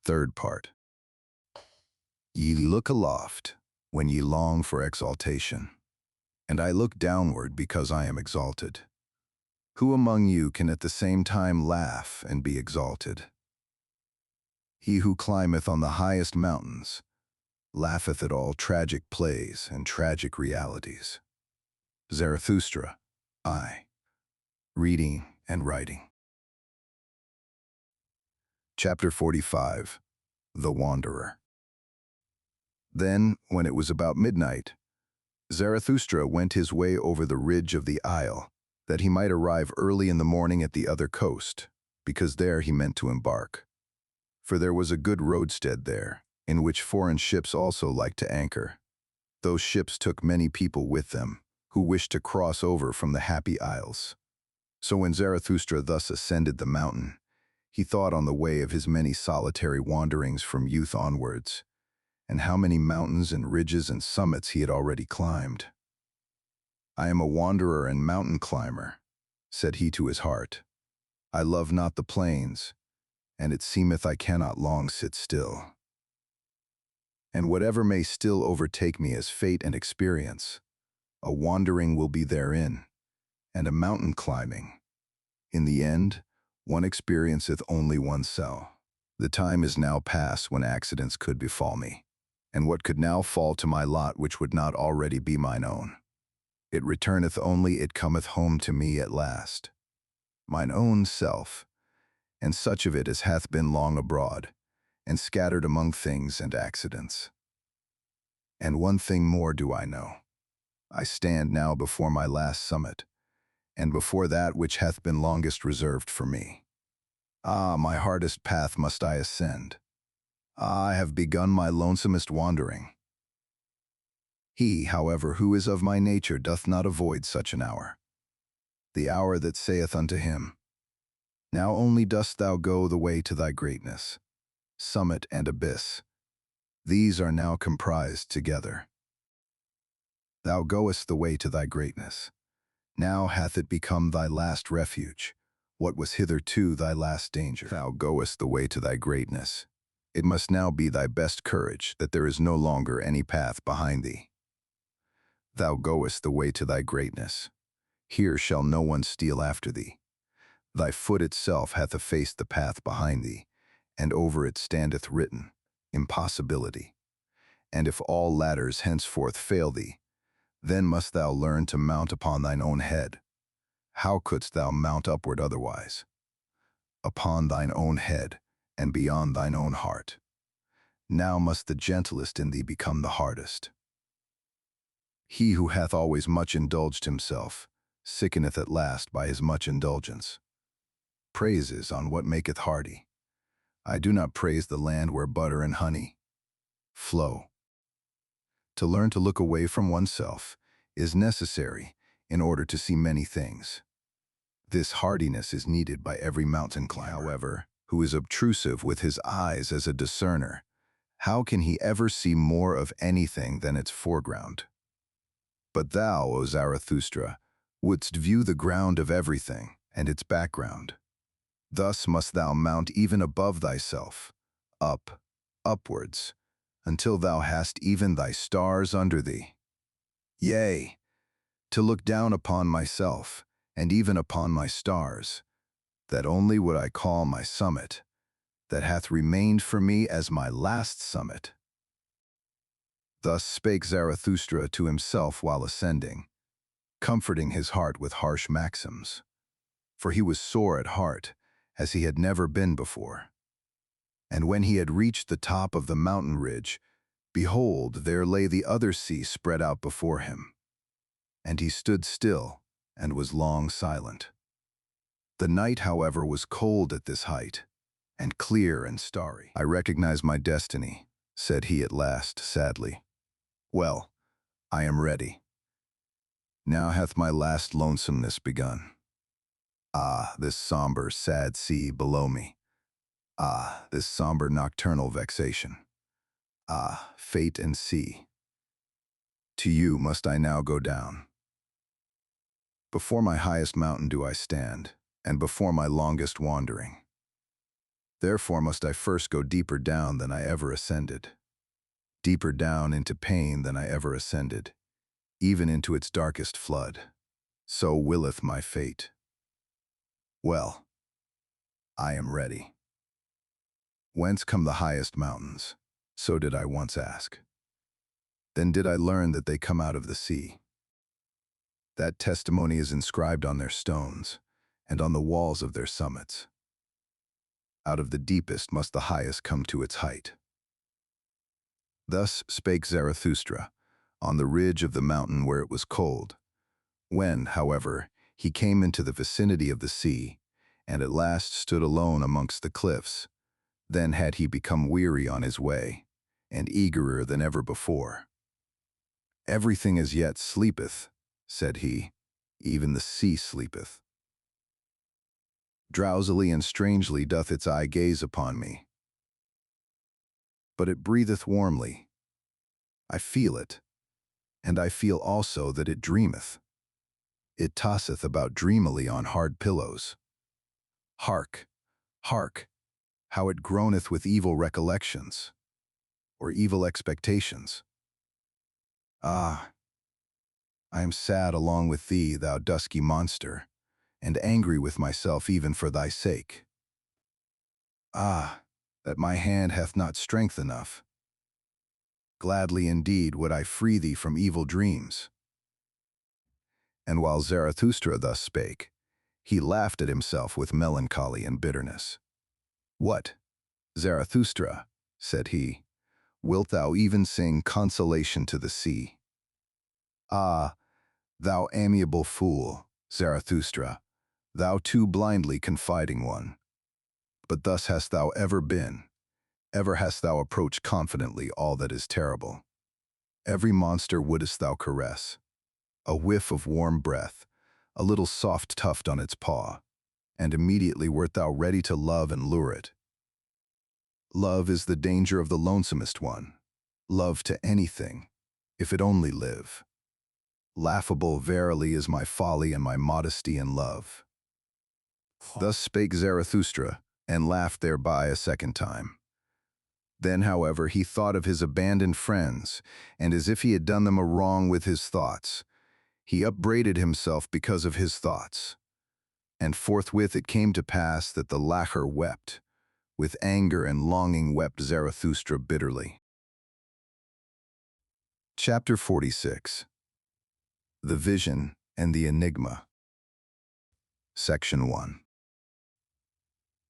Third part. Ye look aloft, when ye long for exaltation, and I look downward because I am exalted. Who among you can at the same time laugh and be exalted? He who climbeth on the highest mountains laugheth at all tragic plays and tragic realities. Zarathustra, I. Reading and Writing. Chapter 45. The Wanderer. Then, when it was about midnight, Zarathustra went his way over the ridge of the isle, that he might arrive early in the morning at the other coast, because there he meant to embark. For there was a good roadstead there, in which foreign ships also liked to anchor. Those ships took many people with them, who wished to cross over from the Happy Isles. So when Zarathustra thus ascended the mountain, he thought on the way of his many solitary wanderings from youth onwards, and how many mountains and ridges and summits he had already climbed. I am a wanderer and mountain climber, said he to his heart. I love not the plains, and it seemeth I cannot long sit still. And whatever may still overtake me as fate and experience, a wandering will be therein, and a mountain climbing. In the end, one experienceth only oneself. The time is now past when accidents could befall me, and what could now fall to my lot which would not already be mine own? It returneth only, it cometh home to me at last. Mine own self, and such of it as hath been long abroad, and scattered among things and accidents. And one thing more do I know. I stand now before my last summit, and before that which hath been longest reserved for me. Ah, my hardest path must I ascend. Ah, I have begun my lonesomest wandering. He, however, who is of my nature doth not avoid such an hour. The hour that saith unto him, Now only dost thou go the way to thy greatness. Summit and abyss, these are now comprised together. Thou goest the way to thy greatness. Now hath it become thy last refuge, what was hitherto thy last danger. Thou goest the way to thy greatness. It must now be thy best courage that there is no longer any path behind thee. Thou goest the way to thy greatness. Here shall no one steal after thee. Thy foot itself hath effaced the path behind thee, and over it standeth written, Impossibility. And if all ladders henceforth fail thee, then must thou learn to mount upon thine own head. How couldst thou mount upward otherwise? Upon thine own head, and beyond thine own heart. Now must the gentlest in thee become the hardest. He who hath always much indulged himself, sickeneth at last by his much indulgence. Praises on what maketh hardy. I do not praise the land where butter and honey flow. To learn to look away from oneself is necessary in order to see many things. This hardiness is needed by every mountain climber. However, who is obtrusive with his eyes as a discerner, how can he ever see more of anything than its foreground? But thou, O Zarathustra, wouldst view the ground of everything and its background. Thus must thou mount even above thyself, upwards, until thou hast even thy stars under thee. Yea, to look down upon myself, and even upon my stars, that only would I call my summit, that hath remained for me as my last summit. Thus spake Zarathustra to himself while ascending, comforting his heart with harsh maxims, for he was sore at heart, as he had never been before. And when he had reached the top of the mountain ridge, behold, there lay the other sea spread out before him. And he stood still, and was long silent. The night, however, was cold at this height, and clear and starry. I recognize my destiny, said he at last, sadly. Well, I am ready. Now hath my last lonesomeness begun. Ah, this somber, sad sea below me. Ah, this somber nocturnal vexation. Ah, fate and sea. To you must I now go down. Before my highest mountain do I stand, and before my longest wandering. Therefore must I first go deeper down than I ever ascended, deeper down into pain than I ever ascended, even into its darkest flood. So willeth my fate. Well, I am ready. Whence come the highest mountains? So did I once ask. Then did I learn that they come out of the sea. That testimony is inscribed on their stones and on the walls of their summits. Out of the deepest must the highest come to its height. Thus spake Zarathustra, on the ridge of the mountain where it was cold. When, however, he came into the vicinity of the sea, and at last stood alone amongst the cliffs, then had he become weary on his way, and eagerer than ever before. Everything as yet sleepeth, said he, even the sea sleepeth. Drowsily and strangely doth its eye gaze upon me. But it breatheth warmly. I feel it, and I feel also that it dreameth. It tosseth about dreamily on hard pillows. Hark, hark, how it groaneth with evil recollections, or evil expectations. Ah, I am sad along with thee, thou dusky monster, and angry with myself even for thy sake. Ah, that my hand hath not strength enough. Gladly indeed would I free thee from evil dreams. And while Zarathustra thus spake, he laughed at himself with melancholy and bitterness. What, Zarathustra, said he, wilt thou even sing consolation to the sea? Ah, thou amiable fool, Zarathustra, thou too blindly confiding one. But thus hast thou ever been. Ever hast thou approached confidently all that is terrible. Every monster wouldest thou caress. A whiff of warm breath, a little soft tuft on its paw, and immediately wert thou ready to love and lure it. Love is the danger of the lonesomest one. Love to anything, if it only live. Laughable verily is my folly and my modesty in love. Thus spake Zarathustra, and laughed thereby a second time. Then, however, he thought of his abandoned friends, and as if he had done them a wrong with his thoughts, he upbraided himself because of his thoughts. And forthwith it came to pass that the lacher wept. With anger and longing wept Zarathustra bitterly. Chapter 46. The Vision and the Enigma. Section 1.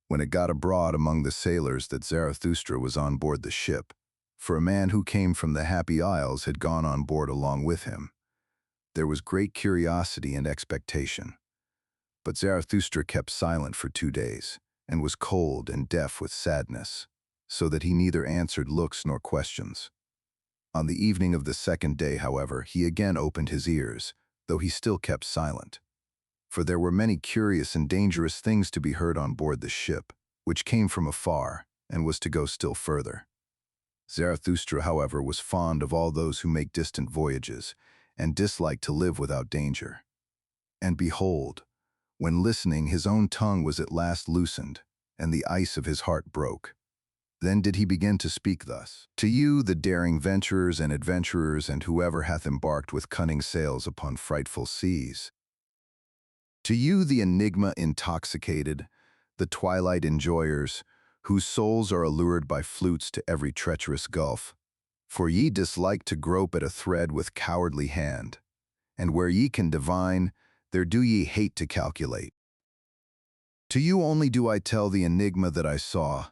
When it got abroad among the sailors that Zarathustra was on board the ship, for a man who came from the Happy Isles had gone on board along with him, there was great curiosity and expectation. But Zarathustra kept silent for 2 days, and was cold and deaf with sadness, so that he neither answered looks nor questions. On the evening of the second day, however, he again opened his ears, though he still kept silent. For there were many curious and dangerous things to be heard on board the ship, which came from afar, and was to go still further. Zarathustra, however, was fond of all those who make distant voyages, and disliked to live without danger. And behold, when listening, his own tongue was at last loosened, and the ice of his heart broke. Then did he begin to speak thus: To you, the daring venturers and adventurers, and whoever hath embarked with cunning sails upon frightful seas. To you, the enigma intoxicated, the twilight enjoyers, whose souls are allured by flutes to every treacherous gulf. For ye dislike to grope at a thread with cowardly hand, and where ye can divine, there do ye hate to calculate. To you only do I tell the enigma that I saw,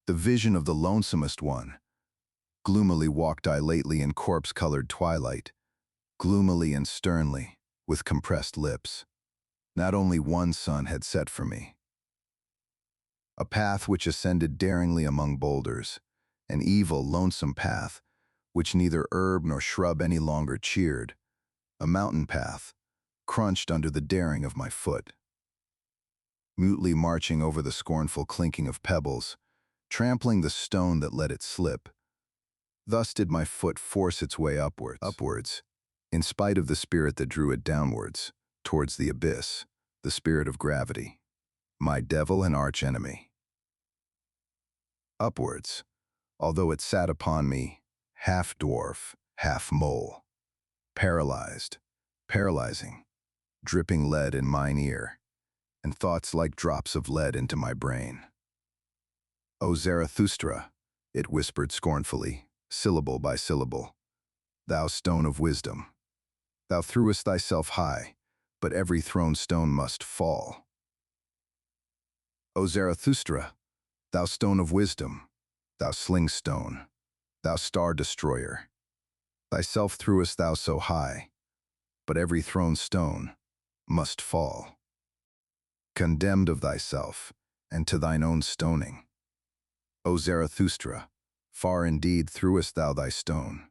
the vision of the lonesomest one. Gloomily walked I lately in corpse-colored twilight, gloomily and sternly, with compressed lips. Not only one sun had set for me. A path which ascended daringly among boulders, an evil, lonesome path, which neither herb nor shrub any longer cheered, a mountain path, crunched under the daring of my foot. Mutely marching over the scornful clinking of pebbles, trampling the stone that let it slip. Thus did my foot force its way upwards, in spite of the spirit that drew it downwards, towards the abyss, the spirit of gravity, my devil and arch-enemy. upwards, although it sat upon me, half dwarf, half mole, paralyzed, paralyzing, dripping lead in mine ear, and thoughts like drops of lead into my brain. "O Zarathustra," it whispered scornfully, syllable by syllable, "thou stone of wisdom, thou threwest thyself high, but every thrown stone must fall. O Zarathustra, thou stone of wisdom, thou sling stone, thou star destroyer, thyself threwest thou so high, but every thrown stone must fall. Condemned of thyself, and to thine own stoning. O Zarathustra, far indeed threwest thou thy stone,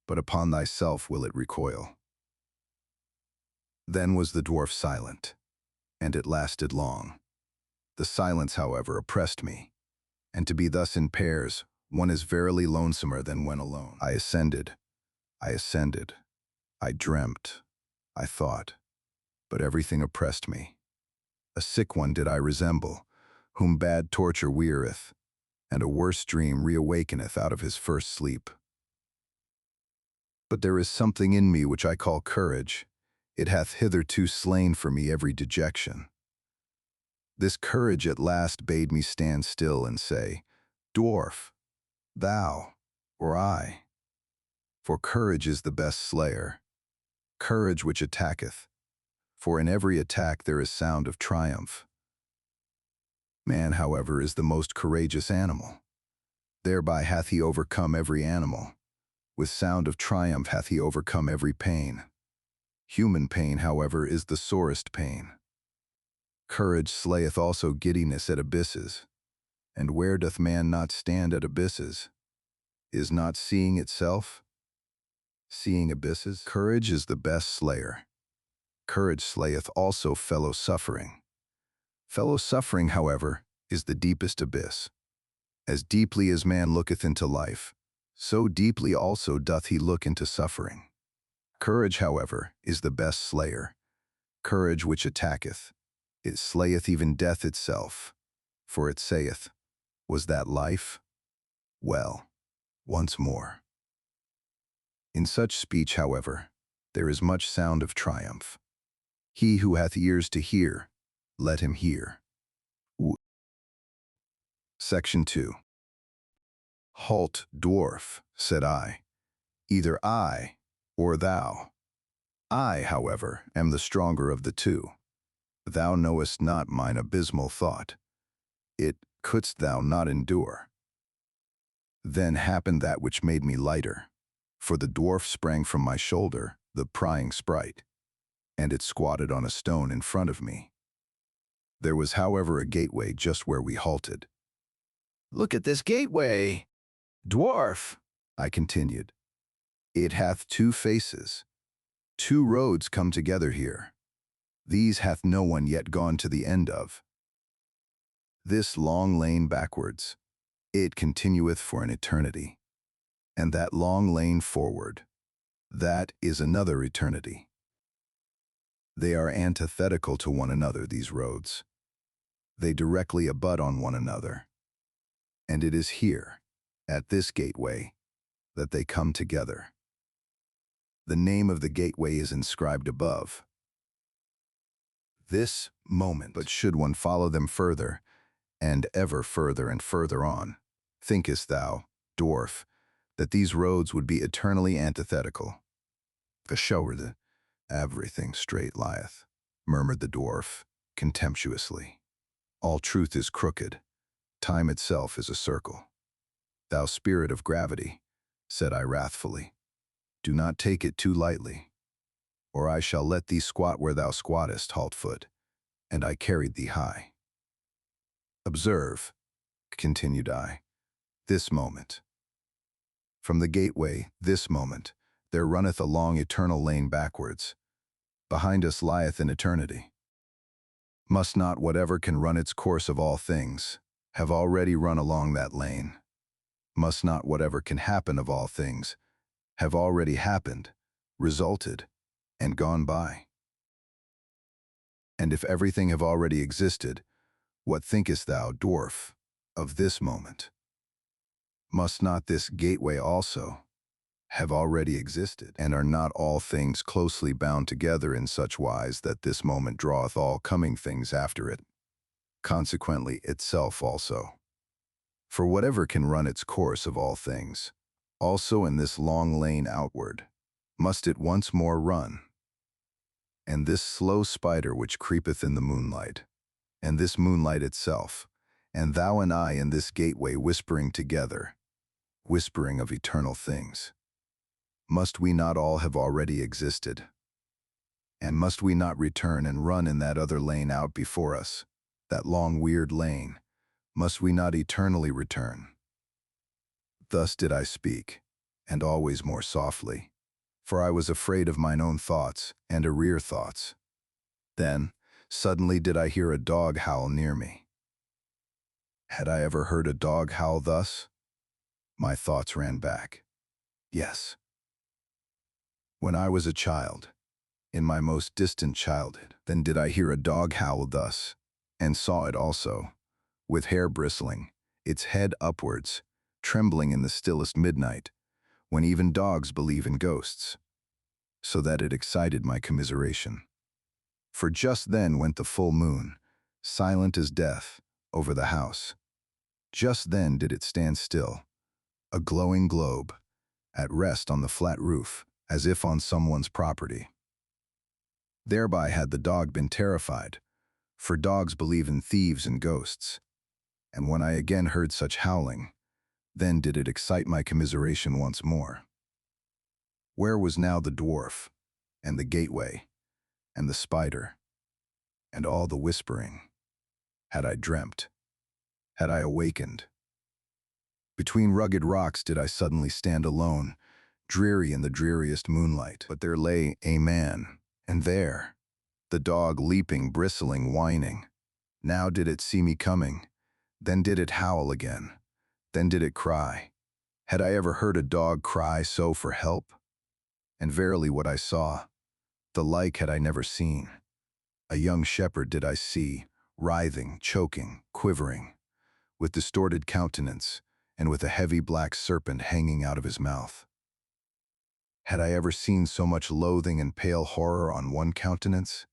but upon thyself will it recoil." Then was the dwarf silent, and it lasted long. The silence, however, oppressed me, and to be thus in pairs, one is verily lonesomer than when alone. I ascended, I dreamt, I thought, but everything oppressed me. A sick one did I resemble, whom bad torture weareth, and a worse dream reawakeneth out of his first sleep. But there is something in me which I call courage. It hath hitherto slain for me every dejection. This courage at last bade me stand still and say, "Dwarf, thou or I?" For courage is the best slayer, courage which attacketh, for in every attack there is sound of triumph. Man, however, is the most courageous animal. Thereby hath he overcome every animal. With sound of triumph hath he overcome every pain. Human pain, however, is the sorest pain. Courage slayeth also giddiness at abysses. And where doth man not stand at abysses? Is not seeing itself? Seeing abysses? Courage is the best slayer. Courage slayeth also fellow suffering. Fellow suffering, however, is the deepest abyss. As deeply as man looketh into life, so deeply also doth he look into suffering. Courage, however, is the best slayer. Courage which attacketh, it slayeth even death itself. For it saith, "Was that life? Well, once more." In such speech, however, there is much sound of triumph. He who hath ears to hear, let him hear. Section 2. "Halt, dwarf," said I, "either I or thou. I, however, am the stronger of the two. Thou knowest not mine abysmal thought. It couldst thou not endure." Then happened that which made me lighter, for the dwarf sprang from my shoulder, the prying sprite, and it squatted on a stone in front of me. There was, however, a gateway just where we halted. "Look at this gateway, dwarf," I continued. "It hath two faces. Two roads come together here. These hath no one yet gone to the end of. This long lane backwards, it continueth for an eternity. And that long lane forward, that is another eternity. They are antithetical to one another, these roads. They directly abut on one another. And it is here, at this gateway, that they come together. The name of the gateway is inscribed above. This moment. But should one follow them further, and ever further and further on, thinkest thou, dwarf, that these roads would be eternally antithetical? "The shower the everything straight lieth," murmured the dwarf, contemptuously. "All truth is crooked. Time itself is a circle." "Thou spirit of gravity," said I wrathfully, "do not take it too lightly, or I shall let thee squat where thou squattest, Haltfoot," and I carried thee high. "Observe," continued I, "this moment. From the gateway, this moment, there runneth a long eternal lane backwards. Behind us lieth an eternity. Must not whatever can run its course of all things have already run along that lane? Must not whatever can happen of all things have already happened, resulted, and gone by? And if everything have already existed, what thinkest thou, dwarf, of this moment? Must not this gateway also have already existed? And are not all things closely bound together in such wise that this moment draweth all coming things after it, consequently itself also? For whatever can run its course of all things, also in this long lane outward, must it once more run. And this slow spider which creepeth in the moonlight, and this moonlight itself, and thou and I in this gateway whispering together, whispering of eternal things, must we not all have already existed? And must we not return and run in that other lane out before us, that long weird lane? Must we not eternally return? Thus did I speak, and always more softly, for I was afraid of mine own thoughts and arrear thoughts. Then, suddenly did I hear a dog howl near me. Had I ever heard a dog howl thus? My thoughts ran back. Yes. When I was a child, in my most distant childhood, then did I hear a dog howl thus, and saw it also, with hair bristling, its head upwards, trembling in the stillest midnight, when even dogs believe in ghosts, so that it excited my commiseration. For just then went the full moon, silent as death, over the house. Just then did it stand still, a glowing globe, at rest on the flat roof, as if on someone's property. Thereby had the dog been terrified, for dogs believe in thieves and ghosts. And when I again heard such howling, then did it excite my commiseration once more. Where was now the dwarf, and the gateway, and the spider, and all the whispering? Had I dreamt? Had I awakened? Between rugged rocks did I suddenly stand alone, dreary in the dreariest moonlight. But there lay a man, and there, the dog leaping, bristling, whining. Now did it see me coming, then did it howl again, then did it cry. Had I ever heard a dog cry so for help? And verily what I saw, the like had I never seen. A young shepherd did I see, writhing, choking, quivering, with distorted countenance, and with a heavy black serpent hanging out of his mouth. Had I ever seen so much loathing and pale horror on one countenance?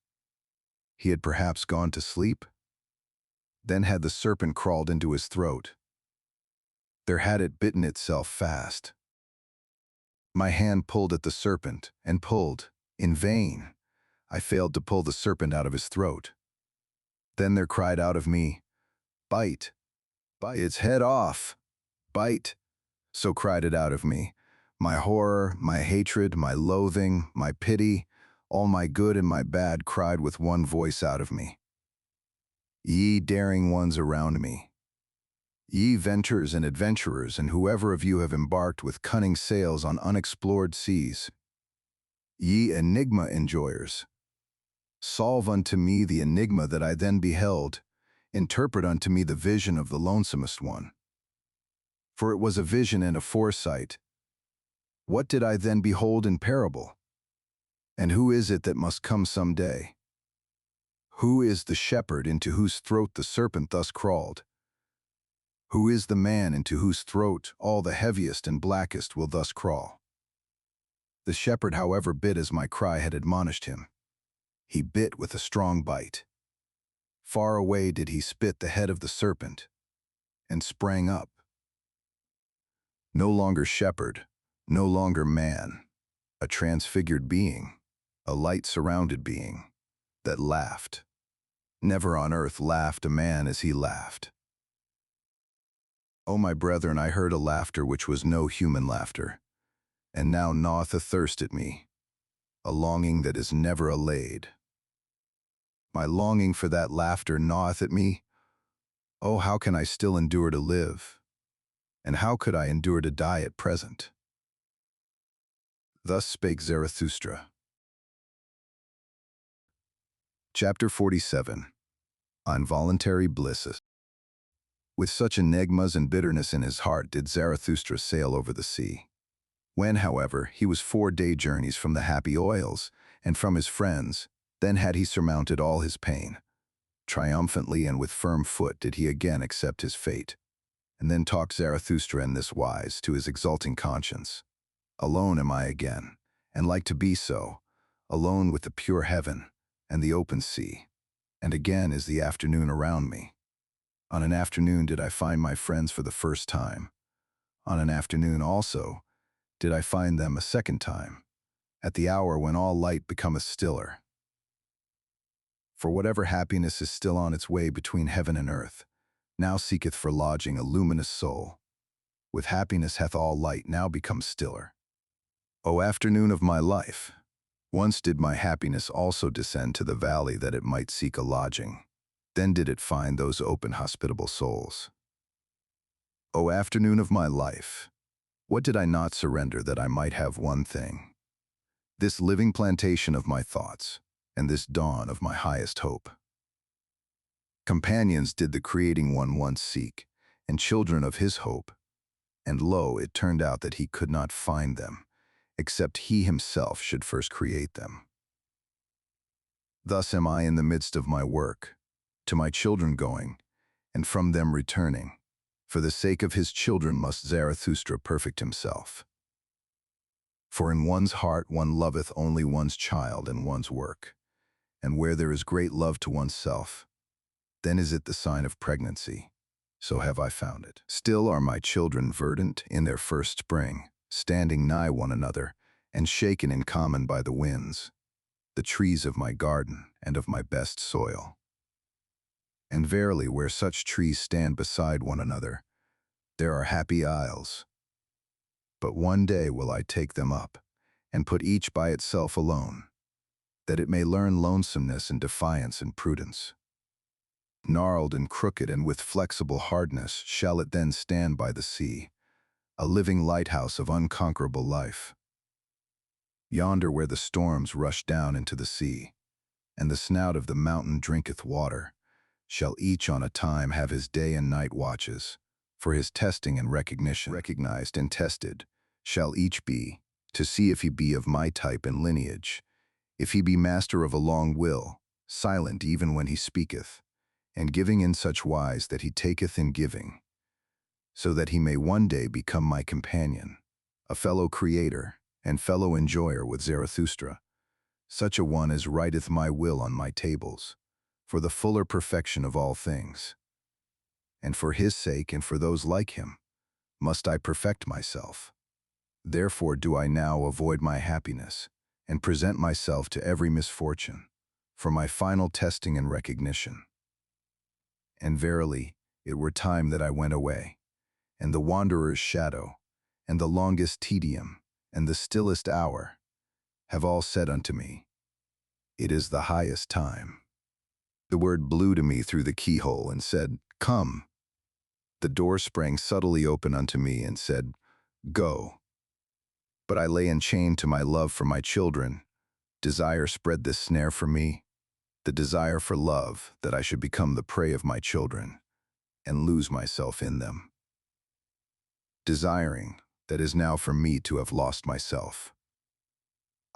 He had perhaps gone to sleep? Then had the serpent crawled into his throat. There had it bitten itself fast. My hand pulled at the serpent, and pulled, in vain. I failed to pull the serpent out of his throat. Then there cried out of me, "Bite, bite its head off, bite." So cried it out of me. My horror, my hatred, my loathing, my pity, all my good and my bad cried with one voice out of me. Ye daring ones around me, ye ventures and adventurers, and whoever of you have embarked with cunning sails on unexplored seas, ye enigma enjoyers, solve unto me the enigma that I then beheld, interpret unto me the vision of the lonesomest one. For it was a vision and a foresight. What did I then behold in parable? And who is it that must come some day? Who is the shepherd into whose throat the serpent thus crawled? Who is the man into whose throat all the heaviest and blackest will thus crawl? The shepherd, however, bit as my cry had admonished him. He bit with a strong bite. Far away did he spit the head of the serpent, and sprang up. No longer shepherd, no longer man, a transfigured being, a light-surrounded being, that laughed. Never on earth laughed a man as he laughed. O my brethren, I heard a laughter which was no human laughter, and now gnaweth a thirst at me, a longing that is never allayed. My longing for that laughter gnaweth at me. Oh, how can I still endure to live? And how could I endure to die at present? Thus spake Zarathustra. Chapter 47. On Voluntary Blisses. With such enigmas and bitterness in his heart did Zarathustra sail over the sea. When, however, he was 4-day journeys from the happy isles, and from his friends, then had he surmounted all his pain. Triumphantly and with firm foot did he again accept his fate. And then talked Zarathustra in this wise to his exulting conscience. Alone am I again, and like to be so, alone with the pure heaven and the open sea. And again is the afternoon around me. On an afternoon did I find my friends for the first time. On an afternoon also did I find them a second time, at the hour when all light becometh stiller. For whatever happiness is still on its way between heaven and earth, now seeketh for lodging a luminous soul. With happiness hath all light now become stiller. O afternoon of my life, once did my happiness also descend to the valley that it might seek a lodging. Then did it find those open hospitable souls. O afternoon of my life, what did I not surrender that I might have one thing? This living plantation of my thoughts, and this dawn of my highest hope. Companions did the creating one once seek, and children of his hope. And lo, it turned out that he could not find them, except he himself should first create them. Thus am I in the midst of my work, to my children going, and from them returning. For the sake of his children must Zarathustra perfect himself. For in one's heart one loveth only one's child and one's work, and where there is great love to oneself, then is it the sign of pregnancy. So have I found it. Still are my children verdant in their first spring, standing nigh one another, and shaken in common by the winds, the trees of my garden and of my best soil. And verily, where such trees stand beside one another, there are happy isles. But one day will I take them up, and put each by itself alone, that it may learn lonesomeness and defiance and prudence. Gnarled and crooked and with flexible hardness shall it then stand by the sea, a living lighthouse of unconquerable life. Yonder where the storms rush down into the sea, and the snout of the mountain drinketh water, shall each on a time have his day and night watches, for his testing and recognition. Recognized and tested shall each be, to see if he be of my type and lineage, if he be master of a long will, silent even when he speaketh, and giving in such wise that he taketh in giving, so that he may one day become my companion, a fellow creator and fellow enjoyer with Zarathustra, such a one as writeth my will on my tables, for the fuller perfection of all things. And for his sake and for those like him, must I perfect myself. Therefore do I now avoid my happiness, and present myself to every misfortune, for my final testing and recognition. And verily, it were time that I went away, and the wanderer's shadow, and the longest tedium, and the stillest hour, have all said unto me, it is the highest time. The word blew to me through the keyhole and said, come. The door sprang subtly open unto me and said, go. But I lay enchained to my love for my children. Desire spread this snare for me, the desire for love, that I should become the prey of my children, and lose myself in them. Desiring, that is now for me to have lost myself.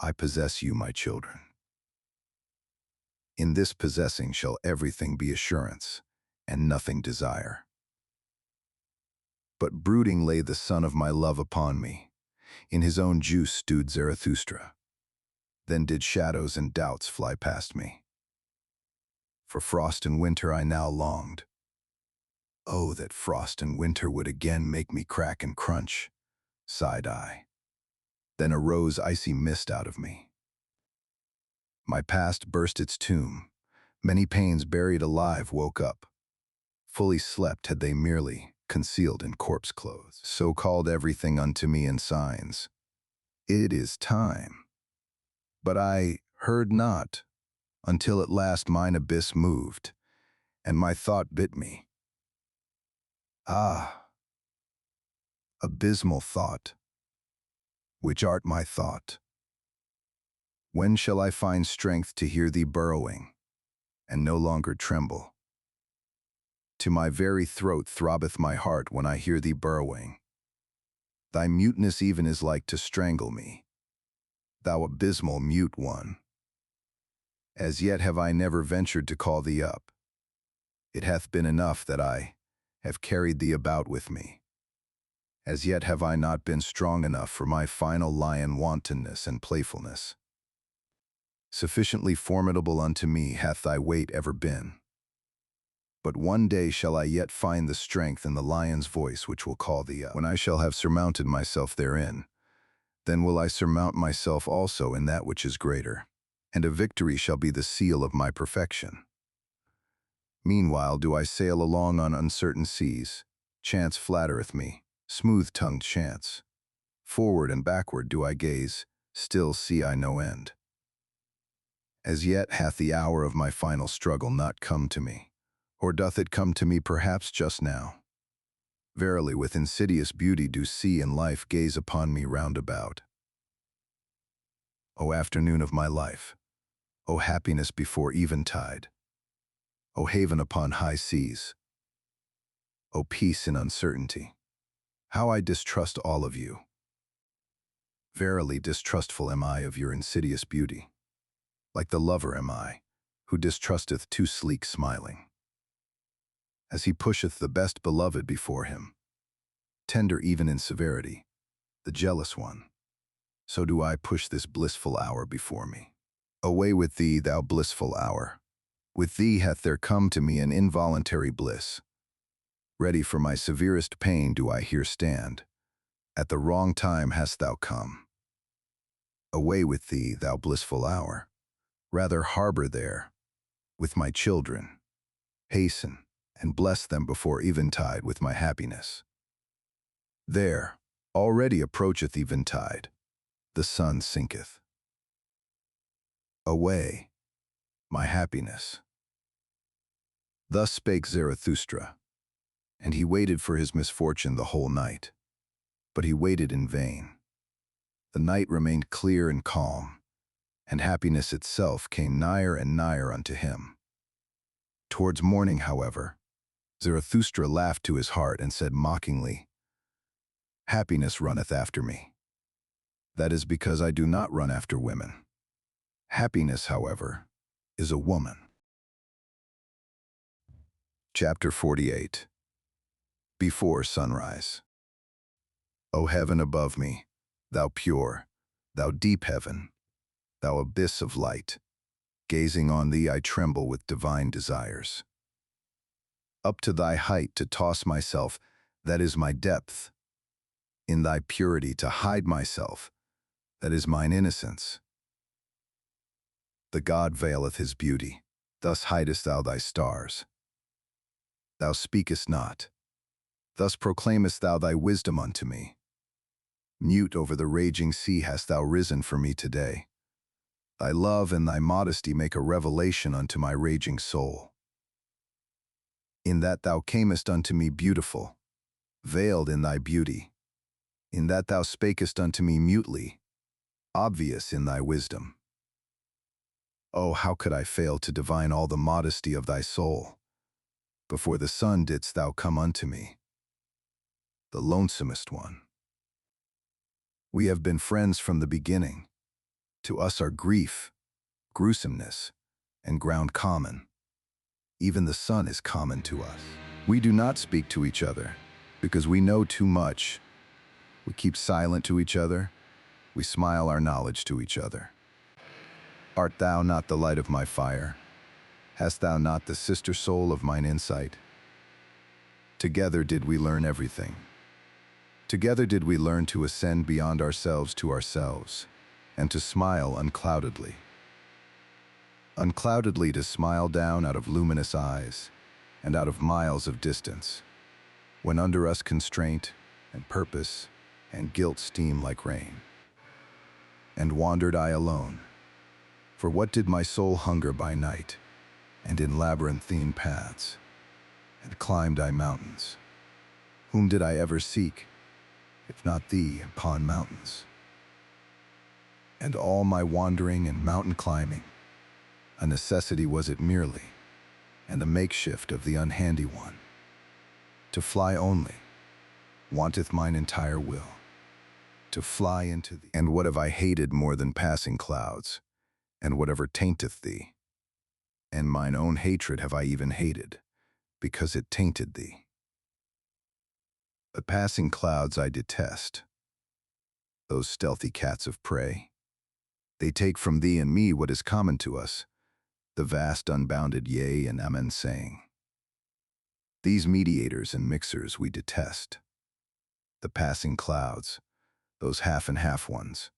I possess you, my children. In this possessing shall everything be assurance, and nothing desire. But brooding lay the son of my love upon me. In his own juice stewed Zarathustra. Then did shadows and doubts fly past me. For frost and winter I now longed. Oh, that frost and winter would again make me crack and crunch, sighed I. Then arose icy mist out of me. My past burst its tomb. Many pains buried alive woke up. Fully slept had they merely, concealed in corpse clothes. So called everything unto me in signs. It is time. But I heard not, until at last mine abyss moved, and my thought bit me. Ah, abysmal thought, which art my thought. When shall I find strength to hear thee burrowing, and no longer tremble? To my very throat throbbeth my heart when I hear thee burrowing. Thy muteness even is like to strangle me, thou abysmal mute one. As yet have I never ventured to call thee up. It hath been enough that I, have carried thee about with me. As yet have I not been strong enough for my final lion wantonness and playfulness. Sufficiently formidable unto me hath thy weight ever been. But one day shall I yet find the strength in the lion's voice which will call thee up. When I shall have surmounted myself therein, then will I surmount myself also in that which is greater, and a victory shall be the seal of my perfection. Meanwhile do I sail along on uncertain seas. Chance flattereth me, smooth-tongued chance. Forward and backward do I gaze, still see I no end. As yet hath the hour of my final struggle not come to me, or doth it come to me perhaps just now? Verily, with insidious beauty do sea and life gaze upon me round about. O afternoon of my life, O happiness before eventide, O haven upon high seas, O peace in uncertainty, how I distrust all of you. Verily distrustful am I of your insidious beauty. Like the lover am I, who distrusteth too sleek smiling. As he pusheth the best beloved before him, tender even in severity, the jealous one, so do I push this blissful hour before me. Away with thee, thou blissful hour. With thee hath there come to me an involuntary bliss. Ready for my severest pain do I here stand. At the wrong time hast thou come. Away with thee, thou blissful hour. Rather harbor there, with my children. Hasten, and bless them before eventide with my happiness. There, already approacheth eventide. The sun sinketh. Away, my happiness. Thus spake Zarathustra, and he waited for his misfortune the whole night. But he waited in vain. The night remained clear and calm, and happiness itself came nigher and nigher unto him. Towards morning, however, Zarathustra laughed to his heart and said mockingly, "Happiness runneth after me. That is because I do not run after women. Happiness, however, is a woman." Chapter 48. Before Sunrise. O heaven above me, thou pure, thou deep heaven, thou abyss of light, gazing on thee I tremble with divine desires. Up to thy height to toss myself, that is my depth. In thy purity to hide myself, that is mine innocence. The God veileth his beauty, thus hidest thou thy stars. Thou speakest not, thus proclaimest thou thy wisdom unto me. Mute over the raging sea hast thou risen for me today. Thy love and thy modesty make a revelation unto my raging soul. In that thou camest unto me beautiful, veiled in thy beauty, in that thou spakest unto me mutely, obvious in thy wisdom. Oh, how could I fail to divine all the modesty of thy soul? Before the sun didst thou come unto me, the lonesomest one. We have been friends from the beginning. To us are grief, gruesomeness, and ground common. Even the sun is common to us. We do not speak to each other, because we know too much. We keep silent to each other. We smile our knowledge to each other. Art thou not the light of my fire? Hast thou not the sister soul of mine insight? Together did we learn everything. Together did we learn to ascend beyond ourselves to ourselves, and to smile uncloudedly. Uncloudedly to smile down out of luminous eyes, and out of miles of distance, when under us constraint, and purpose, and guilt steam like rain. And wandered I alone, for what did my soul hunger by night, and in labyrinthine paths, and climbed I mountains? Whom did I ever seek, if not thee upon mountains? And all my wandering and mountain climbing, a necessity was it merely, and the makeshift of the unhandy one. To fly only, wanteth mine entire will, to fly into thee. And what have I hated more than passing clouds, and whatever tainteth thee? And mine own hatred have I even hated, because it tainted thee. The passing clouds I detest, those stealthy cats of prey. They take from thee and me what is common to us, the vast unbounded yea and amen saying. These mediators and mixers we detest. The passing clouds, those half and half ones,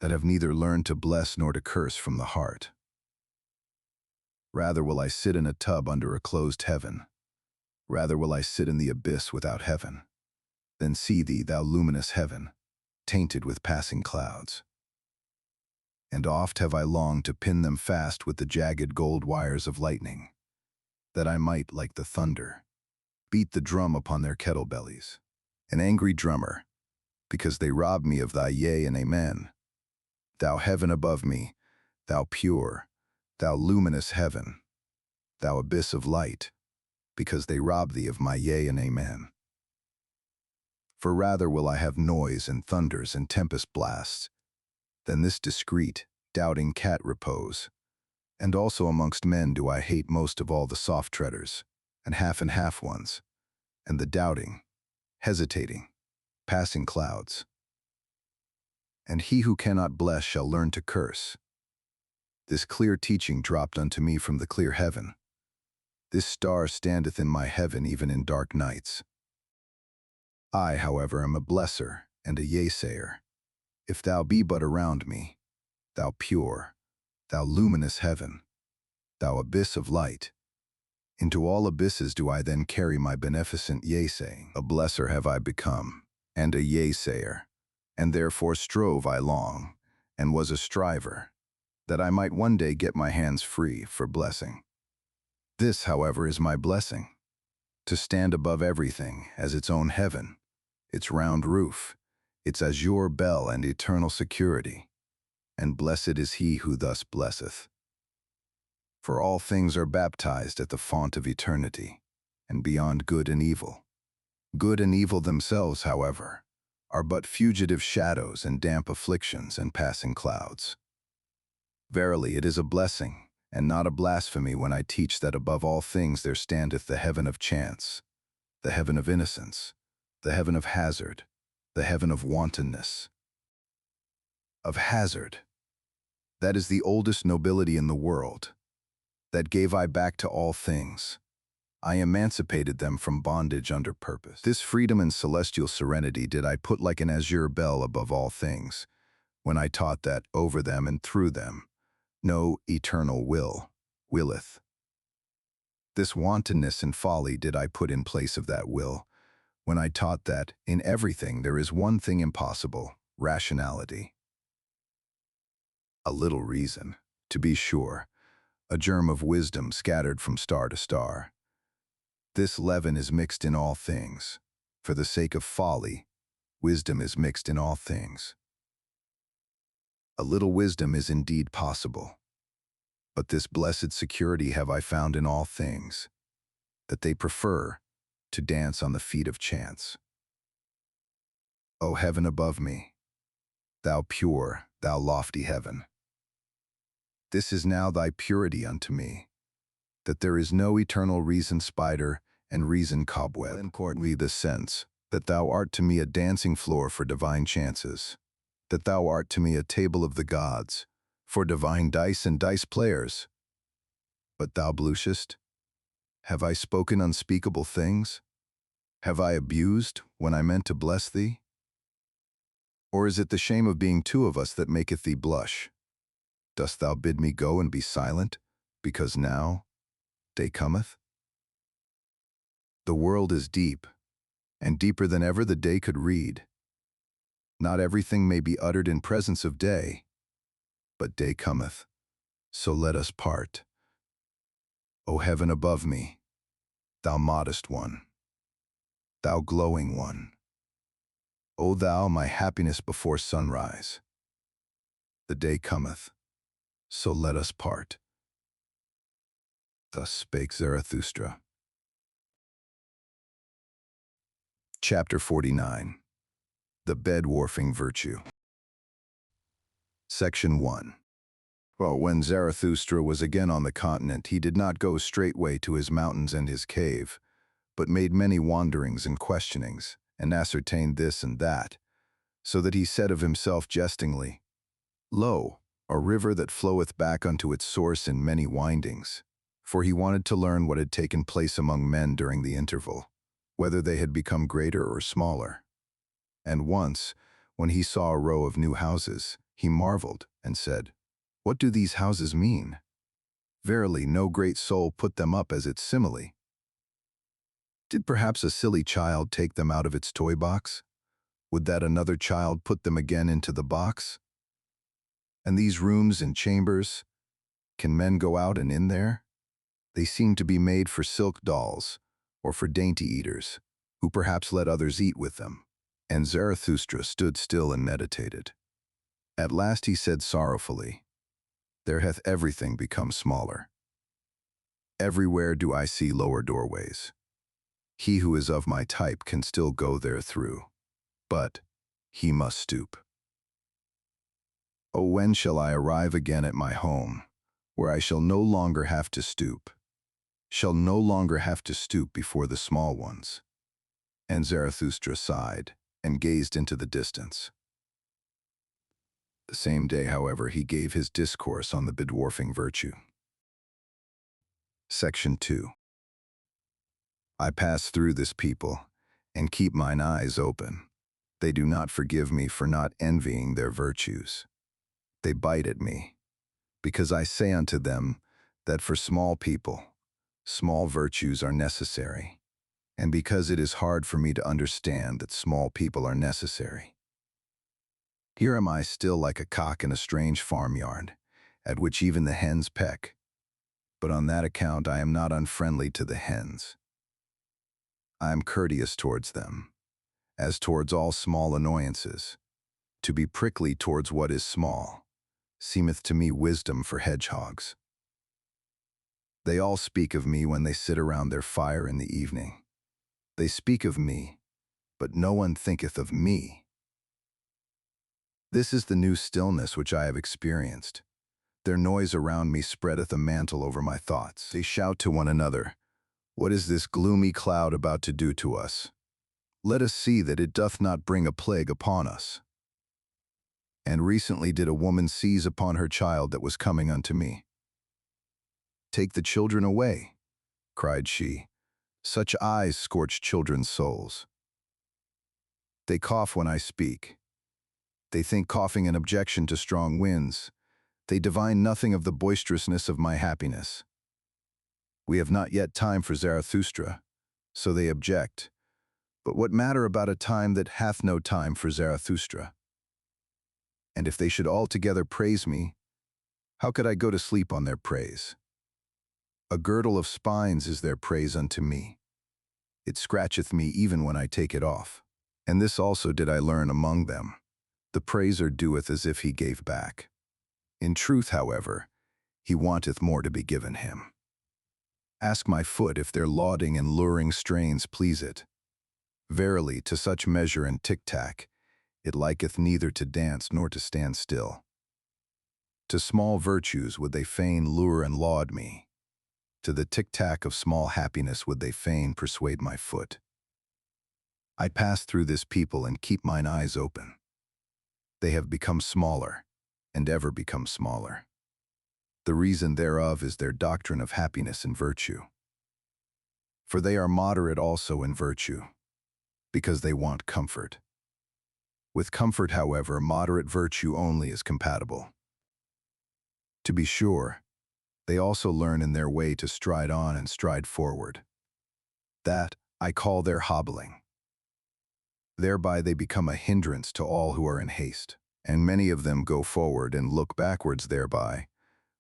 that have neither learned to bless nor to curse from the heart. Rather will I sit in a tub under a closed heaven, rather will I sit in the abyss without heaven, than see thee, thou luminous heaven, tainted with passing clouds. And oft have I longed to pin them fast with the jagged gold wires of lightning, that I might, like the thunder, beat the drum upon their kettle bellies, an angry drummer, because they rob me of thy yea and amen. Thou heaven above me, thou pure, thou luminous heaven, thou abyss of light, because they rob thee of my yea and amen. For rather will I have noise and thunders and tempest blasts, than this discreet, doubting cat repose. And also amongst men do I hate most of all the soft treaders, and half ones, and the doubting, hesitating, passing clouds. And he who cannot bless shall learn to curse. This clear teaching dropped unto me from the clear heaven. This star standeth in my heaven even in dark nights. I, however, am a blesser and a yea-sayer. If thou be but around me, thou pure, thou luminous heaven, thou abyss of light, into all abysses do I then carry my beneficent yea-saying. A blesser have I become, and a yea-sayer, and therefore strove I long, and was a striver, that I might one day get my hands free for blessing. This, however, is my blessing, to stand above everything as its own heaven, its round roof, its azure bell and eternal security. And blessed is he who thus blesseth. For all things are baptized at the font of eternity, and beyond good and evil. Good and evil themselves, however, are but fugitive shadows and damp afflictions and passing clouds. Verily, it is a blessing, and not a blasphemy when I teach that above all things there standeth the heaven of chance, the heaven of innocence, the heaven of hazard, the heaven of wantonness. Of hazard. That is the oldest nobility in the world. That gave I back to all things. I emancipated them from bondage under purpose. This freedom and celestial serenity did I put like an azure bell above all things, when I taught that over them and through them no eternal will willeth. This wantonness and folly did I put in place of that will, when I taught that in everything there is one thing impossible, rationality. A little reason, to be sure, a germ of wisdom scattered from star to star. This leaven is mixed in all things. For the sake of folly, wisdom is mixed in all things. A little wisdom is indeed possible. But this blessed security have I found in all things, that they prefer to dance on the feet of chance. O heaven above me, thou pure, thou lofty heaven, this is now thy purity unto me, that there is no eternal reason spider and reason cobweb. Importantly, the sense that thou art to me a dancing floor for divine chances, that thou art to me a table of the gods for divine dice and dice players. But thou blushest? Have I spoken unspeakable things? Have I abused when I meant to bless thee? Or is it the shame of being two of us that maketh thee blush? Dost thou bid me go and be silent, because now day cometh? The world is deep, and deeper than ever the day could read. Not everything may be uttered in presence of day, but day cometh, so let us part. O heaven above me, thou modest one, thou glowing one, O thou my happiness before sunrise, the day cometh, so let us part. Thus spake Zarathustra. Chapter 49. The Bed-Warfing Virtue. Section 1. Well, when Zarathustra was again on the continent, he did not go straightway to his mountains and his cave, but made many wanderings and questionings, and ascertained this and that, so that he said of himself jestingly, "Lo, a river that floweth back unto its source in many windings." For he wanted to learn what had taken place among men during the interval, whether they had become greater or smaller. And once, when he saw a row of new houses, he marveled and said, "What do these houses mean? Verily, no great soul put them up as its simile. Did perhaps a silly child take them out of its toy box? Would that another child put them again into the box? And these rooms and chambers, can men go out and in there? They seem to be made for silk dolls, or for dainty eaters, who perhaps let others eat with them." And Zarathustra stood still and meditated. At last he said sorrowfully, "There hath everything become smaller. Everywhere do I see lower doorways. He who is of my type can still go there through, but he must stoop. Oh, when shall I arrive again at my home, where I shall no longer have to stoop, before the small ones?" And Zarathustra sighed and gazed into the distance. The same day, however, he gave his discourse on the bedwarfing virtue. Section 2. I pass through this people, and keep mine eyes open. They do not forgive me for not envying their virtues. They bite at me, because I say unto them that for small people, small virtues are necessary, and because it is hard for me to understand that small people are necessary. Here am I still like a cock in a strange farmyard, at which even the hens peck, but on that account I am not unfriendly to the hens. I am courteous towards them, as towards all small annoyances. To be prickly towards what is small seemeth to me wisdom for hedgehogs. They all speak of me when they sit around their fire in the evening. They speak of me, but no one thinketh of me. This is the new stillness which I have experienced. Their noise around me spreadeth a mantle over my thoughts. They shout to one another, "What is this gloomy cloud about to do to us? Let us see that it doth not bring a plague upon us." And recently did a woman seize upon her child that was coming unto me. "Take the children away," cried she. "Such eyes scorch children's souls. They cough when I speak. They think coughing an objection to strong winds. They divine nothing of the boisterousness of my happiness. We have not yet time for Zarathustra, so they object. But what matter about a time that hath no time for Zarathustra? And if they should altogether praise me, how could I go to sleep on their praise? A girdle of spines is their praise unto me. It scratcheth me even when I take it off. And this also did I learn among them. The praiser doeth as if he gave back. In truth, however, he wanteth more to be given him. Ask my foot if their lauding and luring strains please it. Verily, to such measure and tick-tack, it liketh neither to dance nor to stand still. To small virtues would they fain lure and laud me. To the tick-tack of small happiness would they fain persuade my foot. I pass through this people and keep mine eyes open. They have become smaller, and ever become smaller. The reason thereof is their doctrine of happiness and virtue. For they are moderate also in virtue, because they want comfort. With comfort, however, moderate virtue only is compatible. To be sure, they also learn in their way to stride on and stride forward. That I call their hobbling. Thereby they become a hindrance to all who are in haste, and many of them go forward and look backwards thereby,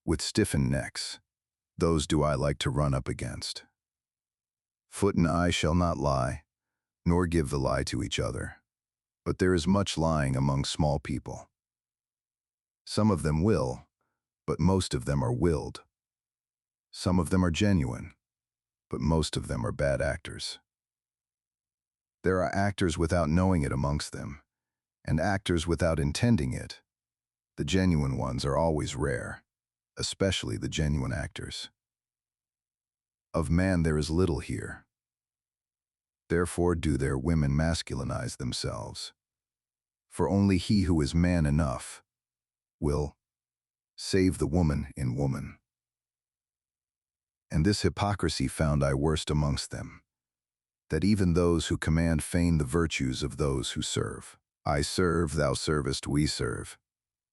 with stiffened necks. Those do I like to run up against. Foot and eye shall not lie, nor give the lie to each other. But there is much lying among small people. Some of them will, but most of them are willed. Some of them are genuine, but most of them are bad actors. There are actors without knowing it amongst them, and actors without intending it. The genuine ones are always rare, especially the genuine actors. Of man there is little here. Therefore do their women masculinize themselves. For only he who is man enough will save the woman in woman. And this hypocrisy found I worst amongst them, that even those who command feign the virtues of those who serve. I serve, thou servest, we serve.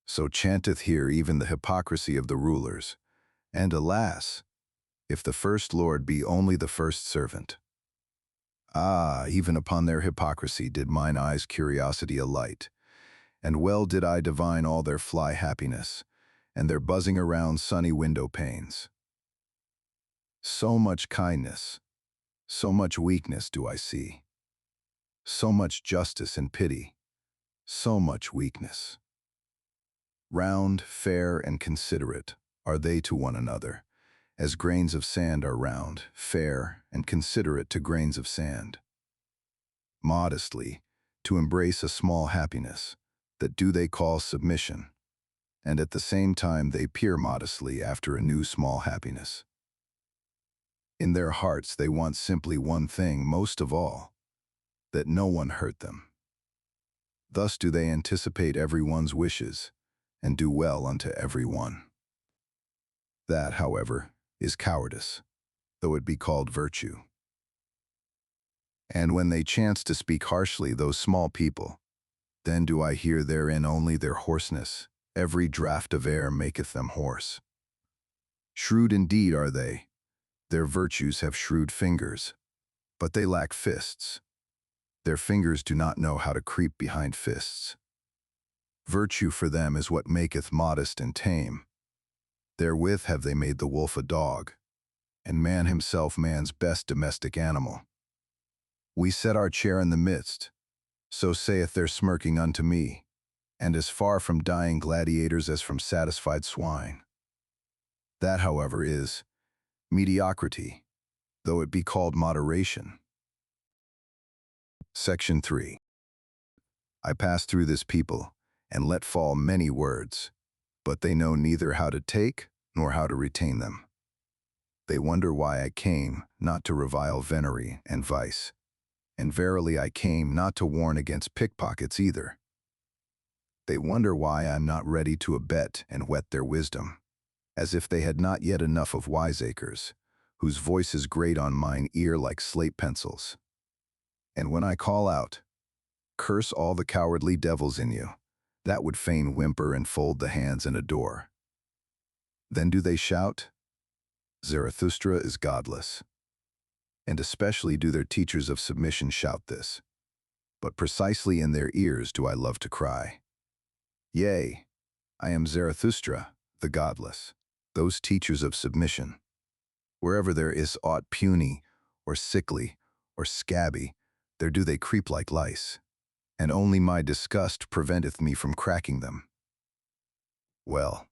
So chanteth here even the hypocrisy of the rulers. And alas, if the first lord be only the first servant. Ah, even upon their hypocrisy did mine eyes' curiosity alight, and well did I divine all their fly happiness, and their buzzing around sunny window panes. So much kindness, so much weakness do I see. So much justice and pity, so much weakness. Round, fair, and considerate are they to one another, as grains of sand are round, fair, and considerate to grains of sand. Modestly, to embrace a small happiness, that do they call submission, and at the same time they peer modestly after a new small happiness. In their hearts they want simply one thing most of all, that no one hurt them. Thus do they anticipate everyone's wishes, and do well unto every one. That, however, is cowardice, though it be called virtue. And when they chance to speak harshly, those small people, then do I hear therein only their hoarseness. Every draught of air maketh them hoarse. Shrewd indeed are they, their virtues have shrewd fingers, but they lack fists. Their fingers do not know how to creep behind fists. Virtue for them is what maketh modest and tame. Therewith have they made the wolf a dog, and man himself man's best domestic animal. We set our chair in the midst, so saith their smirking unto me, and as far from dying gladiators as from satisfied swine. That, however, is mediocrity, though it be called moderation. Section 3. I pass through this people, and let fall many words, but they know neither how to take nor how to retain them. They wonder why I came, not to revile venery and vice, and verily I came not to warn against pickpockets either. They wonder why I am not ready to abet and whet their wisdom, as if they had not yet enough of wiseacres, whose voices grate on mine ear like slate pencils. And when I call out, curse all the cowardly devils in you, that would fain whimper and fold the hands and adore. Then do they shout, Zarathustra is godless. And especially do their teachers of submission shout this, but precisely in their ears do I love to cry, yea, I am Zarathustra, the godless. Those teachers of submission, wherever there is aught puny, or sickly, or scabby, there do they creep like lice, and only my disgust preventeth me from cracking them. Well,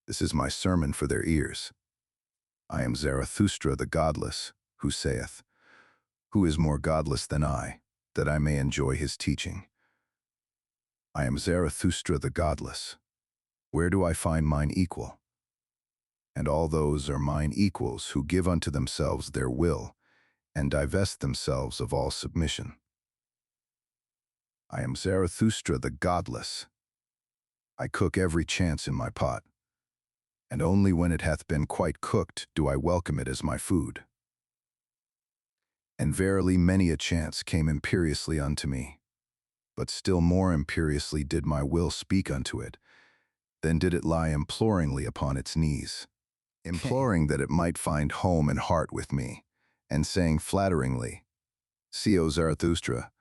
this is my sermon for their ears. I am Zarathustra the godless, who saith, who is more godless than I, that I may enjoy his teaching? I am Zarathustra the godless. Where do I find mine equal? And all those are mine equals who give unto themselves their will, and divest themselves of all submission. I am Zarathustra the godless. I cook every chance in my pot, and only when it hath been quite cooked do I welcome it as my food. And verily many a chance came imperiously unto me, but still more imperiously did my will speak unto it, then did it lie imploringly upon its knees, imploring that it might find home and heart with me, and saying flatteringly, See, O Zarathustra,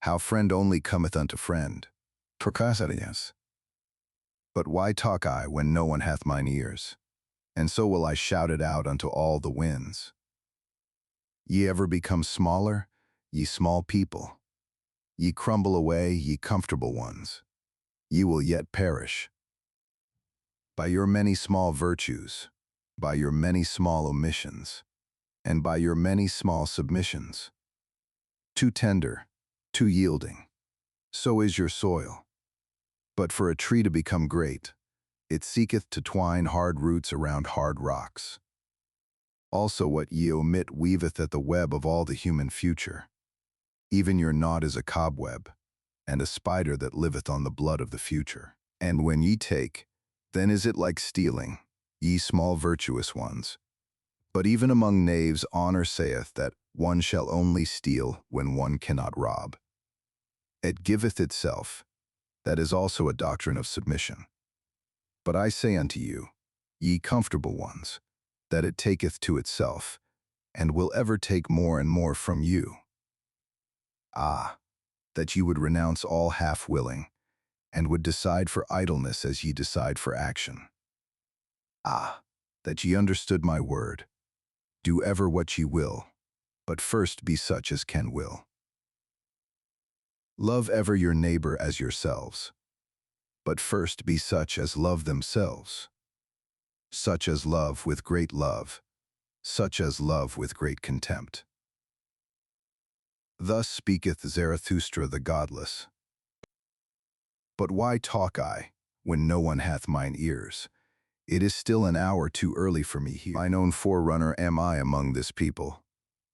how friend only cometh unto friend. Procasarias. But why talk I when no one hath mine ears? And so will I shout it out unto all the winds. Ye ever become smaller, ye small people? Ye crumble away, ye comfortable ones. Ye will yet perish. By your many small virtues, by your many small omissions, and by your many small submissions. Too tender, too yielding, so is your soil. But for a tree to become great, it seeketh to twine hard roots around hard rocks. Also what ye omit weaveth at the web of all the human future. Even your knot is a cobweb, and a spider that liveth on the blood of the future. And when ye take, then is it like stealing, ye small virtuous ones. But even among knaves honor saith that one shall only steal when one cannot rob. It giveth itself, that is also a doctrine of submission. But I say unto you, ye comfortable ones, that it taketh to itself, and will ever take more and more from you. Ah, that ye would renounce all half-willing, and would decide for idleness as ye decide for action. Ah, that ye understood my word. Do ever what ye will, but first be such as can will. Love ever your neighbor as yourselves, but first be such as love themselves. Such as love with great love, such as love with great contempt. Thus speaketh Zarathustra the godless. But why talk I, when no one hath mine ears? It is still an hour too early for me here. Mine own forerunner am I among this people,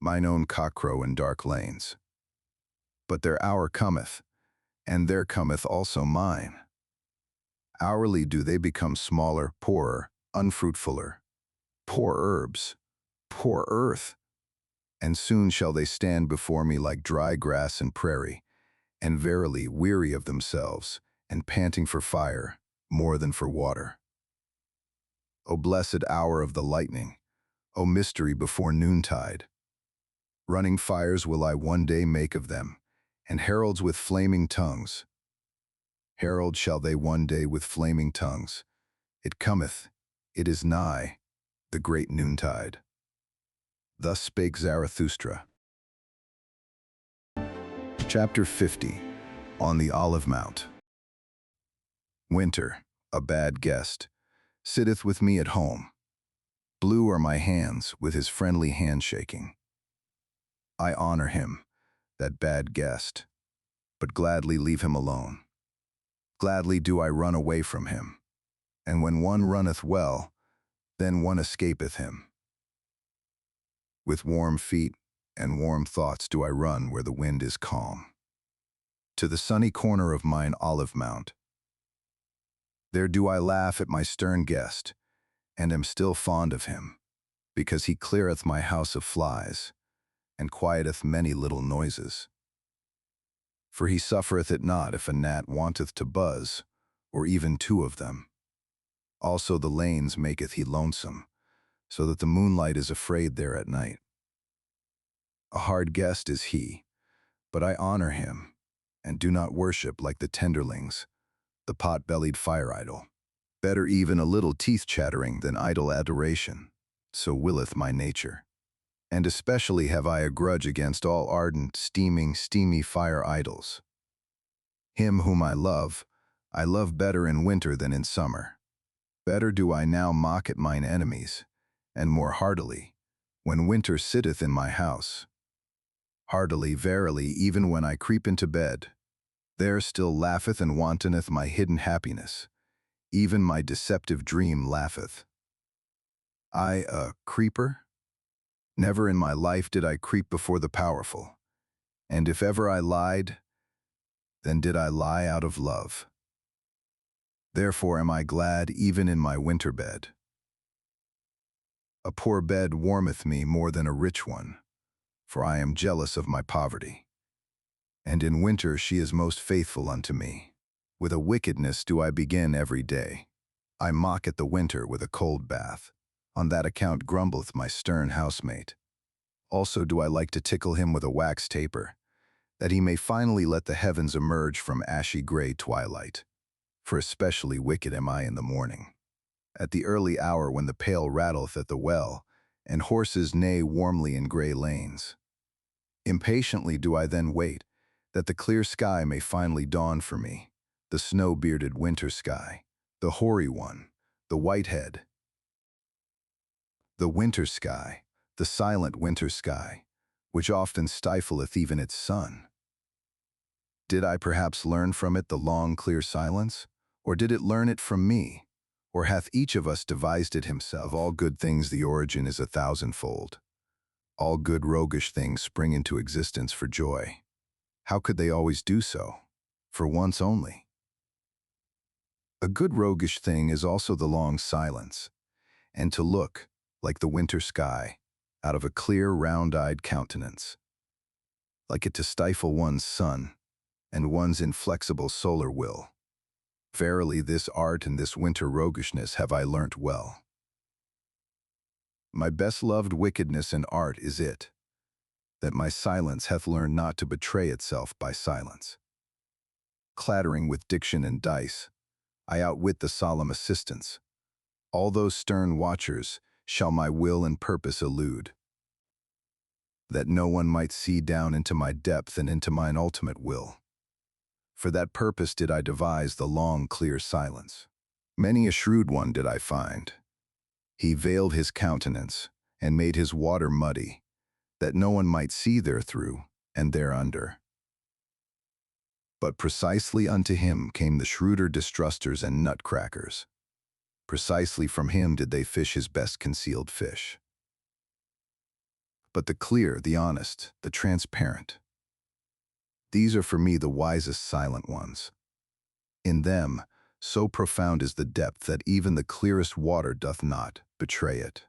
mine own cockcrow in dark lanes. But their hour cometh, and there cometh also mine. Hourly do they become smaller, poorer, unfruitfuller, poor herbs, poor earth, and soon shall they stand before me like dry grass and prairie, and verily weary of themselves, and panting for fire, more than for water. O blessed hour of the lightning, O mystery before noontide! Running fires will I one day make of them, and heralds with flaming tongues. Herald shall they one day with flaming tongues. It cometh, it is nigh, the great noontide. Thus spake Zarathustra. Chapter 50. On the Olive Mount. Winter, a bad guest, sitteth with me at home. Blue are my hands with his friendly handshaking. I honor him, that bad guest, but gladly leave him alone. Gladly do I run away from him, and when one runneth well, then one escapeth him. With warm feet and warm thoughts do I run where the wind is calm, to the sunny corner of mine olive mount. There do I laugh at my stern guest, and am still fond of him, because he cleareth my house of flies, and quieteth many little noises. For he suffereth it not if a gnat wanteth to buzz, or even two of them. Also the lanes maketh he lonesome, so that the moonlight is afraid there at night. A hard guest is he, but I honor him, and do not worship like the tenderlings, the pot-bellied fire idol. Better even a little teeth-chattering than idle adoration, so willeth my nature. And especially have I a grudge against all ardent, steamy fire idols. Him whom I love better in winter than in summer. Better do I now mock at mine enemies, and more heartily, when winter sitteth in my house. Heartily, verily, even when I creep into bed, there still laugheth and wantoneth my hidden happiness. Even my deceptive dream laugheth. I a creeper? Never in my life did I creep before the powerful, and if ever I lied, then did I lie out of love. Therefore am I glad even in my winter bed. A poor bed warmeth me more than a rich one, for I am jealous of my poverty. And in winter she is most faithful unto me. With a wickedness do I begin every day. I mock at the winter with a cold bath. On that account grumbleth my stern housemate. Also do I like to tickle him with a wax taper, that he may finally let the heavens emerge from ashy gray twilight. For especially wicked am I in the morning, at the early hour when the pail rattleth at the well, and horses neigh warmly in gray lanes. Impatiently do I then wait, that the clear sky may finally dawn for me, the snow-bearded winter sky, the hoary one, the white-head, the winter sky, the silent winter sky, which often stifleth even its sun. Did I perhaps learn from it the long, clear silence? Or did it learn it from me? Or hath each of us devised it himself? Of all good things the origin is 1,000-fold. All good roguish things spring into existence for joy. How could they always do so? For once only. A good roguish thing is also the long silence, and to look, like the winter sky, out of a clear, round-eyed countenance, like it to stifle one's sun and one's inflexible solar will. Verily, this art and this winter roguishness have I learnt well. My best-loved wickedness in art is it, that my silence hath learned not to betray itself by silence. Clattering with diction and dice, I outwit the solemn assistants. All those stern watchers shall my will and purpose elude, that no one might see down into my depth and into mine ultimate will. For that purpose did I devise the long, clear silence. Many a shrewd one did I find. He veiled his countenance and made his water muddy, that no one might see therethrough and thereunder. But precisely unto him came the shrewder distrusters and nutcrackers. Precisely from him did they fish his best concealed fish. But the clear, the honest, the transparent, these are for me the wisest silent ones. In them, so profound is the depth that even the clearest water doth not betray it.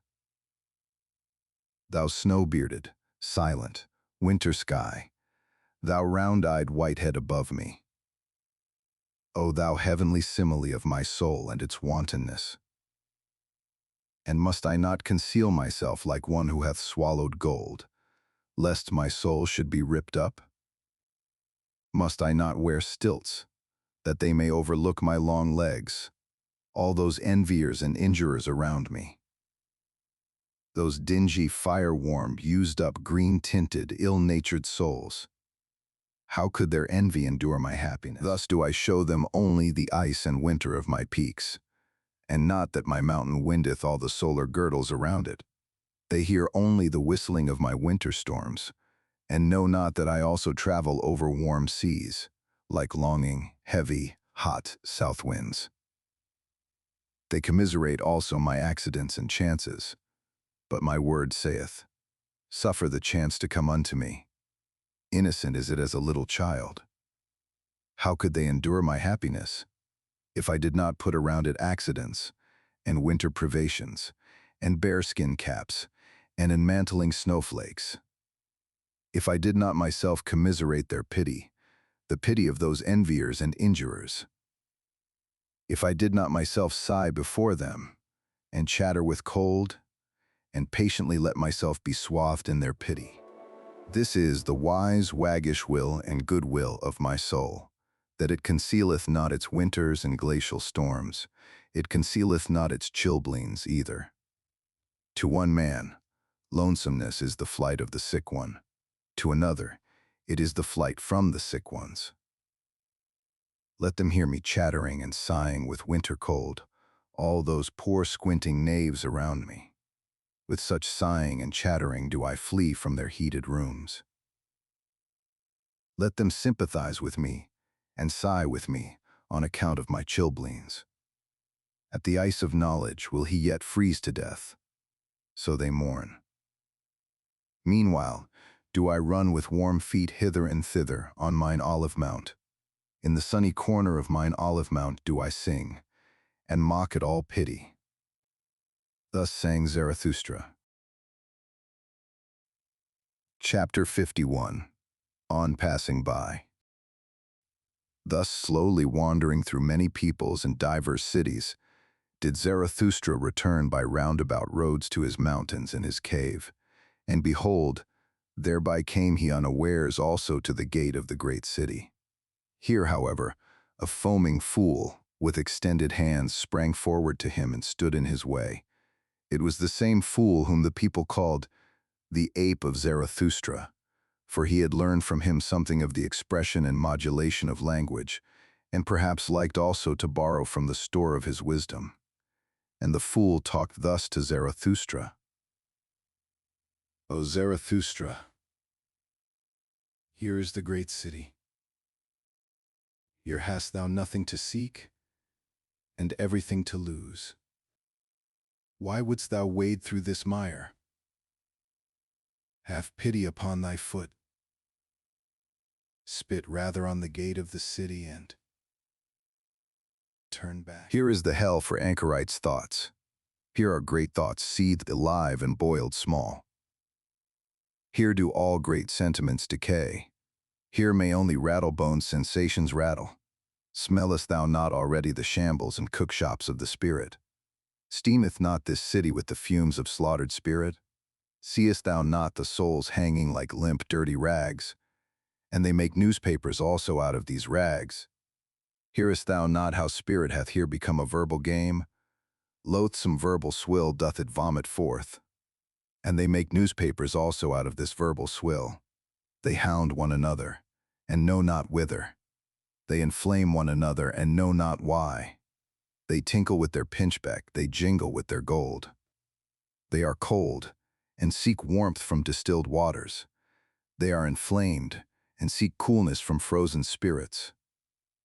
Thou snow-bearded, silent, winter sky, thou round-eyed whitehead above me, O thou heavenly simile of my soul and its wantonness! And must I not conceal myself like one who hath swallowed gold, lest my soul should be ripped up? Must I not wear stilts, that they may overlook my long legs, all those enviers and injurers around me? Those dingy, fire-warmed, used-up, green-tinted, ill-natured souls. How could their envy endure my happiness? Thus do I show them only the ice and winter of my peaks, and not that my mountain windeth all the solar girdles around it. They hear only the whistling of my winter storms, and know not that I also travel over warm seas, like longing, heavy, hot south winds. They commiserate also my accidents and chances, but my word saith, suffer the chance to come unto me. Innocent is it as a little child. How could they endure my happiness, if I did not put around it accidents, and winter privations, and bearskin caps, and enmantling snowflakes? If I did not myself commiserate their pity, the pity of those enviers and injurers? If I did not myself sigh before them, and chatter with cold, and patiently let myself be swathed in their pity? This is the wise, waggish will and good will of my soul, that it concealeth not its winters and glacial storms, it concealeth not its chilblains either. To one man, lonesomeness is the flight of the sick one. To another, it is the flight from the sick ones. Let them hear me chattering and sighing with winter cold, all those poor squinting knaves around me. With such sighing and chattering do I flee from their heated rooms. Let them sympathize with me and sigh with me on account of my chilblains. At the ice of knowledge will he yet freeze to death, so they mourn. Meanwhile, do I run with warm feet hither and thither on mine olive mount. In the sunny corner of mine olive mount do I sing, and mock at all pity. Thus sang Zarathustra. Chapter 51. On Passing By. Thus slowly wandering through many peoples and divers cities, did Zarathustra return by roundabout roads to his mountains and his cave. And behold, thereby came he unawares also to the gate of the great city. Here, however, a foaming fool, with extended hands, sprang forward to him and stood in his way. It was the same fool whom the people called the ape of Zarathustra, for he had learned from him something of the expression and modulation of language, and perhaps liked also to borrow from the store of his wisdom. And the fool talked thus to Zarathustra. O Zarathustra, here is the great city. Here hast thou nothing to seek, and everything to lose. Why wouldst thou wade through this mire? Have pity upon thy foot. Spit rather on the gate of the city and turn back. Here is the hell for anchorites' thoughts. Here are great thoughts seethed alive and boiled small. Here do all great sentiments decay. Here may only rattle-boned sensations rattle. Smellest thou not already the shambles and cookshops of the spirit? Steameth not this city with the fumes of slaughtered spirit? Seest thou not the souls hanging like limp, dirty rags? And they make newspapers also out of these rags. Hearest thou not how spirit hath here become a verbal game? Loathsome verbal swill doth it vomit forth. And they make newspapers also out of this verbal swill. They hound one another, and know not whither. They inflame one another, and know not why. They tinkle with their pinchbeck, they jingle with their gold. They are cold, and seek warmth from distilled waters. They are inflamed, and seek coolness from frozen spirits.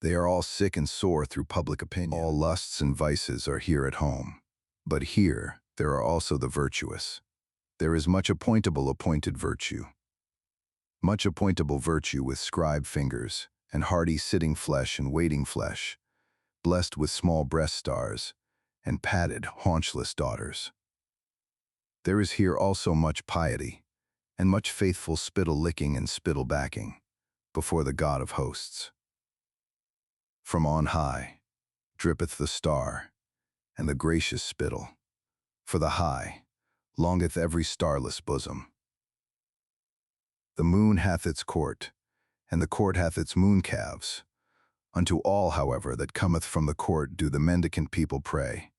They are all sick and sore through public opinion. All lusts and vices are here at home. But here there are also the virtuous. There is much appointed virtue. Much appointable virtue with scribe fingers, and hearty sitting flesh and waiting flesh, blessed with small breast stars, and padded, haunchless daughters. There is here also much piety, and much faithful spittle-licking and spittle-backing, before the God of hosts. From on high drippeth the star, and the gracious spittle, for the high longeth every starless bosom. The moon hath its court, and the court hath its mooncalves. Unto all, however, that cometh from the court do the mendicant people pray,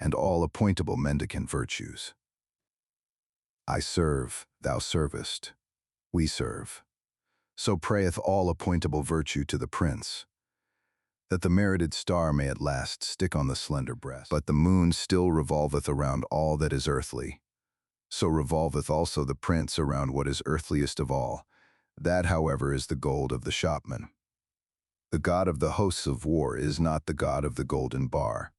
and all appointable mendicant virtues. I serve, thou servest, we serve. So prayeth all appointable virtue to the prince, that the merited star may at last stick on the slender breast. But the moon still revolveth around all that is earthly. So revolveth also the prince around what is earthliest of all. That, however, is the gold of the shopman. The God of the hosts of war is not the God of the golden bar.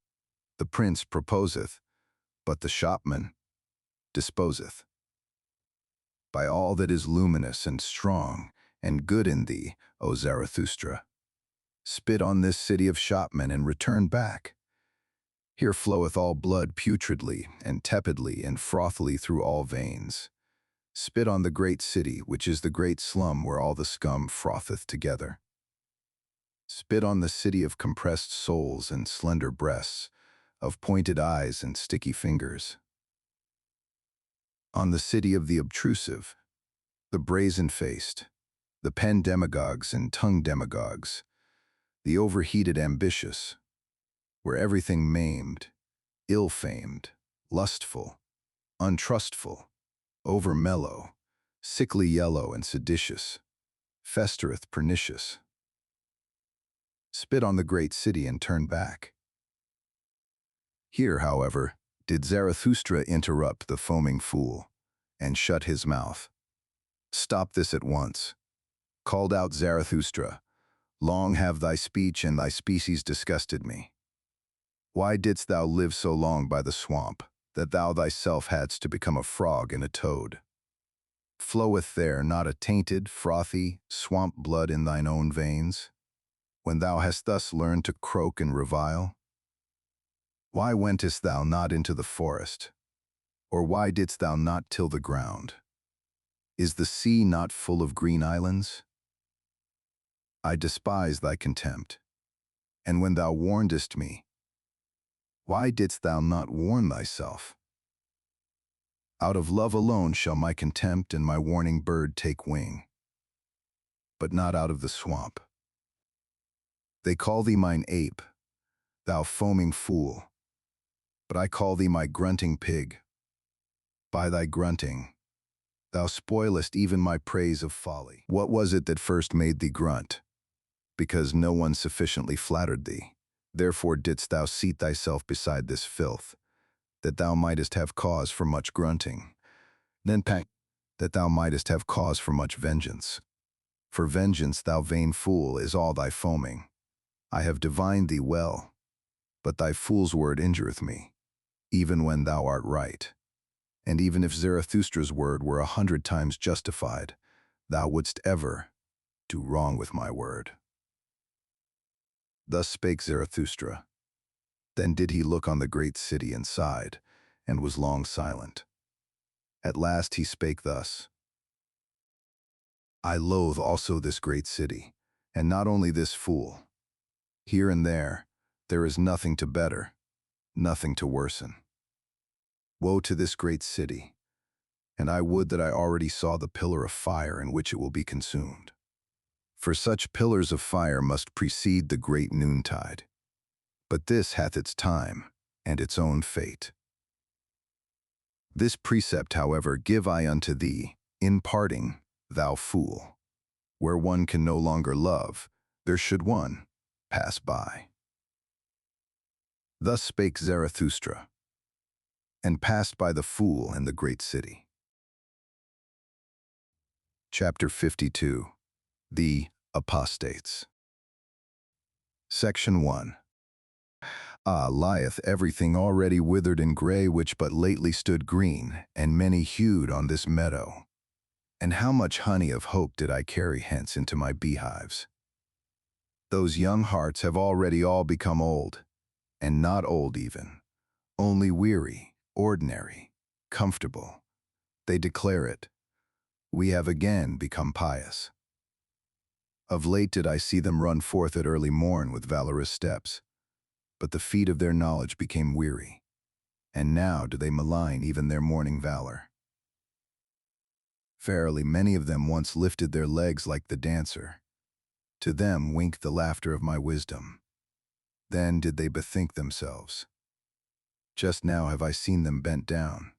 The prince proposeth, but the shopman disposeth. By all that is luminous and strong and good in thee, O Zarathustra, spit on this city of shopmen and return back. Here floweth all blood putridly and tepidly and frothily through all veins. Spit on the great city, which is the great slum where all the scum frotheth together. Spit on the city of compressed souls and slender breasts, of pointed eyes and sticky fingers. On the city of the obtrusive, the brazen-faced, the pen demagogues and tongue demagogues, the overheated ambitious, where everything maimed, ill-famed, lustful, untrustful, over-mellow, sickly yellow and seditious, festereth pernicious. Spit on the great city and turn back. Here, however, did Zarathustra interrupt the foaming fool, and shut his mouth. Stop this at once, called out Zarathustra. Long have thy speech and thy species disgusted me. Why didst thou live so long by the swamp, that thou thyself hadst to become a frog and a toad? Floweth there not a tainted, frothy, swamp blood in thine own veins, when thou hast thus learned to croak and revile? Why wentest thou not into the forest, or why didst thou not till the ground? Is the sea not full of green islands? I despise thy contempt, and when thou warnedest me, why didst thou not warn thyself? Out of love alone shall my contempt and my warning bird take wing, but not out of the swamp. They call thee mine ape, thou foaming fool, but I call thee my grunting pig. By thy grunting, thou spoilest even my praise of folly. What was it that first made thee grunt? Because no one sufficiently flattered thee. Therefore didst thou seat thyself beside this filth, that thou mightest have cause for much grunting. Then that thou mightest have cause for much vengeance. For vengeance, thou vain fool, is all thy foaming. I have divined thee well, but thy fool's word injureth me, even when thou art right. And even if Zarathustra's word were 100 times justified, thou wouldst ever, do wrong with my word. Thus spake Zarathustra. Then did he look on the great city and sighed, and was long silent. At last he spake thus: I loathe also this great city, and not only this fool. Here and there is nothing to better, nothing to worsen. Woe to this great city, and I would that I already saw the pillar of fire in which it will be consumed. For such pillars of fire must precede the great noontide. But this hath its time and its own fate. This precept, however, give I unto thee, in parting, thou fool. Where one can no longer love, there should one pass by. Thus spake Zarathustra, and passed by the fool and the great city. Chapter 52. The Apostates. Section 1. Ah, lieth everything already withered and grey which but lately stood green and many-hued on this meadow. And how much honey of hope did I carry hence into my beehives? Those young hearts have already all become old, and not old even, only weary, ordinary, comfortable. They declare it. We have again become pious. Of late did I see them run forth at early morn with valorous steps, but the feet of their knowledge became weary, and now do they malign even their morning valor. Verily, many of them once lifted their legs like the dancer. To them winked the laughter of my wisdom. Then did they bethink themselves. Just now have I seen them bent down,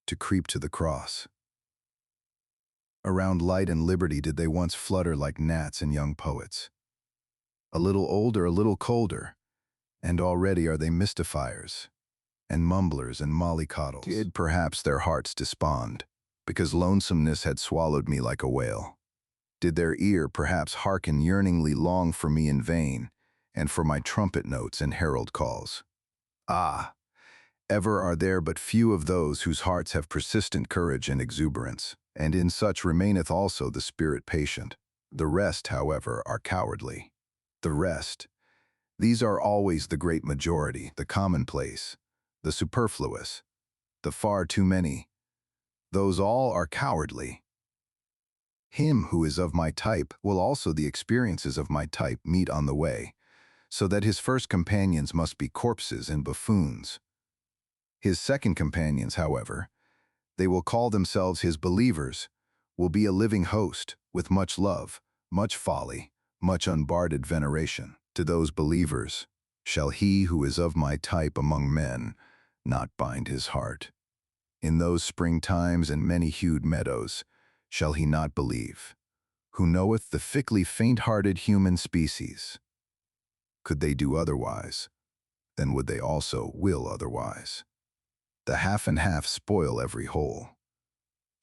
to creep to the cross. Around light and liberty did they once flutter like gnats and young poets. A little older, a little colder, and already are they mystifiers, and mumblers and mollycoddles. Did perhaps their hearts despond, because lonesomeness had swallowed me like a whale? Did their ear perhaps hearken yearningly long for me in vain, and for my trumpet notes and herald calls? Ah, ever are there but few of those whose hearts have persistent courage and exuberance, and in such remaineth also the spirit patient. The rest, however, are cowardly. The rest, these are always the great majority, the commonplace, the superfluous, the far too many. Those all are cowardly. Him who is of my type will also the experiences of my type meet on the way, so that his first companions must be corpses and buffoons. His second companions, however, they will call themselves his believers, will be a living host, with much love, much folly, much unbarded veneration. To those believers shall he who is of my type among men not bind his heart. In those spring times and many-hued meadows shall he not believe, who knoweth the fickly faint-hearted human species. Could they do otherwise, then would they also will otherwise. The half and half spoil every whole.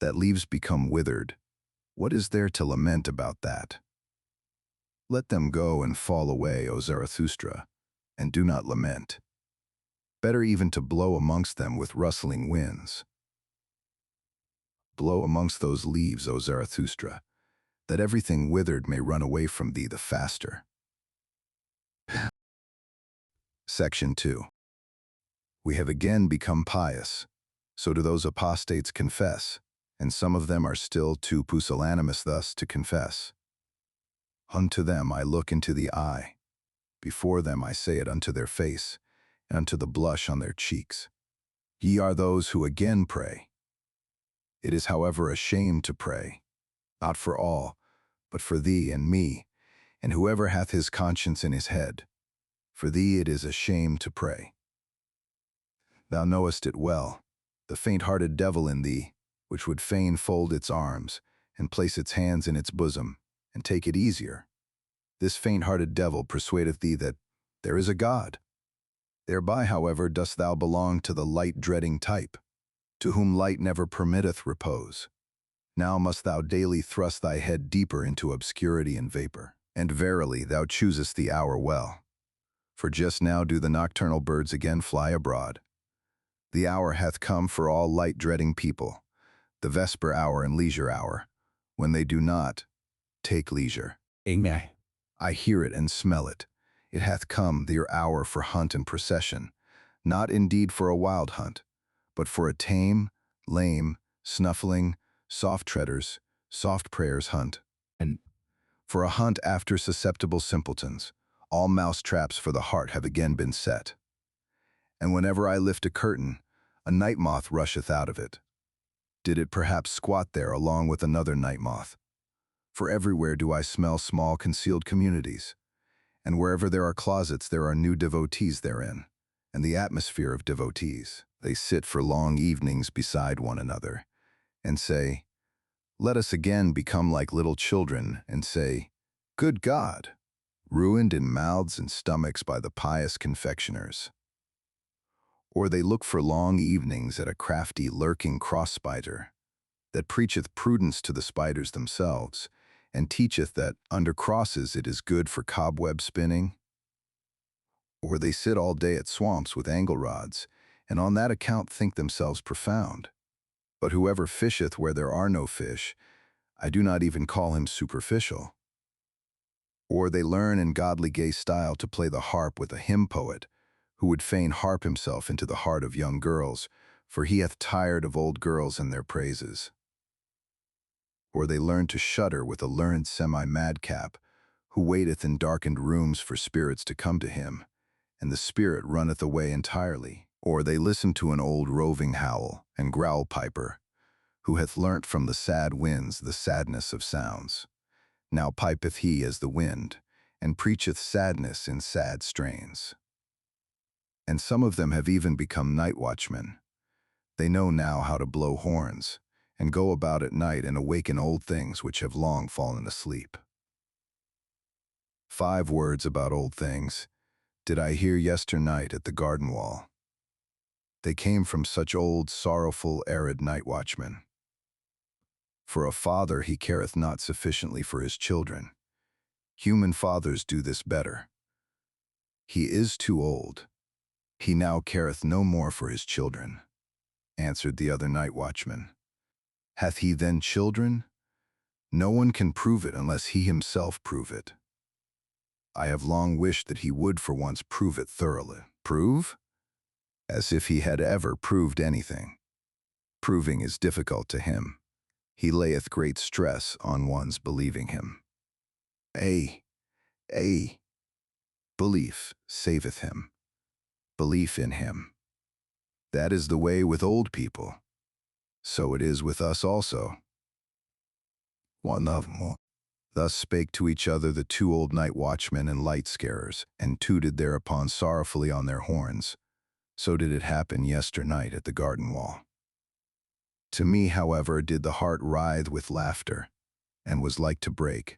That leaves become withered. What is there to lament about that? Let them go and fall away, O Zarathustra, and do not lament. Better even to blow amongst them with rustling winds. Blow amongst those leaves, O Zarathustra, that everything withered may run away from thee the faster. Section 2. We have again become pious. So do those apostates confess, and some of them are still too pusillanimous thus to confess. Unto them I look into the eye. Before them I say it unto their face, and unto the blush on their cheeks. Ye are those who again pray. It is, however, a shame to pray, not for all, but for thee and me, and whoever hath his conscience in his head. For thee it is a shame to pray. Thou knowest it well, the faint-hearted devil in thee, which would fain fold its arms, and place its hands in its bosom, and take it easier. This faint-hearted devil persuadeth thee that there is a God. Thereby, however, dost thou belong to the light-dreading type, to whom light never permitteth repose. Now must thou daily thrust thy head deeper into obscurity and vapor. And verily thou choosest the hour well. For just now do the nocturnal birds again fly abroad. The hour hath come for all light-dreading people, the vesper hour and leisure hour, when they do not take leisure. Amen. I hear it and smell it. It hath come their hour for hunt and procession, not indeed for a wild hunt, but for a tame, lame, snuffling, soft treaders, soft prayers hunt. And For a hunt after susceptible simpletons, all mouse traps for the heart have again been set. And whenever I lift a curtain, a night moth rusheth out of it. Did it perhaps squat there along with another night moth? For everywhere do I smell small concealed communities, and wherever there are closets there are new devotees therein, and the atmosphere of devotees. They sit for long evenings beside one another, and say, let us again become like little children, and say, good God, ruined in mouths and stomachs by the pious confectioners. Or they look for long evenings at a crafty lurking cross-spider, that preacheth prudence to the spiders themselves, and teacheth that under crosses it is good for cobweb spinning. Or they sit all day at swamps with angle rods, and on that account think themselves profound. But whoever fisheth where there are no fish, I do not even call him superficial. Or they learn in godly gay style to play the harp with a hymn poet, who would fain harp himself into the heart of young girls, for he hath tired of old girls and their praises. Or they learn to shudder with a learned semi-madcap, who waiteth in darkened rooms for spirits to come to him, and the spirit runneth away entirely. Or they listen to an old roving howl and growl piper, who hath learnt from the sad winds the sadness of sounds. Now pipeth he as the wind, and preacheth sadness in sad strains. And some of them have even become night watchmen. They know now how to blow horns, and go about at night and awaken old things which have long fallen asleep. 5 words about old things did I hear yesternight at the garden wall. They came from such old, sorrowful, arid night watchmen. For a father he careth not sufficiently for his children. Human fathers do this better. He is too old. He now careth no more for his children, answered the other night watchman. Hath he then children? No one can prove it unless he himself prove it. I have long wished that he would for once prove it thoroughly. Prove? As if he had ever proved anything. Proving is difficult to him. He layeth great stress on one's believing him. Ay, belief saveth him. Belief in him. That is the way with old people. So it is with us also. One of them. Thus spake to each other the 2 old night watchmen and light scarers, and tooted thereupon sorrowfully on their horns. So did it happen yesternight at the garden wall. To me, however, did the heart writhe with laughter, and was like to break.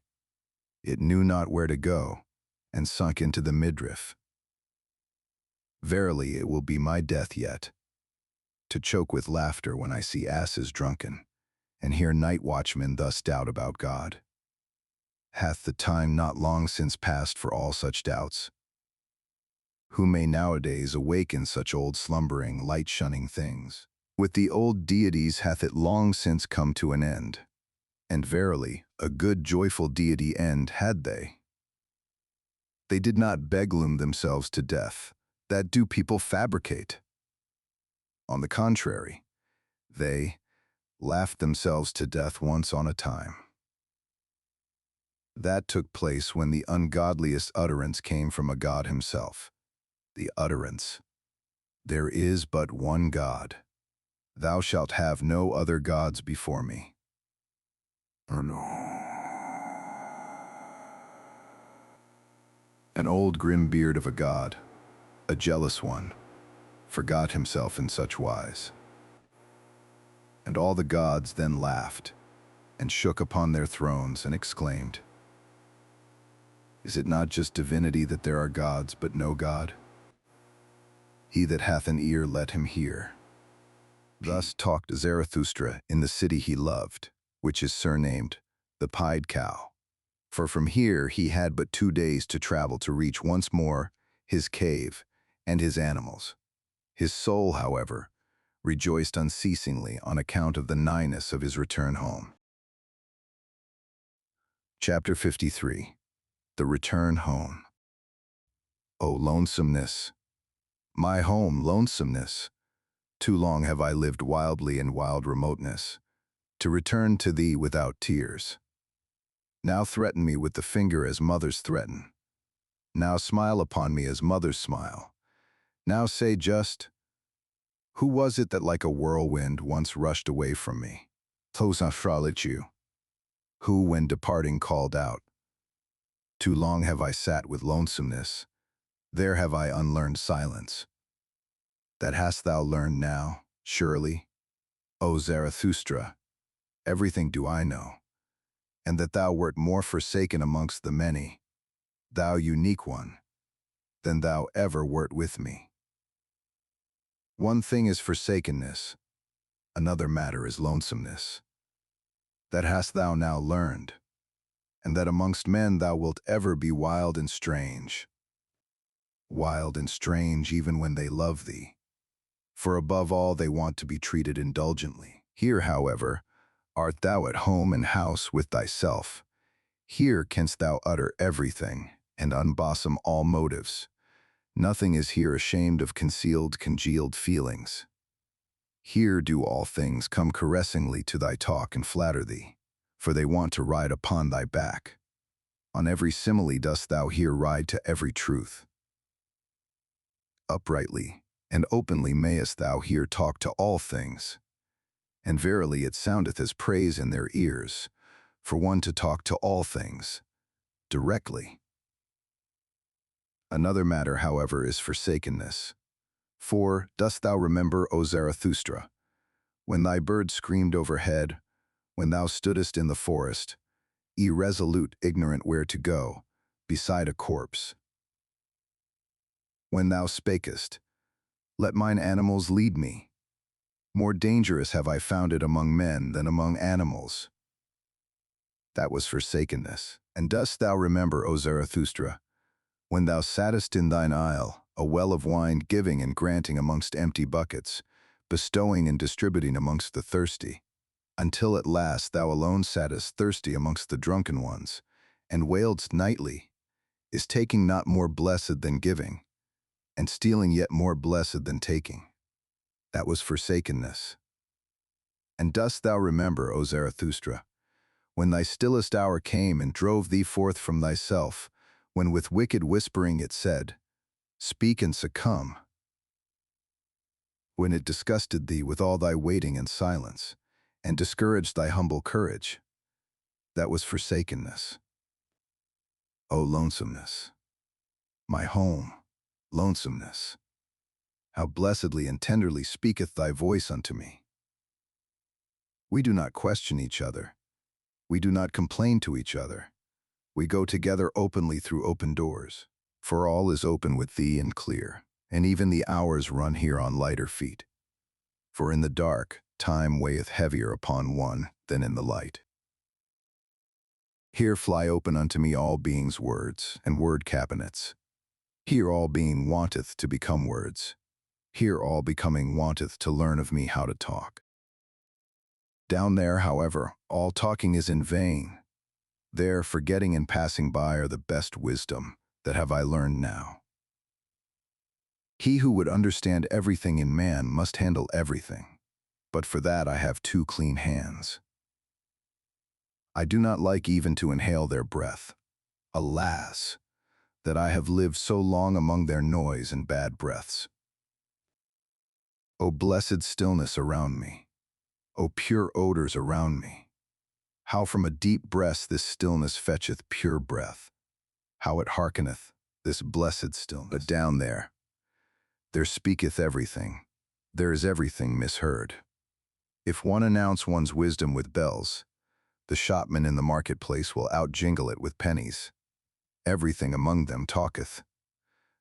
It knew not where to go, and sunk into the midriff. Verily, it will be my death yet, to choke with laughter when I see asses drunken, and hear night watchmen thus doubt about God. Hath the time not long since passed for all such doubts? Who may nowadays awaken such old slumbering, light-shunning things? With the old deities hath it long since come to an end. And verily, a good joyful deity end had they. They did not begloom themselves to death, that do people fabricate. On the contrary, they laughed themselves to death once on a time. That took place when the ungodliest utterance came from a God himself. The utterance, there is but one God. Thou shalt have no other gods before me. An old grim beard of a god, a jealous one, forgot himself in such wise. And all the gods then laughed, and shook upon their thrones, and exclaimed, is it not just divinity that there are gods, but no God? He that hath an ear, let him hear. Thus talked Zarathustra in the city he loved, which is surnamed the Pied Cow. For from here he had but 2 days to travel to reach once more his cave and his animals. His soul, however, rejoiced unceasingly on account of the nighness of his return home. Chapter 53. the return home. O lonesomeness, my home, lonesomeness, too long have I lived wildly in wild remoteness, to return to thee without tears. Now threaten me with the finger as mothers threaten. Now smile upon me as mothers smile. Now say just, who was it that like a whirlwind once rushed away from me? You, who when departing called out, too long have I sat with lonesomeness, there have I unlearned silence. That hast thou learned now, surely, O Zarathustra, everything do I know, and that thou wert more forsaken amongst the many, thou unique one, than thou ever wert with me. One thing is forsakenness, another matter is lonesomeness. That hast thou now learned, and that amongst men thou wilt ever be wild and strange even when they love thee, for above all they want to be treated indulgently. Here, however, art thou at home and house with thyself. Here canst thou utter everything and unbosom all motives. Nothing is here ashamed of congealed feelings. Here do all things come caressingly to thy talk and flatter thee, for they want to ride upon thy back. On every simile dost thou here ride to every truth. Uprightly and openly mayest thou here talk to all things, and verily it soundeth as praise in their ears, for one to talk to all things, directly. Another matter, however, is forsakenness. For, dost thou remember, O Zarathustra, when thy bird screamed overhead, when thou stoodest in the forest, irresolute, ignorant where to go, beside a corpse? When thou spakest, let mine animals lead me. More dangerous have I found it among men than among animals. That was forsakenness. And dost thou remember, O Zarathustra, when thou sattest in thine isle, a well of wine giving and granting amongst empty buckets, bestowing and distributing amongst the thirsty, until at last thou alone sattest thirsty amongst the drunken ones, and wailedst nightly, is taking not more blessed than giving, and stealing yet more blessed than taking? That was forsakenness. And dost thou remember, O Zarathustra, when thy stillest hour came and drove thee forth from thyself, when with wicked whispering it said, speak and succumb? When it disgusted thee with all thy waiting and silence, and discouraged thy humble courage? That was forsakenness. O lonesomeness, my home, lonesomeness, how blessedly and tenderly speaketh thy voice unto me. We do not question each other. We do not complain to each other. We go together openly through open doors, for all is open with thee and clear, and even the hours run here on lighter feet. For in the dark, time weigheth heavier upon one than in the light. Here fly open unto me all being's words and word cabinets. Here all being wanteth to become words. Here all becoming wanteth to learn of me how to talk. Down there, however, all talking is in vain. There, forgetting and passing by are the best wisdom that have I learned now. He who would understand everything in man must handle everything, but for that I have two clean hands. I do not like even to inhale their breath. Alas, that I have lived so long among their noise and bad breaths. O blessed stillness around me, O pure odors around me, how from a deep breast this stillness fetcheth pure breath, how it hearkeneth, this blessed stillness. But down there speaketh everything, there is everything misheard. If one announce one's wisdom with bells, the shopman in the marketplace will outjingle it with pennies. Everything among them talketh.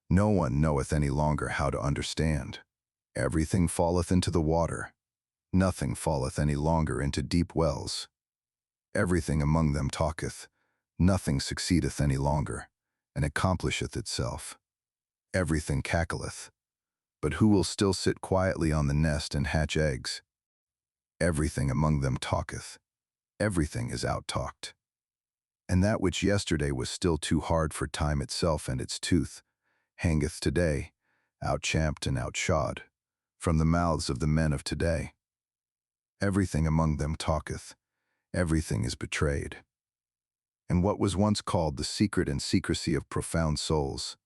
No one knoweth any longer how to understand. Everything falleth into the water. Nothing falleth any longer into deep wells. Everything among them talketh. Nothing succeedeth any longer, and accomplisheth itself. Everything cackleth. But who will still sit quietly on the nest and hatch eggs? Everything among them talketh. Everything is out-talked. And that which yesterday was still too hard for time itself and its tooth, hangeth today, outchamped and outshod, from the mouths of the men of today. Everything among them talketh, everything is betrayed. And what was once called the secret and secrecy of profound souls,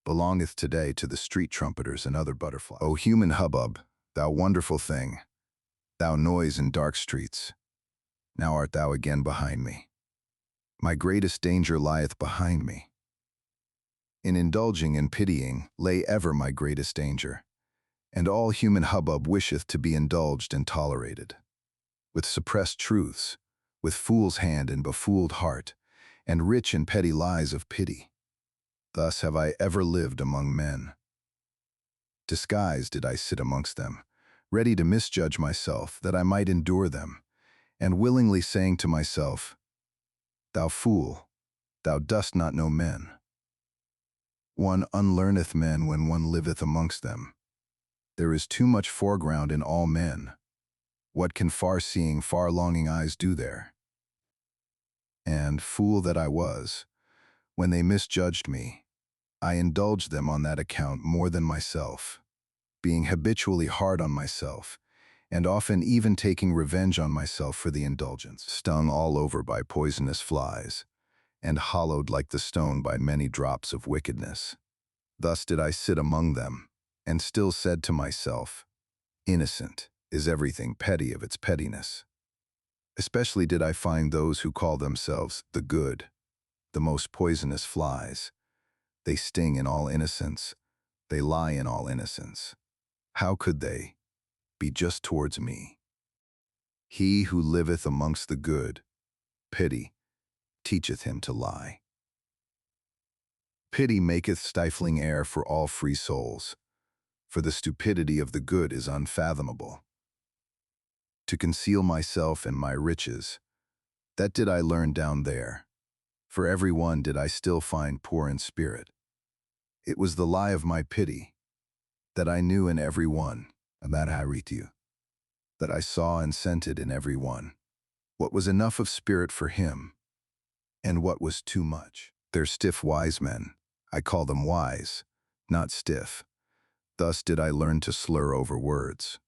belongeth today to the street trumpeters and other butterflies. O human hubbub, thou wonderful thing, thou noise in dark streets, now art thou again behind me. My greatest danger lieth behind me. In indulging and pitying lay ever my greatest danger, and all human hubbub wisheth to be indulged and tolerated. With suppressed truths, with fool's hand and befooled heart, and rich and petty lies of pity. Thus have I ever lived among men. Disguised did I sit amongst them, ready to misjudge myself that I might endure them, and willingly saying to myself, Thou fool, thou dost not know men. One unlearneth men when one liveth amongst them. There is too much foreground in all men. What can far-seeing, far-longing eyes do there? And, fool that I was, when they misjudged me, I indulged them on that account more than myself, being habitually hard on myself, and often even taking revenge on myself for the indulgence, stung all over by poisonous flies, and hollowed like the stone by many drops of wickedness. Thus did I sit among them, and still said to myself, Innocent is everything petty of its pettiness. Especially did I find those who call themselves the good, the most poisonous flies. They sting in all innocence, they lie in all innocence. How could they be just towards me? He who liveth amongst the good, pity, teacheth him to lie. Pity maketh stifling air for all free souls, for the stupidity of the good is unfathomable. To conceal myself and my riches, that did I learn down there. For every one did I still find poor in spirit. It was the lie of my pity, that I knew in every one, and that I read you, that I saw and scented in every one, what was enough of spirit for him, and what was too much. They're stiff wise men. I call them wise, not stiff. Thus did I learn to slur over words.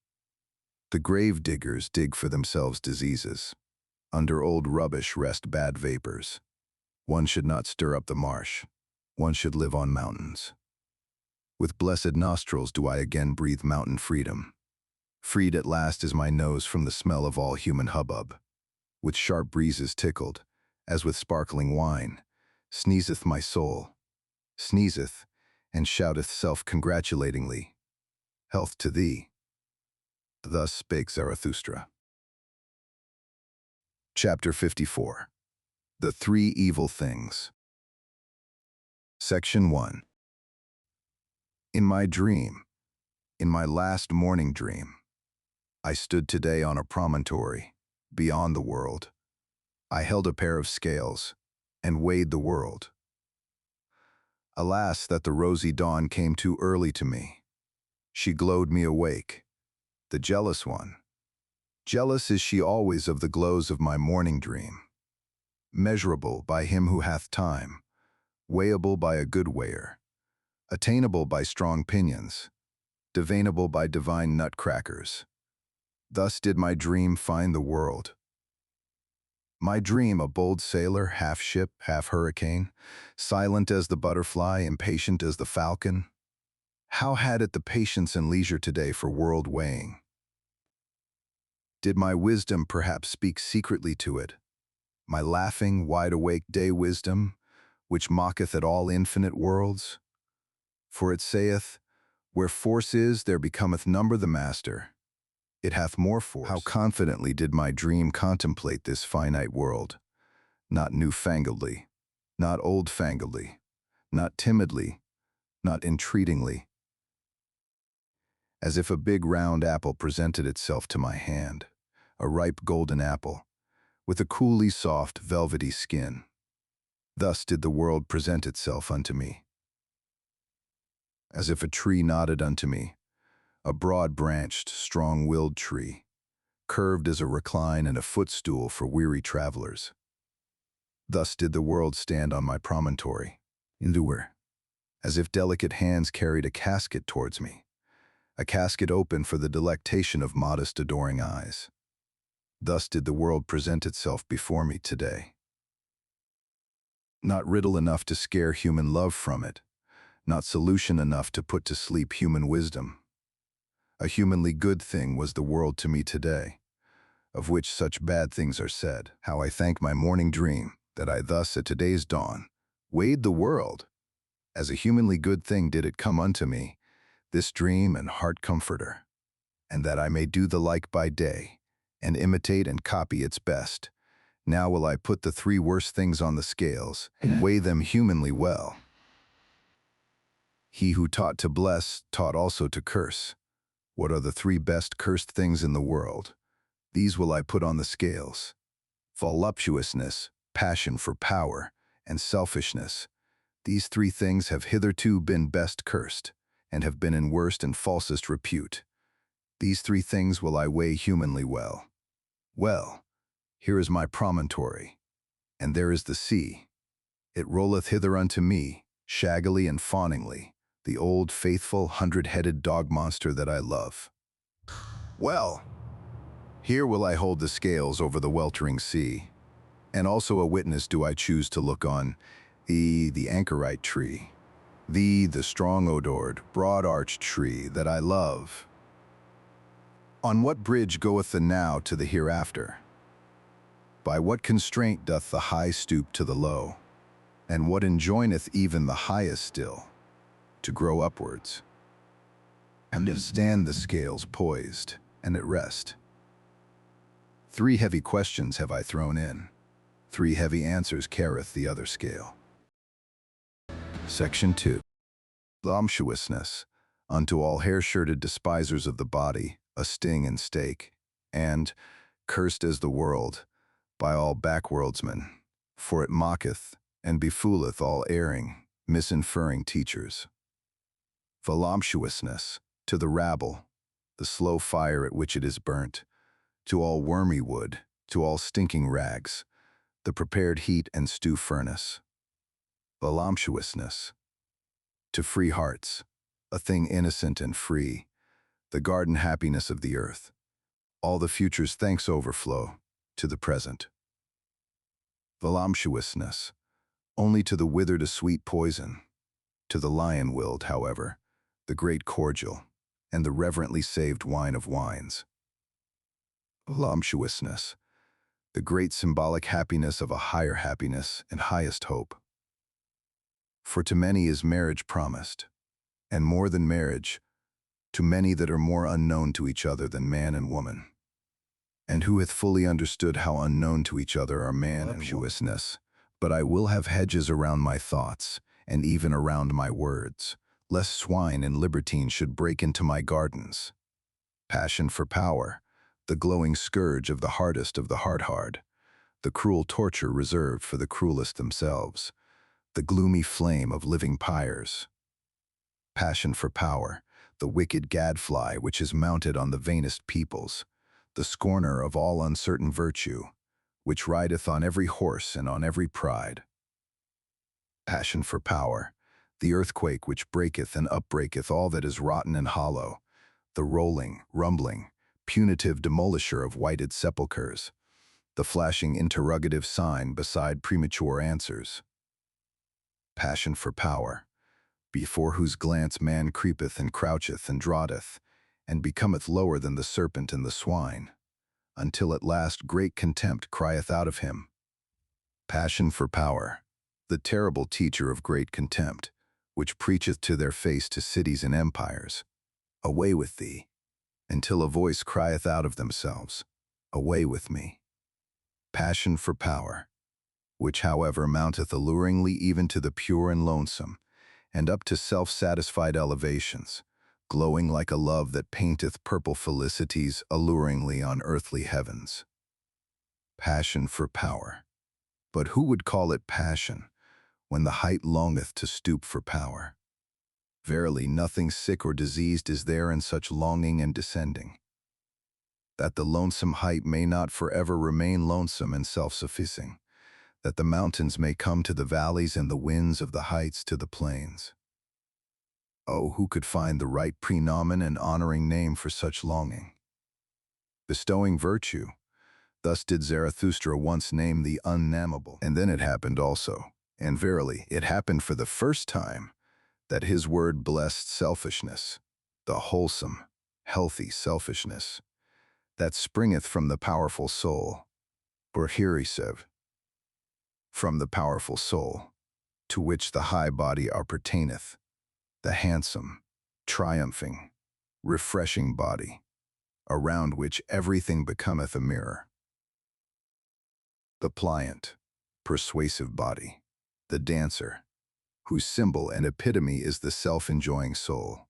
The grave diggers dig for themselves diseases. Under old rubbish rest bad vapors. One should not stir up the marsh. One should live on mountains. With blessed nostrils do I again breathe mountain freedom. Freed at last is my nose from the smell of all human hubbub. With sharp breezes tickled, as with sparkling wine, sneezeth my soul, sneezeth, and shouteth self-congratulatingly, Health to thee. Thus spake Zarathustra. Chapter 54. The Three Evil Things. Section 1. In my dream, in my last morning dream, I stood today on a promontory, beyond the world. I held a pair of scales, and weighed the world. Alas, that the rosy dawn came too early to me. She glowed me awake, the jealous one. Jealous is she always of the glows of my morning dream. Measurable by him who hath time, weighable by a good weigher, attainable by strong pinions, divinable by divine nutcrackers. Thus did my dream find the world. My dream a bold sailor, half ship, half hurricane, silent as the butterfly, impatient as the falcon. How had it the patience and leisure today for world weighing? Did my wisdom perhaps speak secretly to it? My laughing, wide-awake day wisdom, which mocketh at all infinite worlds? For it saith, Where force is, there becometh number the master. It hath more force. How confidently did my dream contemplate this finite world, not newfangledly, not old-fangledly, not timidly, not entreatingly. As if a big round apple presented itself to my hand, a ripe golden apple, with a coolly soft, velvety skin. Thus did the world present itself unto me. As if a tree nodded unto me, a broad-branched, strong-willed tree, curved as a recline and a footstool for weary travelers. Thus did the world stand on my promontory, endure, as if delicate hands carried a casket towards me, a casket open for the delectation of modest adoring eyes. Thus did the world present itself before me today. Not riddle enough to scare human love from it, not solution enough to put to sleep human wisdom. A humanly good thing was the world to me today, of which such bad things are said. How I thank my morning dream that I thus at today's dawn weighed the world. As a humanly good thing did it come unto me, this dream and heart comforter, and that I may do the like by day, and imitate and copy its best. Now will I put the three worst things on the scales, and weigh them humanly well. He who taught to bless taught also to curse. What are the three best cursed things in the world? These will I put on the scales: voluptuousness, passion for power, and selfishness. These three things have hitherto been best cursed, and have been in worst and falsest repute. These three things will I weigh humanly well. Well, here is my promontory, and there is the sea. It rolleth hither unto me, shaggily and fawningly, the old faithful 100-headed dog monster that I love. Well, here will I hold the scales over the weltering sea, and also a witness do I choose to look on, the anchorite tree, the strong-odored, broad-arched tree that I love. On what bridge goeth the now to the hereafter? By what constraint doth the high stoop to the low? And what enjoineth even the highest still to grow upwards? And to stand the scales poised and at rest. Three heavy questions have I thrown in. Three heavy answers careth the other scale. Section 2. Voluptuousness, unto all hair-shirted despisers of the body, a sting and stake, and, cursed as the world, by all backworldsmen, for it mocketh and befooleth all erring, misinferring teachers. Voluptuousness, to the rabble, the slow fire at which it is burnt, to all wormy wood, to all stinking rags, the prepared heat and stew furnace. Voluptuousness, to free hearts, a thing innocent and free, the garden happiness of the earth, all the future's thanks overflow to the present. Voluptuousness, only to the withered a sweet poison, to the lion-willed, however, the great cordial, and the reverently saved wine of wines. Voluptuousness, the great symbolic happiness of a higher happiness and highest hope. For to many is marriage promised, and more than marriage, to many that are more unknown to each other than man and woman. And who hath fully understood how unknown to each other are man and voluptuousness? But I will have hedges around my thoughts, and even around my words, lest swine and libertine should break into my gardens. Passion for power, the glowing scourge of the hardest of the hard, the cruel torture reserved for the cruelest themselves, the gloomy flame of living pyres. Passion for power, the wicked gadfly which is mounted on the vainest peoples, the scorner of all uncertain virtue, which rideth on every horse and on every pride. Passion for power, the earthquake which breaketh and upbreaketh all that is rotten and hollow, the rolling, rumbling, punitive demolisher of whited sepulchres, the flashing interrogative sign beside premature answers. Passion for power, before whose glance man creepeth and croucheth and drotteth, and becometh lower than the serpent and the swine, until at last great contempt crieth out of him. Passion for power, the terrible teacher of great contempt, which preacheth to their face to cities and empires, away with thee, until a voice crieth out of themselves, away with me. Passion for power, which however mounteth alluringly even to the pure and lonesome, and up to self-satisfied elevations, glowing like a love that painteth purple felicities alluringly on earthly heavens. Passion for power. But who would call it passion, when the height longeth to stoop for power? Verily, nothing sick or diseased is there in such longing and descending, that the lonesome height may not forever remain lonesome and self-sufficing, that the mountains may come to the valleys and the winds of the heights to the plains. Oh, who could find the right prenomen and honoring name for such longing? Bestowing virtue, thus did Zarathustra once name the unnamable. And then it happened also, and verily, it happened for the first time, that his word blessed selfishness, the wholesome, healthy selfishness, that springeth from the powerful soul. Borhirisev, from the powerful soul, to which the high body appertaineth, the handsome, triumphing, refreshing body, around which everything becometh a mirror. The pliant, persuasive body, the dancer, whose symbol and epitome is the self-enjoying soul.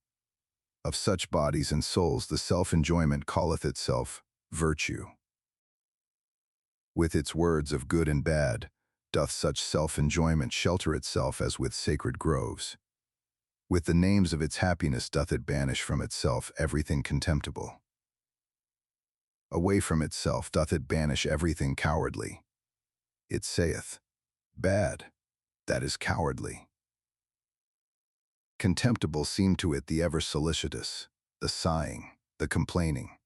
Of such bodies and souls the self-enjoyment calleth itself virtue. With its words of good and bad, doth such self-enjoyment shelter itself as with sacred groves. With the names of its happiness doth it banish from itself everything contemptible. Away from itself doth it banish everything cowardly. It saith, bad, that is cowardly. Contemptible seem to it the ever solicitous, the sighing, the complaining,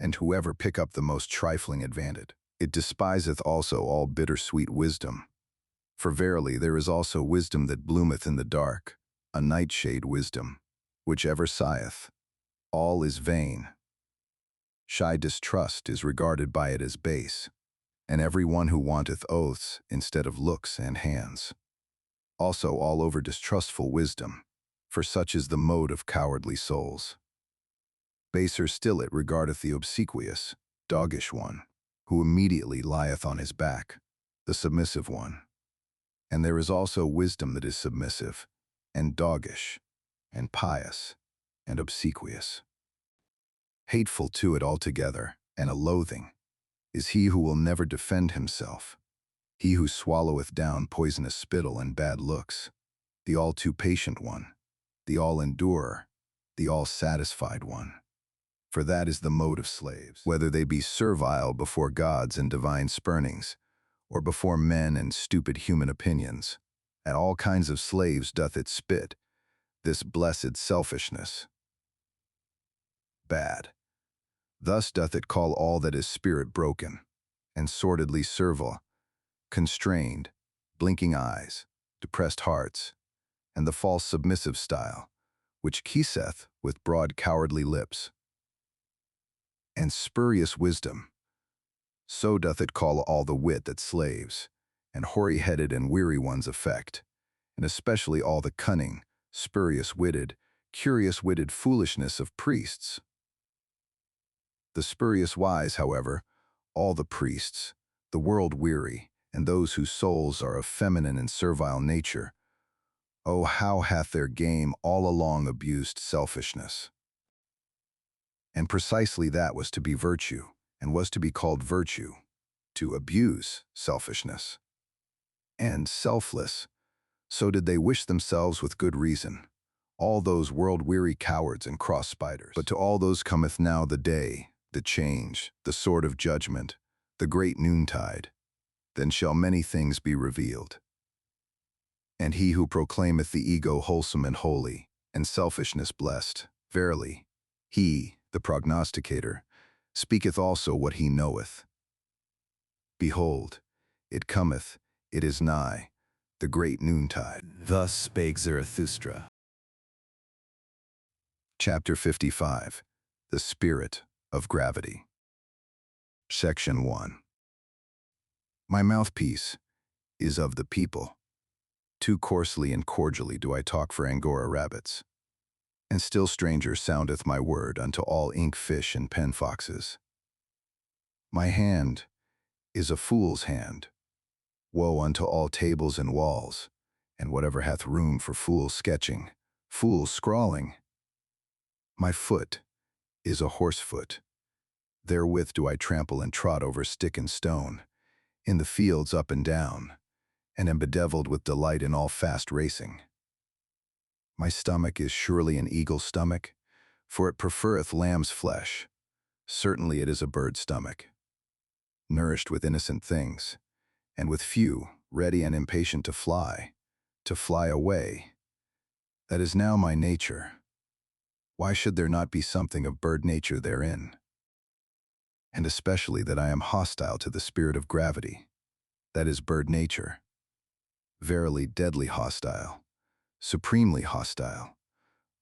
and whoever pick up the most trifling advantage. It despiseth also all bitter-sweet wisdom. For verily there is also wisdom that bloometh in the dark, a nightshade wisdom, which ever sigheth. All is vain. Shy distrust is regarded by it as base, and every one who wanteth oaths instead of looks and hands. Also all over distrustful wisdom, for such is the mode of cowardly souls. Baser still it regardeth the obsequious, doggish one, who immediately lieth on his back, the submissive one. And there is also wisdom that is submissive, and doggish, and pious, and obsequious. Hateful to it altogether, and a loathing, is he who will never defend himself, he who swalloweth down poisonous spittle and bad looks, the all-too-patient one, the all-endurer, the all-satisfied one. For that is the mode of slaves, whether they be servile before gods and divine spurnings, or before men and stupid human opinions. At all kinds of slaves doth it spit, this blessed selfishness. Bad. Thus doth it call all that is spirit broken, and sordidly servile, constrained, blinking eyes, depressed hearts, and the false submissive style, which kisseth with broad cowardly lips, and spurious wisdom. So doth it call all the wit that slaves, and hoary-headed and weary ones affect, and especially all the cunning, spurious-witted, curious-witted foolishness of priests. The spurious wise, however, all the priests, the world-weary, and those whose souls are of feminine and servile nature, oh, how hath their game all along abused selfishness. And precisely that was to be virtue, and was to be called virtue, to abuse selfishness. And selfless, so did they wish themselves with good reason, all those world-weary cowards and cross-spiders. But to all those cometh now the day, the change, the sword of judgment, the great noontide. Then shall many things be revealed. And he who proclaimeth the ego wholesome and holy, and selfishness blessed, verily, he, the prognosticator, speaketh also what he knoweth. Behold, it cometh, it is nigh, the great noontide. Thus spake Zarathustra. Chapter 55. The Spirit of Gravity. Section 1. My mouthpiece is of the people. Too coarsely and cordially do I talk for Angora rabbits. And still stranger soundeth my word unto all ink-fish and pen-foxes. My hand is a fool's hand. Woe unto all tables and walls, and whatever hath room for fool sketching, fool scrawling. My foot is a horse foot. Therewith do I trample and trot over stick and stone, in the fields up and down, and am bedeviled with delight in all fast racing. My stomach is surely an eagle's stomach, for it preferreth lamb's flesh. Certainly it is a bird's stomach, nourished with innocent things, and with few, ready and impatient to fly away. That is now my nature. Why should there not be something of bird nature therein? And especially that I am hostile to the spirit of gravity, that is bird nature. Verily deadly hostile, supremely hostile,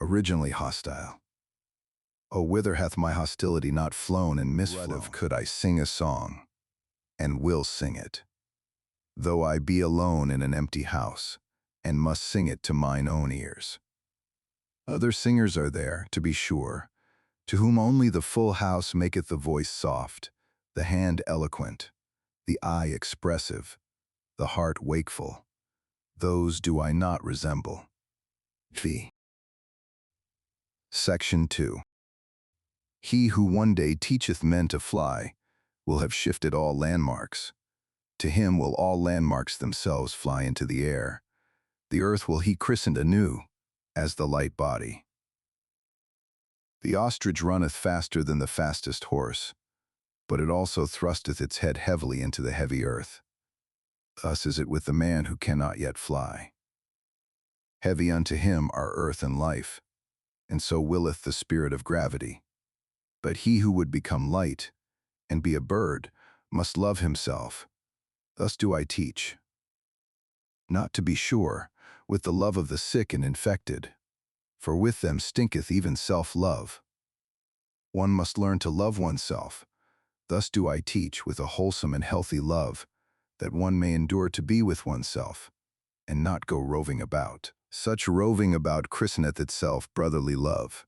originally hostile. Oh, whither hath my hostility not flown and misflown? Could I sing a song, and will sing it, though I be alone in an empty house, and must sing it to mine own ears. Other singers are there, to be sure, to whom only the full house maketh the voice soft, the hand eloquent, the eye expressive, the heart wakeful. Those do I not resemble. V. Section 2. He who one day teacheth men to fly will have shifted all landmarks. To him will all landmarks themselves fly into the air. The earth will he christen anew as the light body. The ostrich runneth faster than the fastest horse, but it also thrusteth its head heavily into the heavy earth. Thus is it with the man who cannot yet fly. Heavy unto him are earth and life, and so willeth the spirit of gravity. But he who would become light and be a bird must love himself. Thus do I teach. Not to be sure, with the love of the sick and infected, for with them stinketh even self-love. One must learn to love oneself. Thus do I teach with a wholesome and healthy love, that one may endure to be with oneself, and not go roving about. Such roving about christeneth itself brotherly love.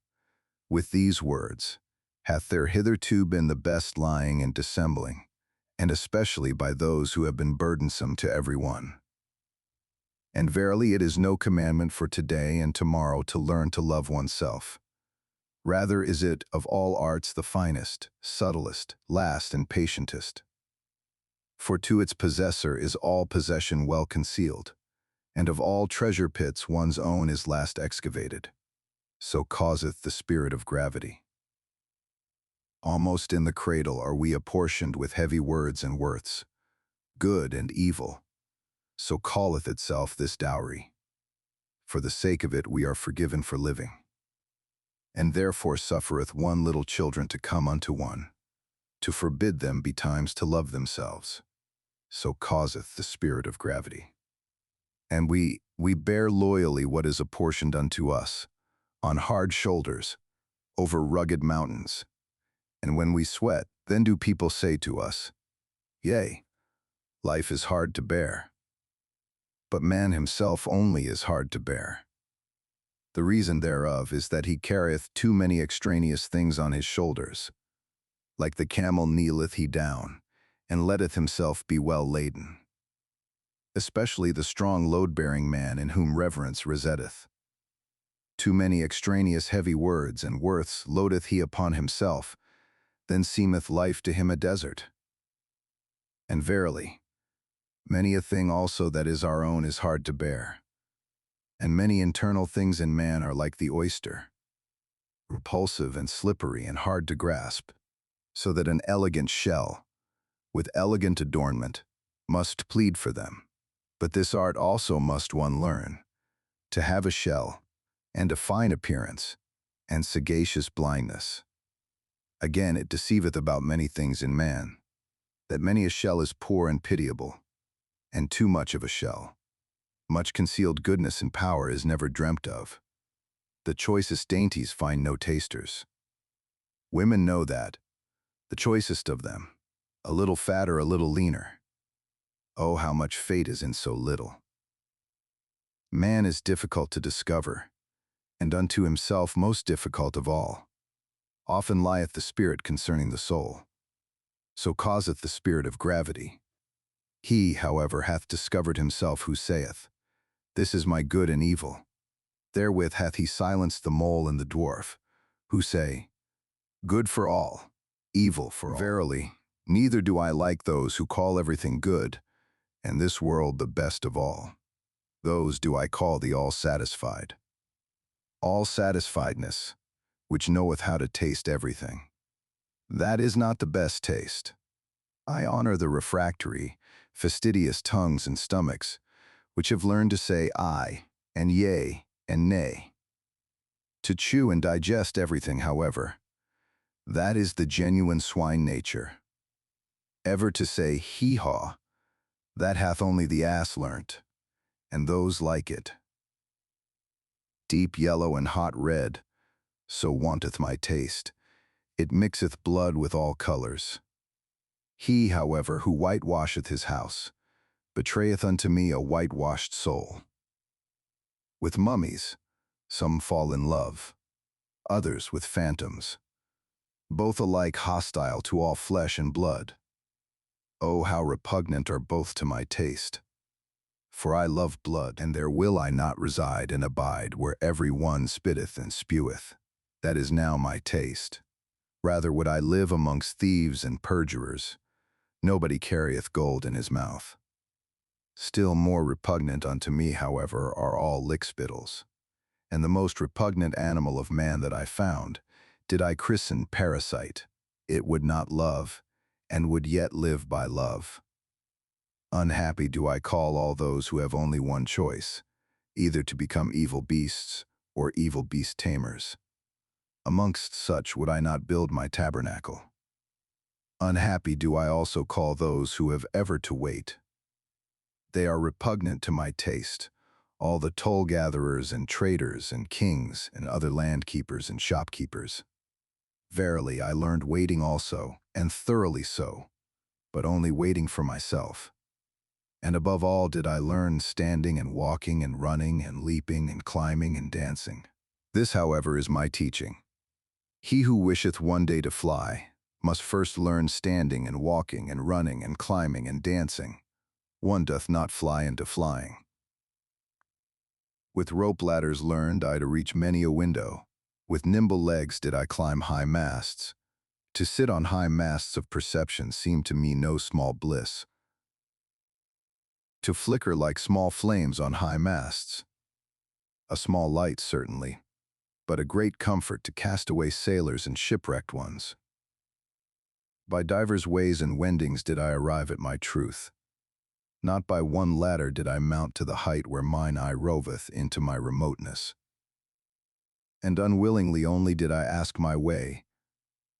With these words hath there hitherto been the best lying and dissembling, and especially by those who have been burdensome to every one. And verily it is no commandment for today and tomorrow to learn to love oneself. Rather is it of all arts the finest, subtlest, last and patientest. For to its possessor is all possession well concealed, and of all treasure pits one's own is last excavated. So causeth the spirit of gravity. Almost in the cradle are we apportioned with heavy words and worths, good and evil. So calleth itself this dowry. For the sake of it we are forgiven for living. And therefore suffereth one little children to come unto one, to forbid them betimes to love themselves. So causeth the spirit of gravity. And we bear loyally what is apportioned unto us, on hard shoulders, over rugged mountains. And when we sweat, then do people say to us, Yea, life is hard to bear. But man himself only is hard to bear. The reason thereof is that he carrieth too many extraneous things on his shoulders. Like the camel kneeleth he down, and letteth himself be well laden. Especially the strong load-bearing man in whom reverence resideth. Too many extraneous heavy words and worths loadeth he upon himself, then seemeth life to him a desert. And verily, many a thing also that is our own is hard to bear. And many internal things in man are like the oyster, repulsive and slippery and hard to grasp, so that an elegant shell, with elegant adornment, must plead for them. But this art also must one learn, to have a shell, and a fine appearance, and sagacious blindness. Again it deceiveth about many things in man, that many a shell is poor and pitiable, and too much of a shell. Much concealed goodness and power is never dreamt of. The choicest dainties find no tasters. Women know that, the choicest of them, a little fat or a little leaner. Oh, how much fate is in so little. Man is difficult to discover, and unto himself most difficult of all. Often lieth the spirit concerning the soul. So causeth the spirit of gravity. He, however, hath discovered himself who saith, This is my good and evil. Therewith hath he silenced the mole and the dwarf, who say, Good for all, evil for all. Verily, neither do I like those who call everything good, and this world the best of all. Those do I call the all-satisfied. All-satisfiedness, which knoweth how to taste everything. That is not the best taste. I honor the refractory, fastidious tongues and stomachs, which have learned to say I and yea and nay. To chew and digest everything, however, that is the genuine swine nature. Ever to say hee-haw, that hath only the ass learnt, and those like it. Deep yellow and hot red, so wanteth my taste. It mixeth blood with all colors. He, however, who whitewasheth his house, betrayeth unto me a whitewashed soul. With mummies, some fall in love, others with phantoms, both alike hostile to all flesh and blood. Oh, how repugnant are both to my taste! For I love blood, and there will I not reside and abide where every one spitteth and speweth. That is now my taste. Rather would I live amongst thieves and perjurers. Nobody carrieth gold in his mouth. Still more repugnant unto me, however, are all lickspittles. And the most repugnant animal of man that I found, did I christen parasite. It would not love, and would yet live by love. Unhappy do I call all those who have only one choice, either to become evil beasts or evil beast tamers. Amongst such would I not build my tabernacle. Unhappy do I also call those who have ever to wait. They are repugnant to my taste, all the toll-gatherers and traders and kings and other land-keepers and shopkeepers. Verily, I learned waiting also, and thoroughly so, but only waiting for myself. And above all did I learn standing and walking and running and leaping and climbing and dancing. This, however, is my teaching. He who wisheth one day to fly must first learn standing and walking and running and climbing and dancing. One doth not fly into flying. With rope ladders learned I to reach many a window. With nimble legs did I climb high masts. To sit on high masts of perception seemed to me no small bliss. To flicker like small flames on high masts. A small light, certainly, but a great comfort to castaway sailors and shipwrecked ones. By divers ways and wendings did I arrive at my truth. Not by one ladder did I mount to the height where mine eye roveth into my remoteness. And unwillingly only did I ask my way,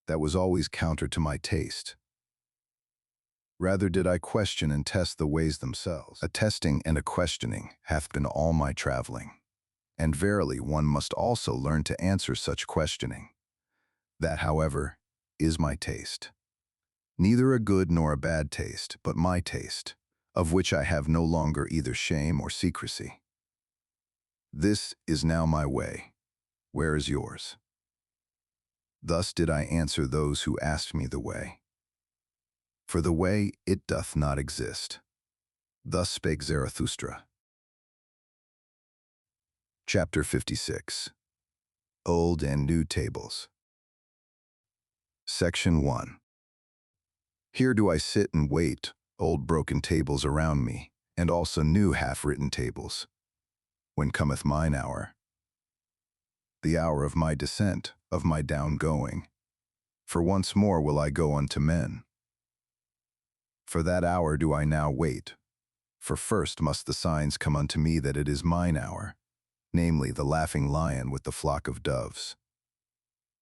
that was always counter to my taste. Rather did I question and test the ways themselves. A testing and a questioning hath been all my traveling. And verily one must also learn to answer such questioning. That, however, is my taste. Neither a good nor a bad taste, but my taste, of which I have no longer either shame or secrecy. This is now my way. Where is yours? Thus did I answer those who asked me the way. For the way, it doth not exist. Thus spake Zarathustra. Chapter 56. Old and New Tables. Section 1. Here do I sit and wait, old broken tables around me, and also new half-written tables. When cometh mine hour, the hour of my descent, of my down-going, for once more will I go unto men. For that hour do I now wait, for first must the signs come unto me that it is mine hour, namely the laughing lion with the flock of doves.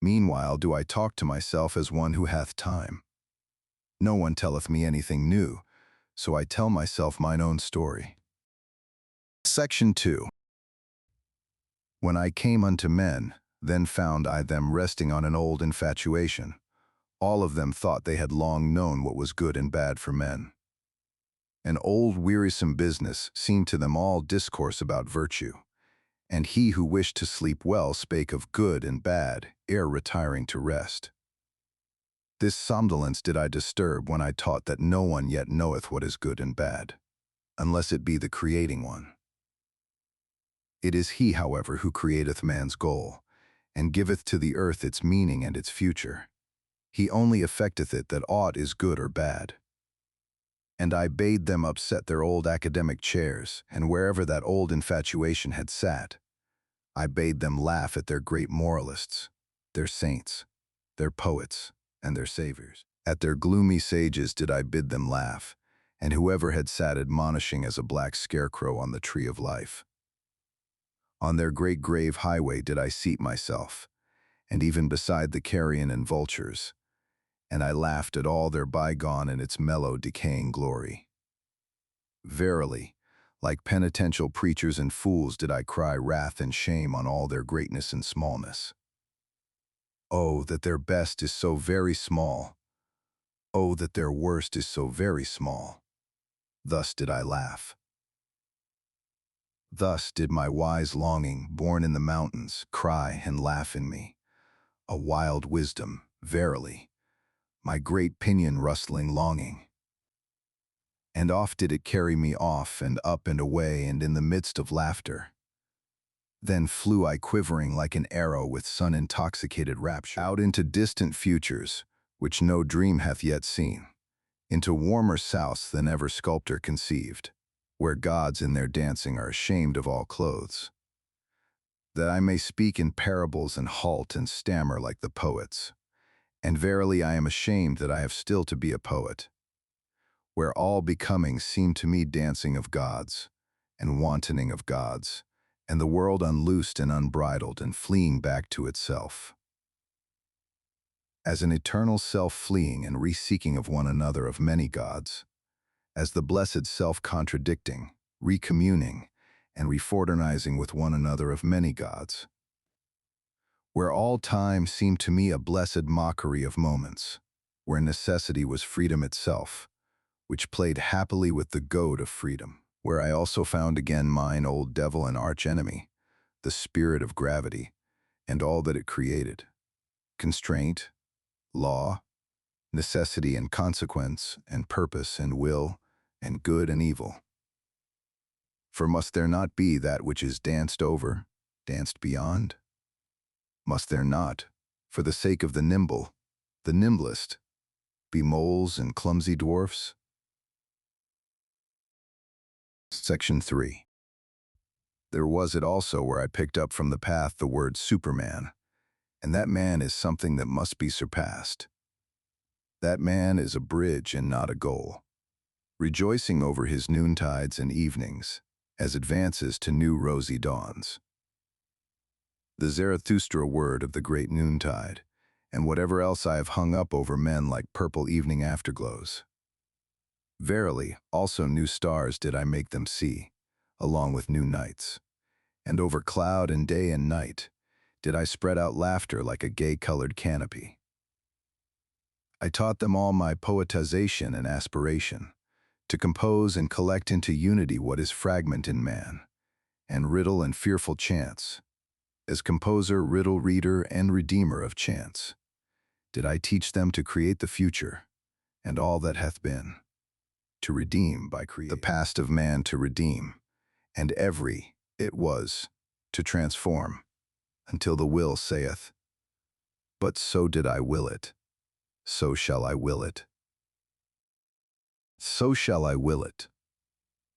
Meanwhile do I talk to myself as one who hath time. No one telleth me anything new, so I tell myself mine own story. Section 2. When I came unto men, then found I them resting on an old infatuation. All of them thought they had long known what was good and bad for men. An old wearisome business seemed to them all discourse about virtue, and he who wished to sleep well spake of good and bad ere retiring to rest. This somnolence did I disturb when I taught that no one yet knoweth what is good and bad, unless it be the creating one. It is he, however, who createth man's goal, and giveth to the earth its meaning and its future. He only effecteth it that aught is good or bad. And I bade them upset their old academic chairs, and wherever that old infatuation had sat, I bade them laugh at their great moralists, their saints, their poets, and their saviors. At their gloomy sages did I bid them laugh, and whoever had sat admonishing as a black scarecrow on the tree of life. On their great grave highway did I seat myself, and even beside the carrion and vultures, and I laughed at all their bygone and its mellow decaying glory. Verily, like penitential preachers and fools did I cry wrath and shame on all their greatness and smallness. Oh, that their best is so very small. Oh, that their worst is so very small. Thus did I laugh. Thus did my wise longing, born in the mountains, cry and laugh in me. A wild wisdom, verily, my great pinion-rustling longing. And oft did it carry me off and up and away and in the midst of laughter. Then flew I quivering like an arrow with sun-intoxicated rapture, out into distant futures, which no dream hath yet seen, into warmer souths than ever sculptor conceived, where gods in their dancing are ashamed of all clothes, that I may speak in parables and halt and stammer like the poets. And verily I am ashamed that I have still to be a poet, where all becomings seem to me dancing of gods, and wantoning of gods, and the world unloosed and unbridled and fleeing back to itself. As an eternal self-fleeing and re-seeking of one another of many gods, as the blessed self-contradicting, recommuning, and refraternizing with one another of many gods, where all time seemed to me a blessed mockery of moments, where necessity was freedom itself, which played happily with the goad of freedom, where I also found again mine old devil and arch-enemy, the spirit of gravity, and all that it created, constraint, law, necessity and consequence, and purpose and will, and good and evil. For must there not be that which is danced over, danced beyond? Must there not, for the sake of the nimble, the nimblest, be moles and clumsy dwarfs? Section 3. There was it also where I picked up from the path the word Superman, and that man is something that must be surpassed. That man is a bridge and not a goal, rejoicing over his noontides and evenings as advances to new rosy dawns. The Zarathustra word of the great noontide, and whatever else I have hung up over men like purple evening afterglows. Verily, also new stars did I make them see, along with new nights, and over cloud and day and night did I spread out laughter like a gay-colored canopy. I taught them all my poetization and aspiration, to compose and collect into unity what is fragment in man, and riddle and fearful chance. As composer, riddle reader, and redeemer of chance, did I teach them to create the future, and all that hath been, to redeem by creation, the past of man to redeem, and every it was, to transform, until the will saith, but so did I will it, so shall I will it. So shall I will it,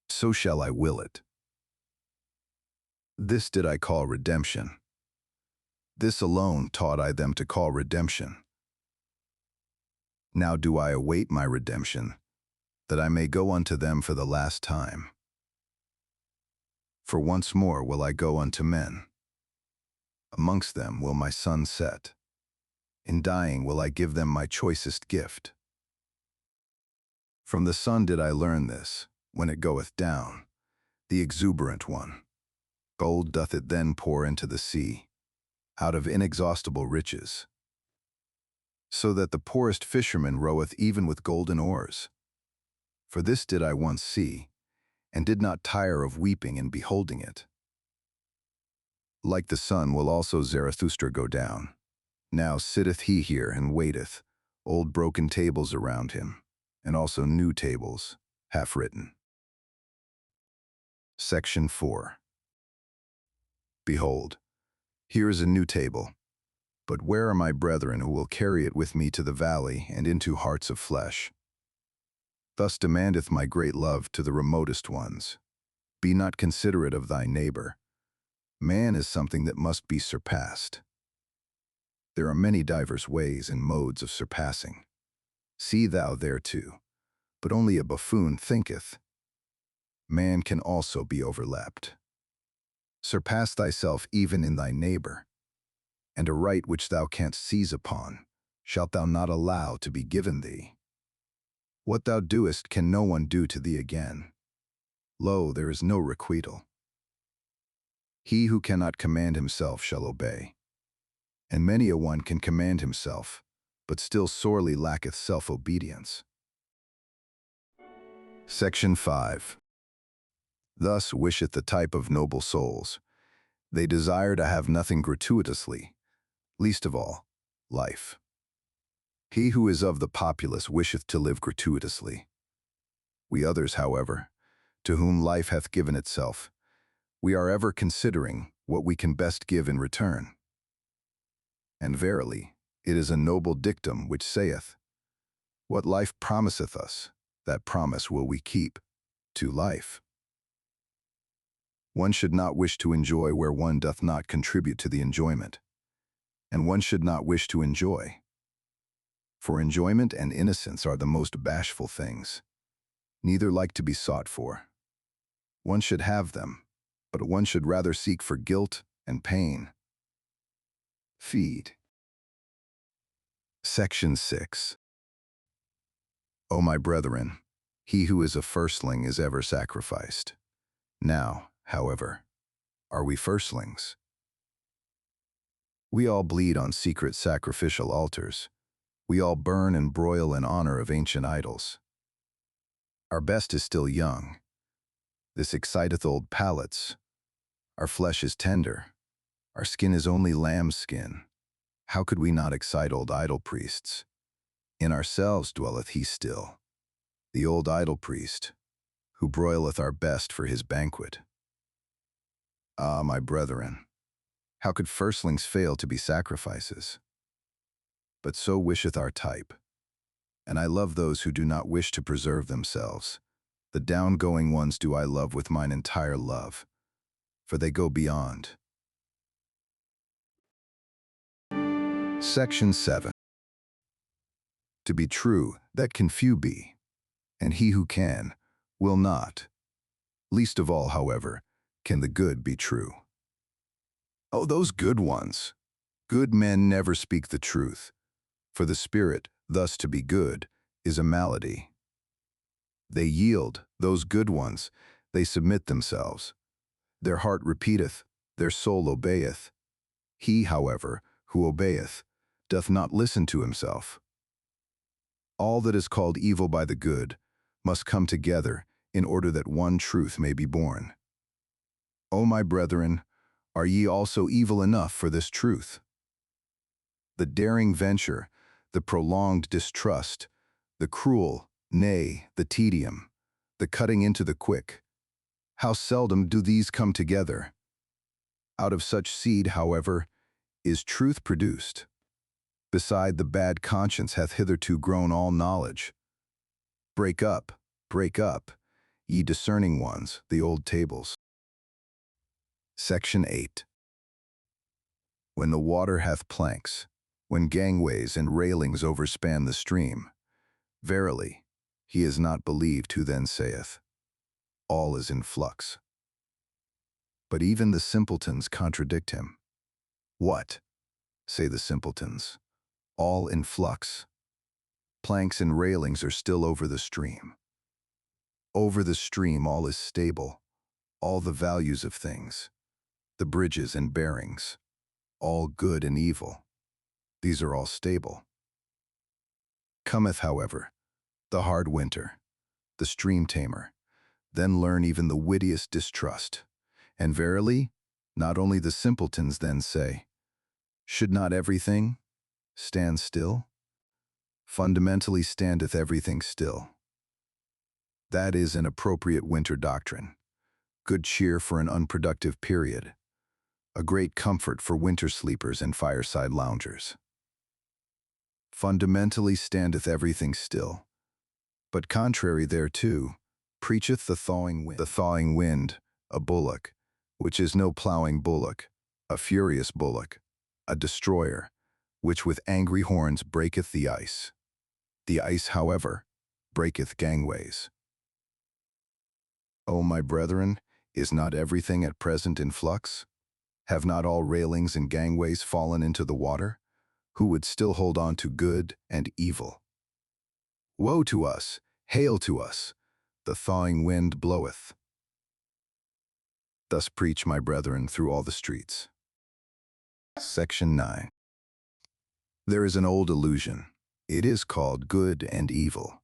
so shall I will it. This did I call redemption. This alone taught I them to call redemption. Now do I await my redemption, that I may go unto them for the last time. For once more will I go unto men. Amongst them will my sun set. In dying will I give them my choicest gift. From the sun did I learn this, when it goeth down, the exuberant one. Gold doth it then pour into the sea, out of inexhaustible riches, so that the poorest fisherman roweth even with golden oars. For this did I once see, and did not tire of weeping in beholding it. Like the sun will also Zarathustra go down. Now sitteth he here and waiteth, old broken tables around him, and also new tables, half written. Section 4. Behold, here is a new table, but where are my brethren who will carry it with me to the valley and into hearts of flesh? Thus demandeth my great love to the remotest ones. Be not considerate of thy neighbor. Man is something that must be surpassed. There are many divers ways and modes of surpassing. See thou thereto, but only a buffoon thinketh. Man can also be overleapt. Surpass thyself even in thy neighbor, and a right which thou canst seize upon shalt thou not allow to be given thee. What thou doest can no one do to thee again. Lo, there is no requital. He who cannot command himself shall obey. And many a one can command himself, but still sorely lacketh self-obedience. Section 5. Thus wisheth the type of noble souls. They desire to have nothing gratuitously, least of all, life. He who is of the populace wisheth to live gratuitously. We others, however, to whom life hath given itself, we are ever considering what we can best give in return. And verily, it is a noble dictum which saith, what life promiseth us, that promise will we keep, to life. One should not wish to enjoy where one doth not contribute to the enjoyment, and one should not wish to enjoy. For enjoyment and innocence are the most bashful things, neither like to be sought for. One should have them, but one should rather seek for guilt and pain. Feed. Section 6. O my brethren, he who is a firstling is ever sacrificed. Now, however, are we firstlings? We all bleed on secret sacrificial altars. We all burn and broil in honor of ancient idols. Our best is still young. This exciteth old palates. Our flesh is tender. Our skin is only lamb's skin. How could we not excite old idol priests? In ourselves dwelleth he still, the old idol priest, who broileth our best for his banquet. Ah, my brethren, how could firstlings fail to be sacrifices? But so wisheth our type, and I love those who do not wish to preserve themselves. The down-going ones do I love with mine entire love, for they go beyond. Section 7. To be true, that can few be, and he who can, will not. Least of all, however, can the good be true. Oh, those good ones! Good men never speak the truth, for the spirit, thus to be good, is a malady. They yield, those good ones, they submit themselves. Their heart repeateth, their soul obeyeth. He, however, who obeyeth, doth not listen to himself. All that is called evil by the good must come together in order that one truth may be born. O my brethren, are ye also evil enough for this truth? The daring venture, the prolonged distrust, the cruel, nay, the tedium, the cutting into the quick, how seldom do these come together? Out of such seed, however, is truth produced. Beside the bad conscience hath hitherto grown all knowledge. Break up, ye discerning ones, the old tables. Section 8. When the water hath planks, when gangways and railings overspan the stream, verily, he is not believed who then saith, all is in flux. But even the simpletons contradict him. What, say the simpletons, all in flux? Planks and railings are still over the stream. Over the stream all is stable, all the values of things, the bridges and bearings, all good and evil, these are all stable. Cometh, however, the hard winter, the stream tamer, then learn even the wittiest distrust. And verily, not only the simpletons then say, should not everything stand still? Fundamentally standeth everything still. That is an appropriate winter doctrine, good cheer for an unproductive period, a great comfort for winter sleepers and fireside loungers. Fundamentally standeth everything still, but contrary thereto, preacheth the thawing wind, a bullock, which is no ploughing bullock, a furious bullock, a destroyer, which with angry horns breaketh the ice. The ice, however, breaketh gangways. O my brethren, is not everything at present in flux? Have not all railings and gangways fallen into the water? Who would still hold on to good and evil? Woe to us, hail to us, the thawing wind bloweth. Thus preach my brethren through all the streets. Section 9. There is an old illusion. It is called good and evil.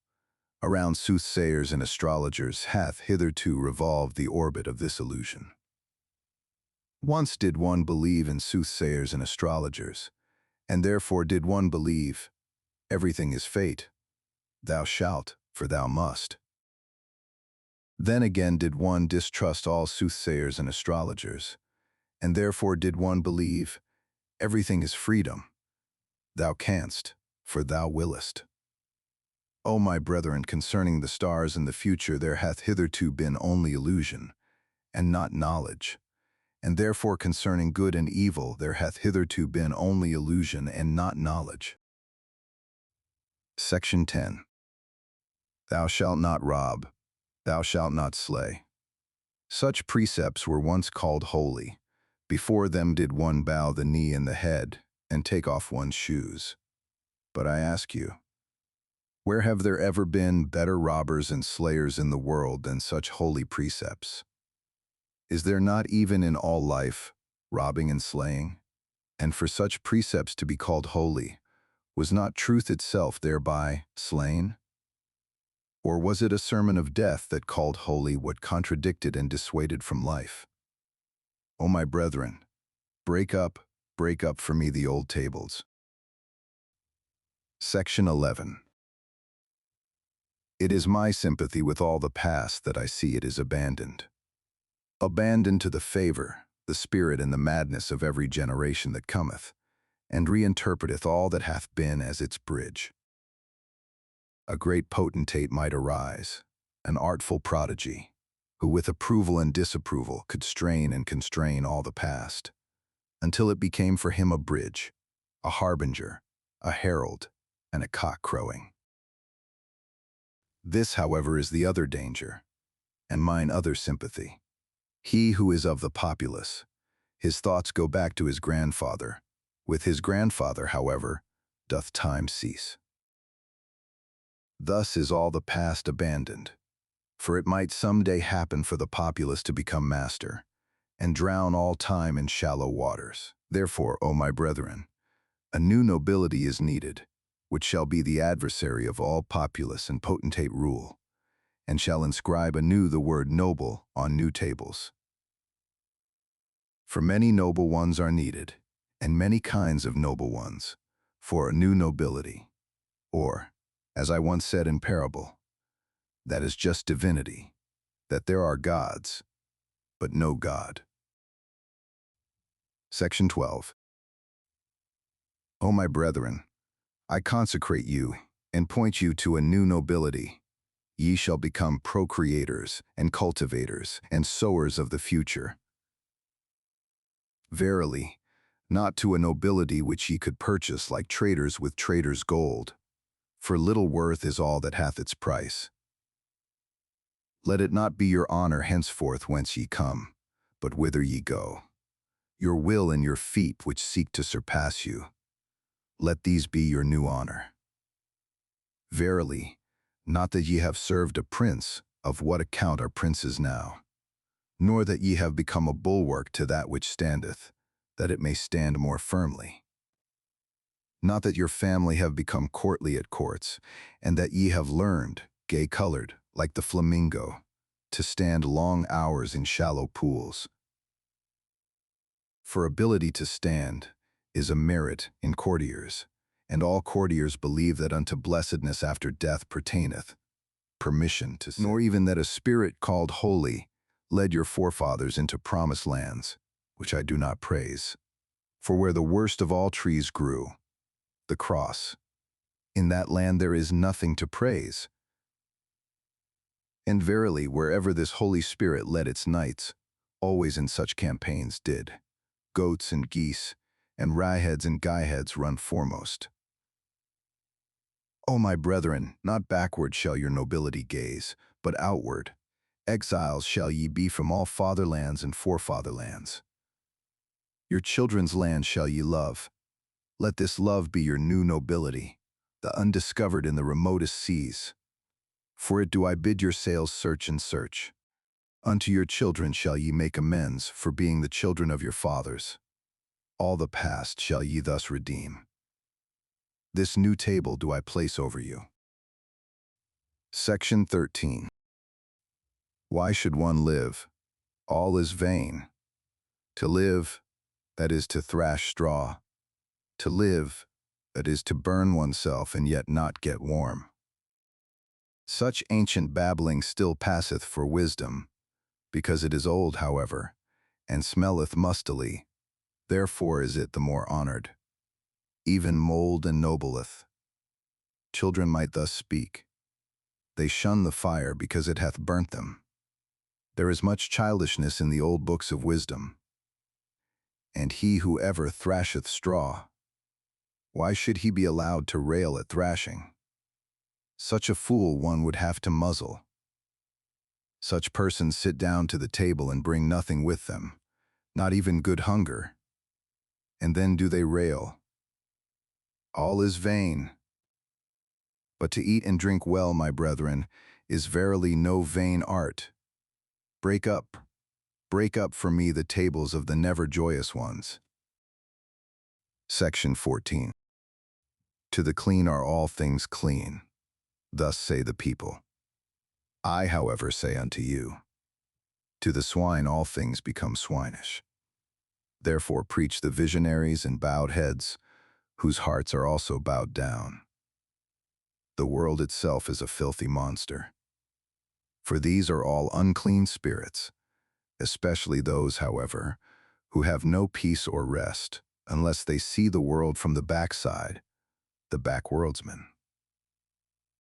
Around soothsayers and astrologers hath hitherto revolved the orbit of this illusion. Once did one believe in soothsayers and astrologers, and therefore did one believe, everything is fate, thou shalt, for thou must. Then again did one distrust all soothsayers and astrologers, and therefore did one believe, everything is freedom, thou canst, for thou willest. O my brethren, concerning the stars and the future there hath hitherto been only illusion, and not knowledge, and therefore concerning good and evil there hath hitherto been only illusion and not knowledge. Section 10. Thou shalt not rob, thou shalt not slay. Such precepts were once called holy. Before them did one bow the knee and the head, and take off one's shoes. But I ask you, where have there ever been better robbers and slayers in the world than such holy precepts? Is there not even in all life robbing and slaying? And for such precepts to be called holy, was not truth itself thereby slain? Or was it a sermon of death that called holy what contradicted and dissuaded from life? O my brethren, break up for me the old tables. Section 11. It is my sympathy with all the past that I see it is abandoned. Abandoned to the favor, the spirit and the madness of every generation that cometh, and reinterpreteth all that hath been as its bridge. A great potentate might arise, an artful prodigy, who with approval and disapproval could strain and constrain all the past, until it became for him a bridge, a harbinger, a herald, and a cock crowing. This, however, is the other danger, and mine other sympathy. He who is of the populace, his thoughts go back to his grandfather. With his grandfather, however, doth time cease. Thus is all the past abandoned, for it might some day happen for the populace to become master, and drown all time in shallow waters. Therefore, O my brethren, a new nobility is needed, which shall be the adversary of all populace and potentate rule, and shall inscribe anew the word noble on new tables. For many noble ones are needed, and many kinds of noble ones, for a new nobility, or, as I once said in parable, that is just divinity, that there are gods, but no God. Section 12. O my brethren, I consecrate you and point you to a new nobility. Ye shall become procreators and cultivators and sowers of the future. Verily, not to a nobility which ye could purchase like traders with traders' gold, for little worth is all that hath its price. Let it not be your honor henceforth whence ye come, but whither ye go. Your will and your feet which seek to surpass you. Let these be your new honor. Verily, not that ye have served a prince, of what account are princes now? Nor that ye have become a bulwark to that which standeth, that it may stand more firmly. Not that your family have become courtly at courts, and that ye have learned, gay-colored, like the flamingo, to stand long hours in shallow pools. For ability to stand is a merit in courtiers, and all courtiers believe that unto blessedness after death pertaineth permission to sin, nor even that a spirit called holy led your forefathers into promised lands, which I do not praise. For where the worst of all trees grew, the cross, in that land there is nothing to praise. And verily, wherever this Holy Spirit led its knights, always in such campaigns did goats and geese, and ryeheads and guyheads run foremost. O my brethren, not backward shall your nobility gaze, but outward. Exiles shall ye be from all fatherlands and forefatherlands. Your children's land shall ye love. Let this love be your new nobility, the undiscovered in the remotest seas. For it do I bid your sails search and search. Unto your children shall ye make amends for being the children of your fathers. All the past shall ye thus redeem. This new table do I place over you. Section 13. Why should one live? All is vain. To live, that is to thrash straw. To live, that is to burn oneself and yet not get warm. Such ancient babbling still passeth for wisdom, because it is old, however, and smelleth mustily, therefore is it the more honored. Even mold ennobleth. Children might thus speak. They shun the fire because it hath burnt them. There is much childishness in the old books of wisdom. And he who ever thrasheth straw, why should he be allowed to rail at thrashing? Such a fool one would have to muzzle. Such persons sit down to the table and bring nothing with them, not even good hunger. And then do they rail. All is vain. But to eat and drink well, my brethren, is verily no vain art. Break up for me the tables of the never joyous ones. Section 14. To the clean are all things clean. Thus say the people. I, however, say unto you, to the swine all things become swinish. Therefore preach the visionaries and bowed heads, whose hearts are also bowed down. The world itself is a filthy monster. For these are all unclean spirits, especially those, however, who have no peace or rest, unless they see the world from the backside, the backworldsman.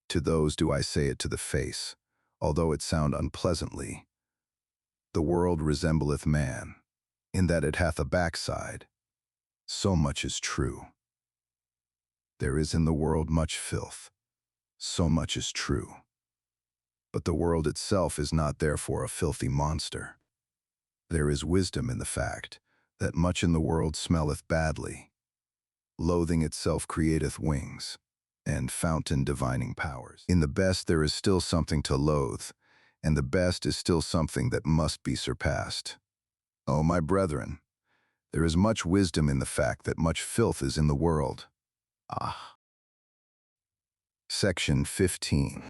To those do I say it to the face, although it sound unpleasantly. The world resembleth man, in that it hath a backside. So much is true. There is in the world much filth. So much is true. But the world itself is not therefore a filthy monster. There is wisdom in the fact that much in the world smelleth badly. Loathing itself createth wings, and fountain divining powers. In the best there is still something to loathe, and the best is still something that must be surpassed. O my brethren, there is much wisdom in the fact that much filth is in the world. Ah. Section 15.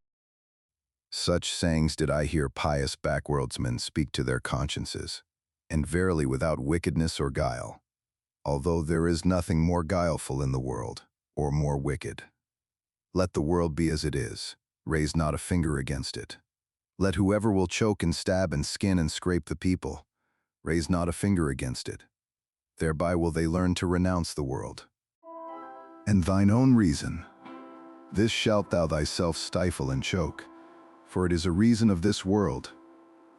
Such sayings did I hear pious backworldsmen speak to their consciences, and verily without wickedness or guile, although there is nothing more guileful in the world, or more wicked. Let the world be as it is, raise not a finger against it. Let whoever will choke and stab and skin and scrape the people, raise not a finger against it. Thereby will they learn to renounce the world. And thine own reason, this shalt thou thyself stifle and choke, for it is a reason of this world.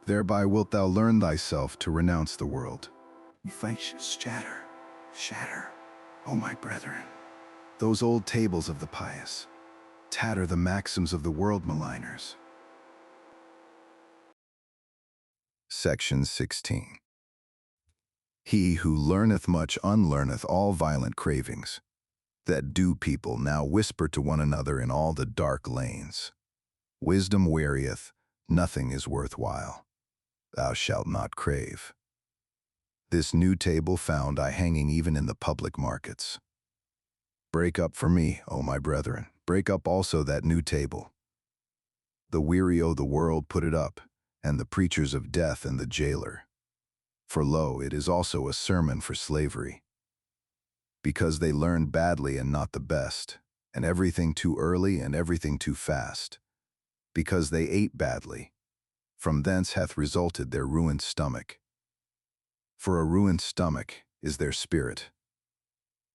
Thereby wilt thou learn thyself to renounce the world. Faces shatter, shatter, O my brethren. Those old tables of the pious, tatter the maxims of the world maligners. Section 16. He who learneth much unlearneth all violent cravings, that do people now whisper to one another in all the dark lanes. Wisdom wearieth, nothing is worthwhile. Thou shalt not crave. This new table found I hanging even in the public markets. Break up for me, O my brethren, break up also that new table. The weary o' the world put it up, and the preachers of death and the jailer. For lo, it is also a sermon for slavery. Because they learned badly and not the best, and everything too early and everything too fast. Because they ate badly, from thence hath resulted their ruined stomach. For a ruined stomach is their spirit.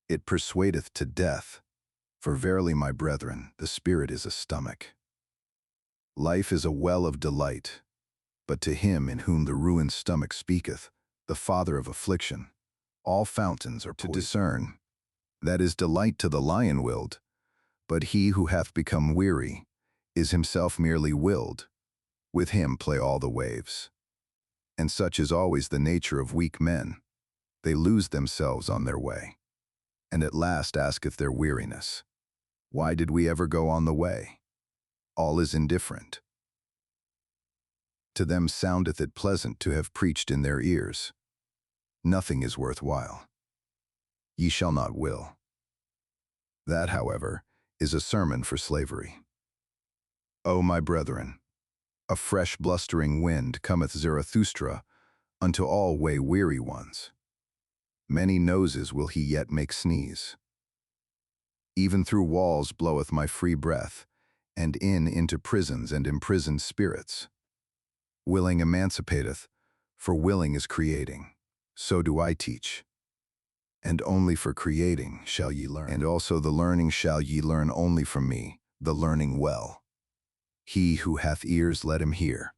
It persuadeth to death, for verily, my brethren, the spirit is a stomach. Life is a well of delight, but to him in whom the ruined stomach speaketh, the father of affliction, all fountains are poison. To discern, that is delight to the lion-willed, But he who hath become weary is himself merely willed. With him play all the waves. And such is always the nature of weak men. They lose themselves on their way, and at last asketh their weariness, why did we ever go on the way? All is indifferent. To them soundeth it pleasant to have preached in their ears. Nothing is worth while. Ye shall not will. That, however, is a sermon for slavery. O my brethren, a fresh blustering wind cometh Zarathustra unto all way-weary ones. Many noses will he yet make sneeze. Even through walls bloweth my free breath, and into prisons and imprisoned spirits. Willing emancipateth, for willing is creating. So do I teach. And only for creating shall ye learn. And also the learning shall ye learn only from me, the learning well. He who hath ears, let him hear.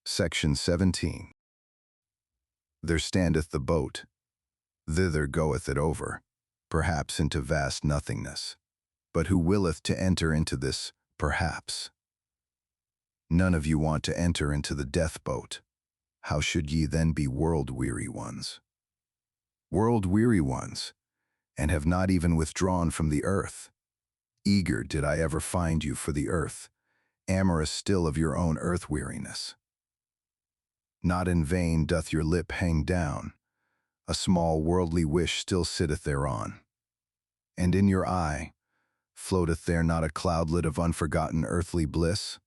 Section 17. There standeth the boat. Thither goeth it over, perhaps into vast nothingness. But who willeth to enter into this, perhaps? None of you want to enter into the death boat. How should ye then be world-weary ones? World-weary ones, and have not even withdrawn from the earth. Eager did I ever find you for the earth, amorous still of your own earth-weariness. Not in vain doth your lip hang down, a small worldly wish still sitteth thereon. And in your eye, floateth there not a cloudlet of unforgotten earthly bliss?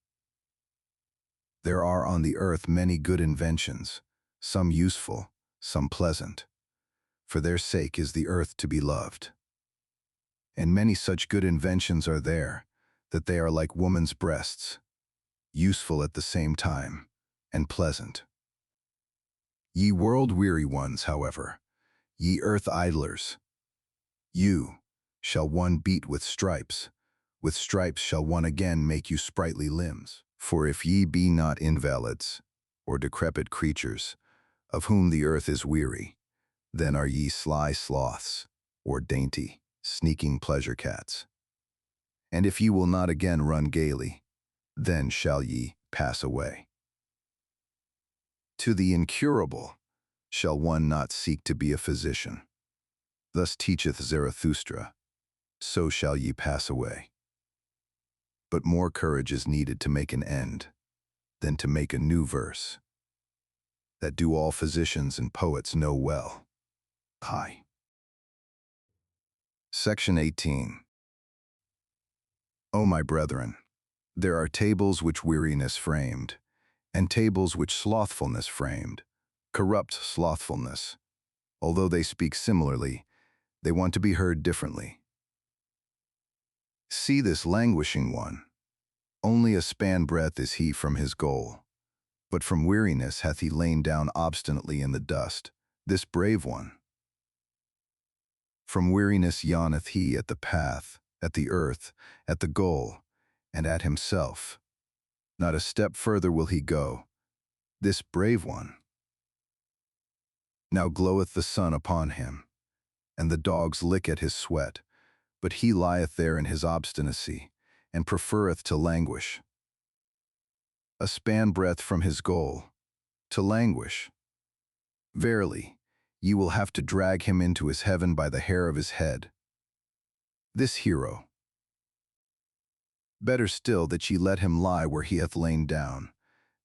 There are on the earth many good inventions, some useful, some pleasant. For their sake is the earth to be loved. And many such good inventions are there, that they are like woman's breasts, useful at the same time, and pleasant. Ye world-weary ones, however, ye earth-idlers, you shall one beat with stripes shall one again make you sprightly limbs. For if ye be not invalids, or decrepit creatures, of whom the earth is weary, then are ye sly sloths, or dainty, sneaking pleasure cats. And if ye will not again run gaily, then shall ye pass away. To the incurable shall one not seek to be a physician. Thus teacheth Zarathustra, so shall ye pass away. But more courage is needed to make an end than to make a new verse. That do all physicians and poets know well. Hi. Section 18. O my brethren, there are tables which weariness framed, and tables which slothfulness framed, corrupt slothfulness. Although they speak similarly, they want to be heard differently. See this languishing one. Only a span breadth is he from his goal, but from weariness hath he lain down obstinately in the dust, this brave one. From weariness yawneth he at the path, at the earth, at the goal, and at himself. Not a step further will he go, this brave one. Now gloweth the sun upon him, and the dogs lick at his sweat, but he lieth there in his obstinacy, and preferreth to languish. A span breadth from his goal, to languish. Verily, ye will have to drag him into his heaven by the hair of his head. This hero. Better still that ye let him lie where he hath lain down,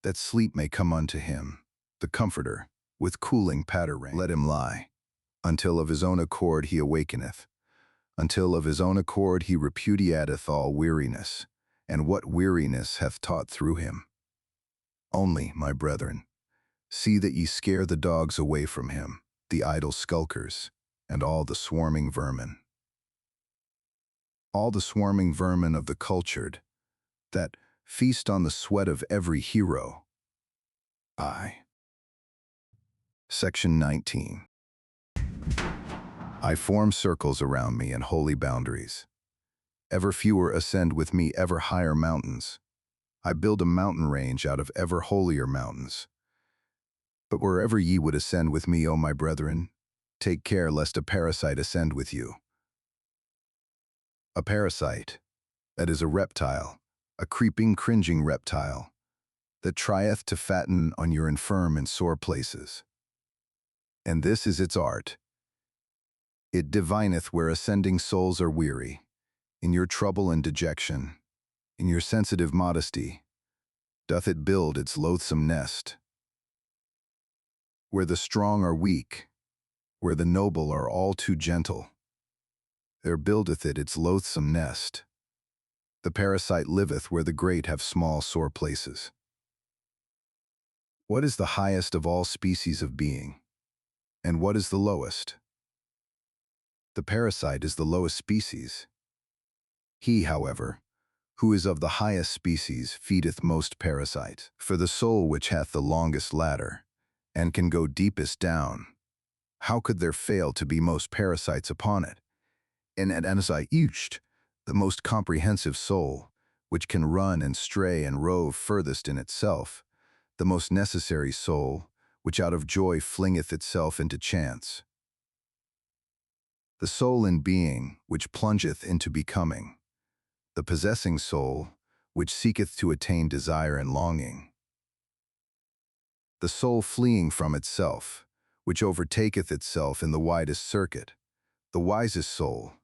that sleep may come unto him, the comforter, with cooling patter-rain. Let him lie, until of his own accord he awakeneth, until of his own accord he repudiateth all weariness, and what weariness hath taught through him. Only, my brethren, see that ye scare the dogs away from him, the idle skulkers, and all the swarming vermin. All the swarming vermin of the cultured, that feast on the sweat of every hero. I. Section 19. I form circles around me and holy boundaries. Ever fewer ascend with me ever higher mountains. I build a mountain range out of ever holier mountains. But wherever ye would ascend with me, O my brethren, take care lest a parasite ascend with you. A parasite, that is a reptile, a creeping, cringing reptile, that trieth to fatten on your infirm and sore places. And this is its art. It divineth where ascending souls are weary, in your trouble and dejection, in your sensitive modesty, doth it build its loathsome nest. Where the strong are weak, where the noble are all too gentle, there buildeth it its loathsome nest. The parasite liveth where the great have small sore places. What is the highest of all species of being, and what is the lowest? The parasite is the lowest species. He, however, who is of the highest species, feedeth most parasites. For the soul which hath the longest ladder, and can go deepest down, how could there fail to be most parasites upon it? And as I used, the most comprehensive soul, which can run and stray and rove furthest in itself, the most necessary soul, which out of joy flingeth itself into chance. The soul in being, which plungeth into becoming, the possessing soul, which seeketh to attain desire and longing. The soul fleeing from itself, which overtaketh itself in the widest circuit, the wisest soul,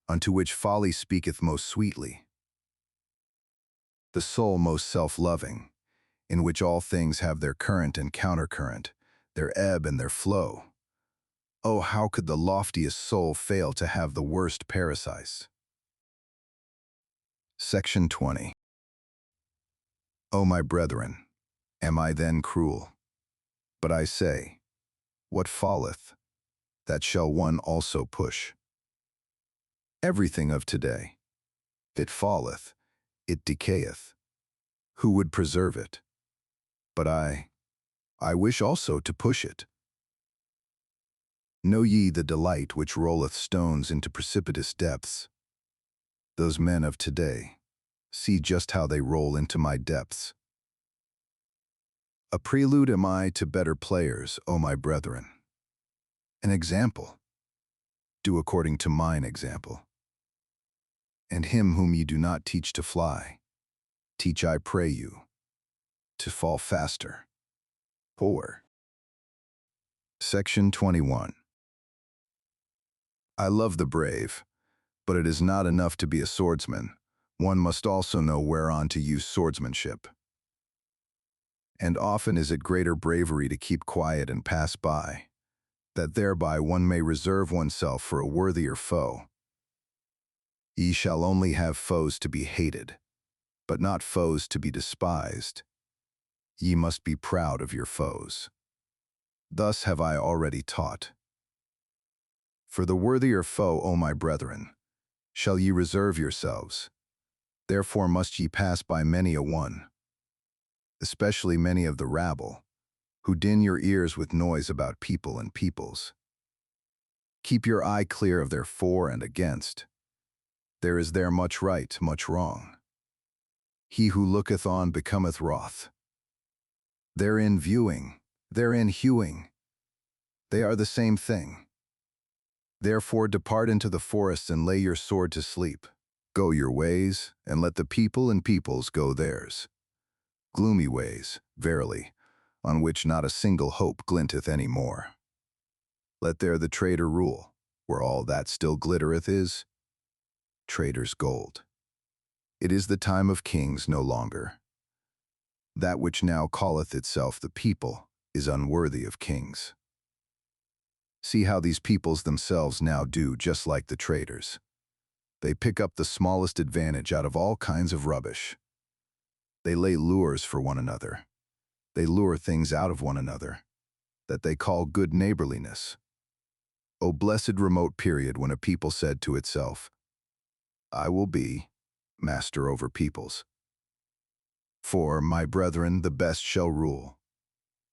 unto which folly speaketh most sweetly. The soul most self-loving, in which all things have their current and countercurrent, their ebb and their flow. Oh, how could the loftiest soul fail to have the worst parasites? Section 20. O my brethren, am I then cruel? But I say, what falleth, that shall one also push. Everything of today, it falleth, it decayeth. Who would preserve it? But I wish also to push it. Know ye the delight which rolleth stones into precipitous depths? Those men of today, see just how they roll into my depths. A prelude am I to better players, O my brethren. An example, do according to mine example. And him whom ye do not teach to fly, teach, I pray you, to fall faster. Poor. Section 21. I love the brave, but it is not enough to be a swordsman. One must also know whereon to use swordsmanship. And often is it greater bravery to keep quiet and pass by, that thereby one may reserve oneself for a worthier foe. Ye shall only have foes to be hated, but not foes to be despised. Ye must be proud of your foes. Thus have I already taught. For the worthier foe, O my brethren, shall ye reserve yourselves. Therefore must ye pass by many a one, especially many of the rabble, who din your ears with noise about people and peoples. Keep your eye clear of their for and against. There is there much right, much wrong. He who looketh on becometh wroth. Therein viewing, therein hewing, they are the same thing. Therefore depart into the forests and lay your sword to sleep. Go your ways, and let the people and peoples go theirs. Gloomy ways, verily, on which not a single hope glinteth any more. Let there the traitor rule, where all that still glittereth is traitor's gold. It is the time of kings no longer. That which now calleth itself the people is unworthy of kings. See how these peoples themselves now do just like the traitors. They pick up the smallest advantage out of all kinds of rubbish. They lay lures for one another. They lure things out of one another that they call good neighborliness. O blessed remote period when a people said to itself, I will be master over peoples. For, my brethren, the best shall rule.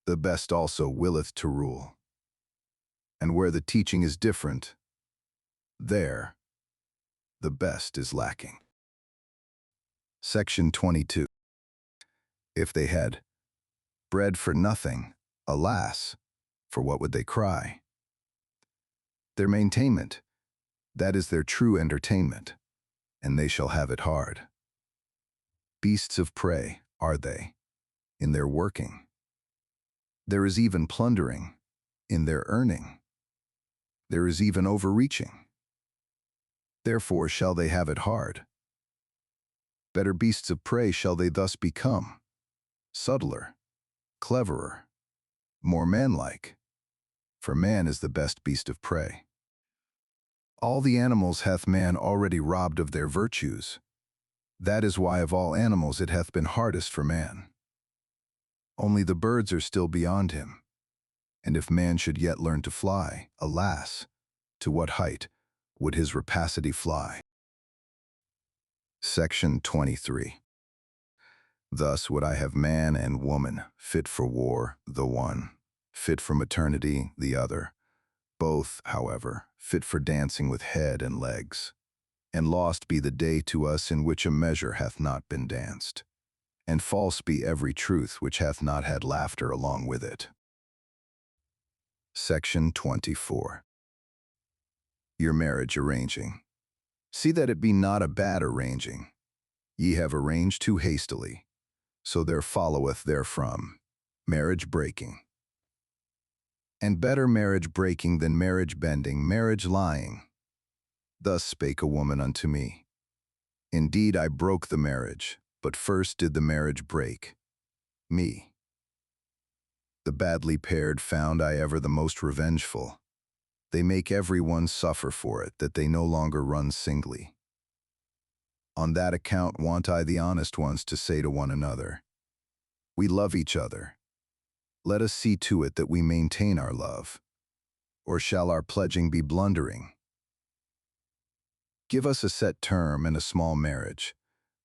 The best also willeth to rule. And where the teaching is different, there the best is lacking. Section 22. If they had bread for nothing, alas, for what would they cry? Their maintainment, that is their true entertainment. and they shall have it hard. Beasts of prey are they, in their working. There is even plundering in their earning. There is even overreaching. Therefore shall they have it hard. Better beasts of prey shall they thus become, subtler, cleverer, more manlike, for man is the best beast of prey. All the animals hath man already robbed of their virtues. That is why of all animals it hath been hardest for man. Only the birds are still beyond him. And if man should yet learn to fly, alas, to what height would his rapacity fly? Section 23. Thus would I have man and woman, fit for war, the one, fit for maternity, the other, both, however, fit for dancing with head and legs. And lost be the day to us in which a measure hath not been danced, and false be every truth which hath not had laughter along with it. Section 24. Your marriage arranging. See that it be not a bad arranging. Ye have arranged too hastily, so there followeth therefrom marriage breaking. And better marriage breaking than marriage bending, marriage lying. Thus spake a woman unto me. Indeed I broke the marriage, but first did the marriage break me. The badly paired found I ever the most revengeful. They make every one suffer for it, that they no longer run singly. On that account want I the honest ones to say to one another, we love each other. Let us see to it that we maintain our love. Or shall our pledging be blundering? Give us a set term and a small marriage,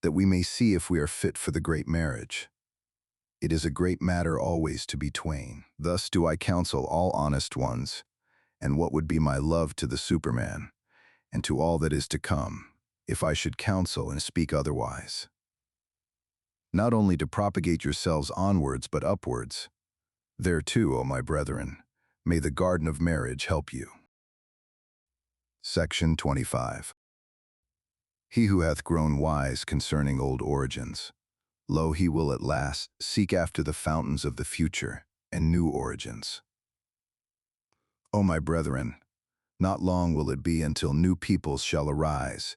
that we may see if we are fit for the great marriage. It is a great matter always to be twain. Thus do I counsel all honest ones, and what would be my love to the Superman, and to all that is to come, if I should counsel and speak otherwise. Not only to propagate yourselves onwards but upwards. Thereto, O my brethren, may the garden of marriage help you. Section 25. He who hath grown wise concerning old origins, lo, he will at last seek after the fountains of the future and new origins. O my brethren, not long will it be until new peoples shall arise,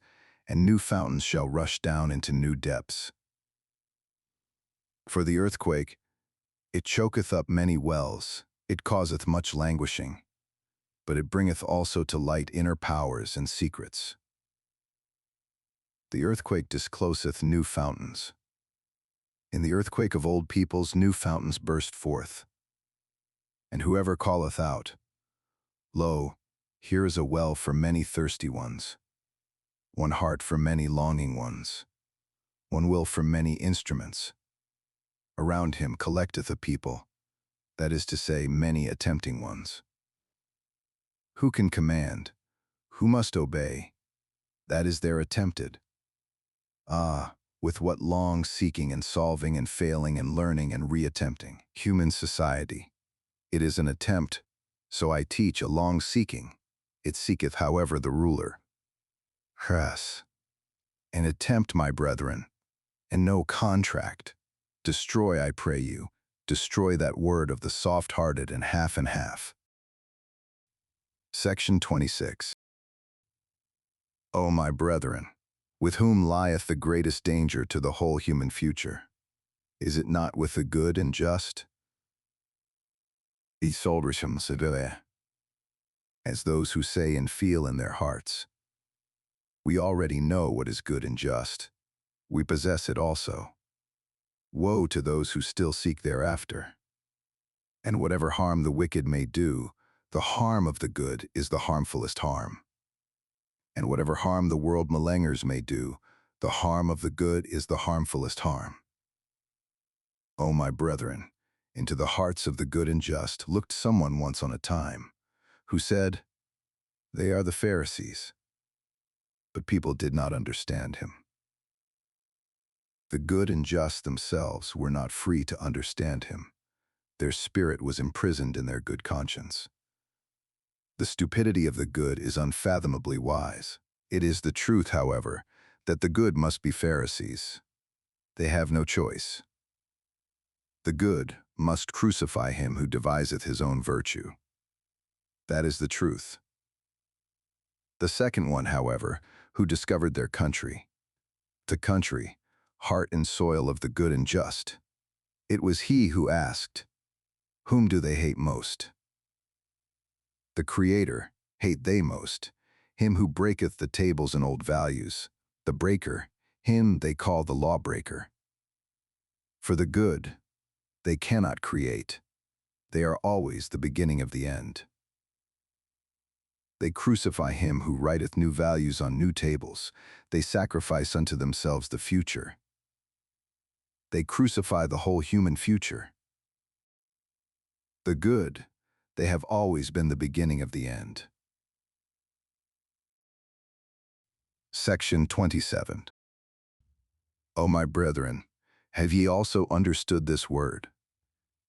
and new fountains shall rush down into new depths. For the earthquake, it choketh up many wells, it causeth much languishing, but it bringeth also to light inner powers and secrets. The earthquake discloseth new fountains. In the earthquake of old peoples new fountains burst forth. And whoever calleth out, lo, here is a well for many thirsty ones, one heart for many longing ones, one will for many instruments. Around him collecteth a people, that is to say, many attempting ones. Who can command? Who must obey? That is there attempted. Ah, with what long seeking and solving and failing and learning and re-attempting. Human society. It is an attempt, so I teach a long seeking. It seeketh however the ruler. Yes. An attempt, my brethren, and no contract. Destroy, I pray you, destroy that word of the soft-hearted and half. Section 26. O my brethren, with whom lieth the greatest danger to the whole human future? Is it not with the good and just? As those who say and feel in their hearts, we already know what is good and just. We possess it also. Woe to those who still seek thereafter. And whatever harm the wicked may do, the harm of the good is the harmfulest harm. And whatever harm the world malengers may do, the harm of the good is the harmfulest harm. O my brethren, into the hearts of the good and just looked someone once on a time, who said, they are the Pharisees. But people did not understand him. The good and just themselves were not free to understand him. Their spirit was imprisoned in their good conscience. The stupidity of the good is unfathomably wise. It is the truth, however, that the good must be Pharisees. They have no choice. The good must crucify him who deviseth his own virtue. That is the truth. The second one, however, who discovered their country. The country, heart and soil of the good and just. It was he who asked, whom do they hate most? The Creator hate they most, him who breaketh the tables and old values. The breaker, him they call the lawbreaker. For the good, they cannot create. They are always the beginning of the end. They crucify him who writeth new values on new tables. They sacrifice unto themselves the future. They crucify the whole human future. The good, they have always been the beginning of the end. Section 27. O my brethren, have ye also understood this word,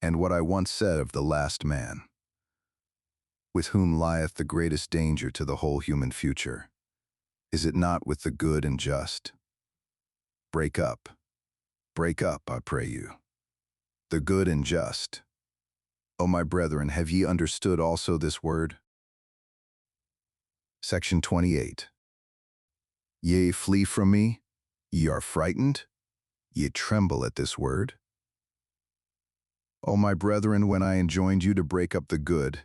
and what I once said of the last man, with whom lieth the greatest danger to the whole human future? Is it not with the good and just? Break up, I pray you, the good and just. O my brethren, have ye understood also this word? Section 28. Ye flee from me, ye are frightened, ye tremble at this word. O my brethren, when I enjoined you to break up the good,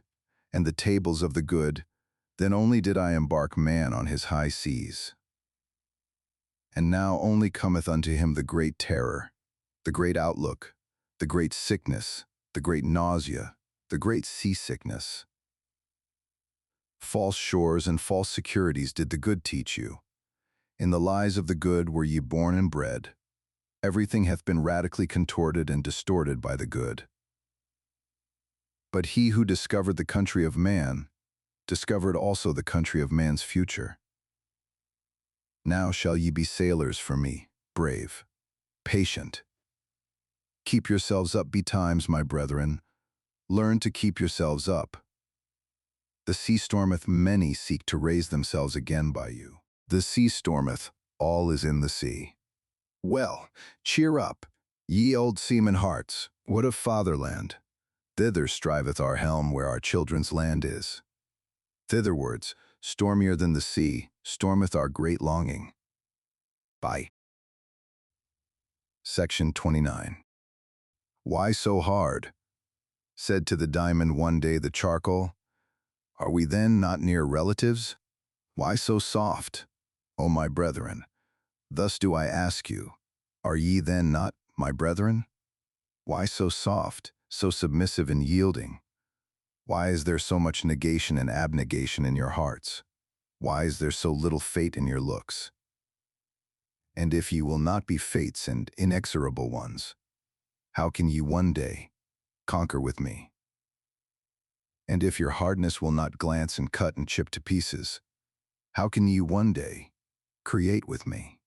and the tables of the good, then only did I embark man on his high seas. And now only cometh unto him the great terror, the great outlook, the great sickness, the great nausea, the great seasickness. False shores and false securities did the good teach you. In the lies of the good were ye born and bred. Everything hath been radically contorted and distorted by the good. But he who discovered the country of man, discovered also the country of man's future. Now shall ye be sailors for me, brave, patient. Keep yourselves up betimes, my brethren. Learn to keep yourselves up. The sea stormeth, many seek to raise themselves again by you. The sea stormeth, all is in the sea. Well, cheer up, ye old seaman hearts, what of fatherland? Thither striveth our helm where our children's land is. Thitherwards, stormier than the sea, stormeth our great longing. Bye. Section 29. Why so hard? Said to the diamond one day the charcoal. Are we then not near relatives? Why so soft? O my brethren, thus do I ask you, are ye then not my brethren? Why so soft, so submissive and yielding? Why is there so much negation and abnegation in your hearts? Why is there so little fate in your looks? And if ye will not be fates and inexorable ones, how can ye one day conquer with me? And if your hardness will not glance and cut and chip to pieces, how can ye one day create with me?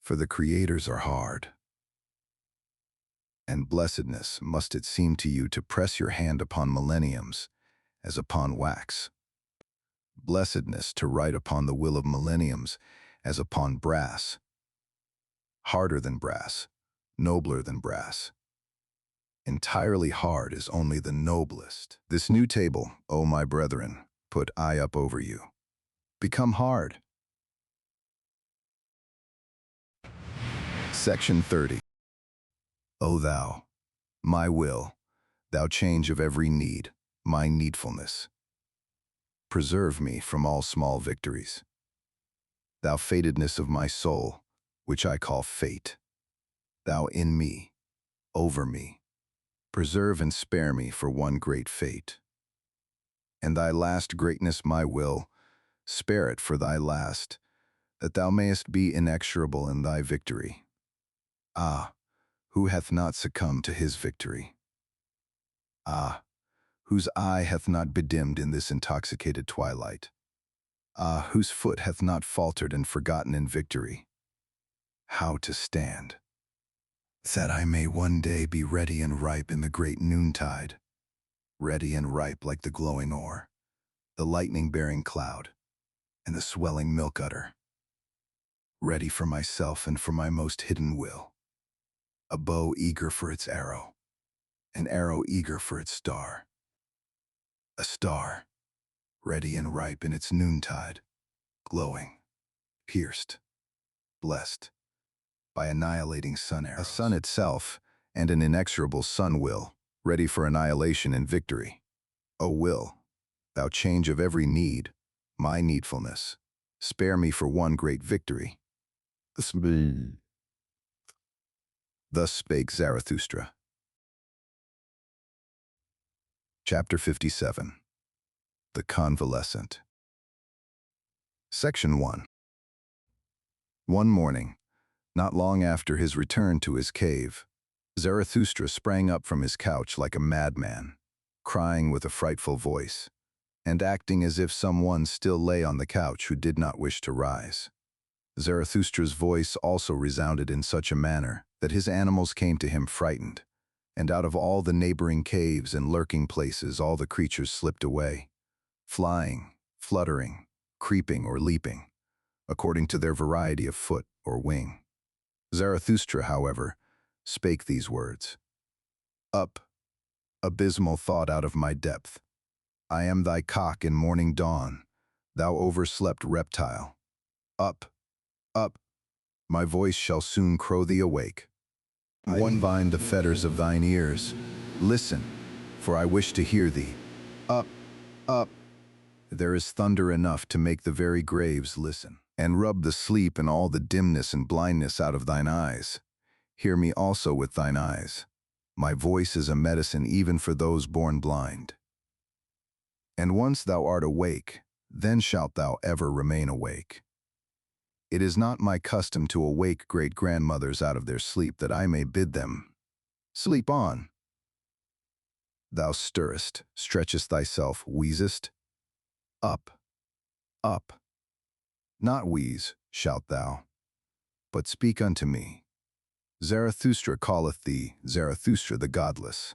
For the creators are hard. And blessedness must it seem to you to press your hand upon millenniums as upon wax. Blessedness to write upon the will of millenniums as upon brass. Harder than brass, nobler than brass. Entirely hard is only the noblest. This new table, O my brethren, put I up over you. Become hard. Section 30. O thou, my will, thou change of every need, my needfulness. Preserve me from all small victories. Thou fatedness of my soul, which I call fate. Thou in me, over me, preserve and spare me for one great fate. And thy last greatness, my will, spare it for thy last, that thou mayest be inexorable in thy victory. Ah, who hath not succumbed to his victory? Ah, whose eye hath not bedimmed in this intoxicated twilight? Ah, whose foot hath not faltered and forgotten in victory how to stand, that I may one day be ready and ripe in the great noontide, ready and ripe like the glowing ore, the lightning-bearing cloud, and the swelling milk udder. ready for myself and for my most hidden will. A bow eager for its arrow, an arrow eager for its star. A star, ready and ripe in its noontide, glowing, pierced, blessed by annihilating sun arrows. A sun itself, and an inexorable sun will, ready for annihilation and victory. O will, thou change of every need, my needfulness, spare me for one great victory. Thus spake Zarathustra. Chapter 57. The Convalescent. Section 1. One morning, not long after his return to his cave, Zarathustra sprang up from his couch like a madman, crying with a frightful voice, and acting as if someone still lay on the couch who did not wish to rise. Zarathustra's voice also resounded in such a manner that his animals came to him frightened, and out of all the neighboring caves and lurking places all the creatures slipped away, flying, fluttering, creeping or leaping, according to their variety of foot or wing. Zarathustra, however, spake these words. Up, abysmal thought out of my depth. I am thy cock in morning dawn, thou overslept reptile. Up, up, my voice shall soon crow thee awake. Unbind the fetters of thine ears. Listen, for I wish to hear thee. Up, up. There is thunder enough to make the very graves listen, and rub the sleep and all the dimness and blindness out of thine eyes. Hear me also with thine eyes. My voice is a medicine even for those born blind. And once thou art awake, then shalt thou ever remain awake. It is not my custom to awake great-grandmothers out of their sleep that I may bid them, sleep on. Thou stirrest, stretchest thyself, wheezest. Up, up. Not wheeze, shalt thou, but speak unto me. Zarathustra calleth thee, Zarathustra the godless.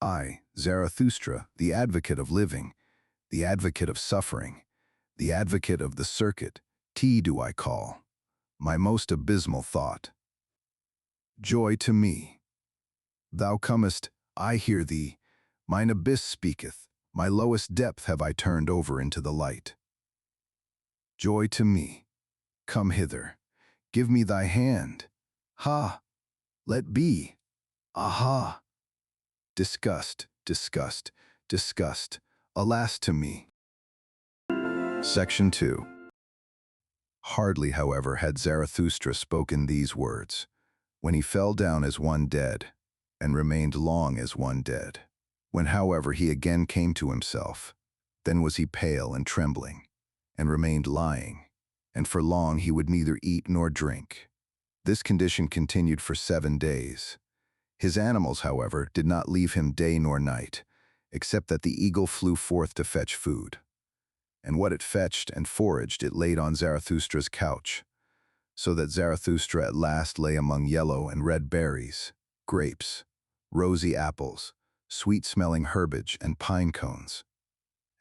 I, Zarathustra, the advocate of living, the advocate of suffering, the advocate of the circuit, do I call, my most abysmal thought. Joy to me. Thou comest, I hear thee, mine abyss speaketh, my lowest depth have I turned over into the light. Joy to me. Come hither, give me thy hand. Ha! Let be. Aha! Disgust, disgust, disgust, alas to me. Section 2. Hardly, however, had Zarathustra spoken these words, when he fell down as one dead, and remained long as one dead. When, however, he again came to himself, then was he pale and trembling, and remained lying, and for long he would neither eat nor drink. This condition continued for 7 days. His animals, however, did not leave him day nor night, except that the eagle flew forth to fetch food. And what it fetched and foraged it laid on Zarathustra's couch, so that Zarathustra at last lay among yellow and red berries, grapes, rosy apples, sweet-smelling herbage, and pine cones.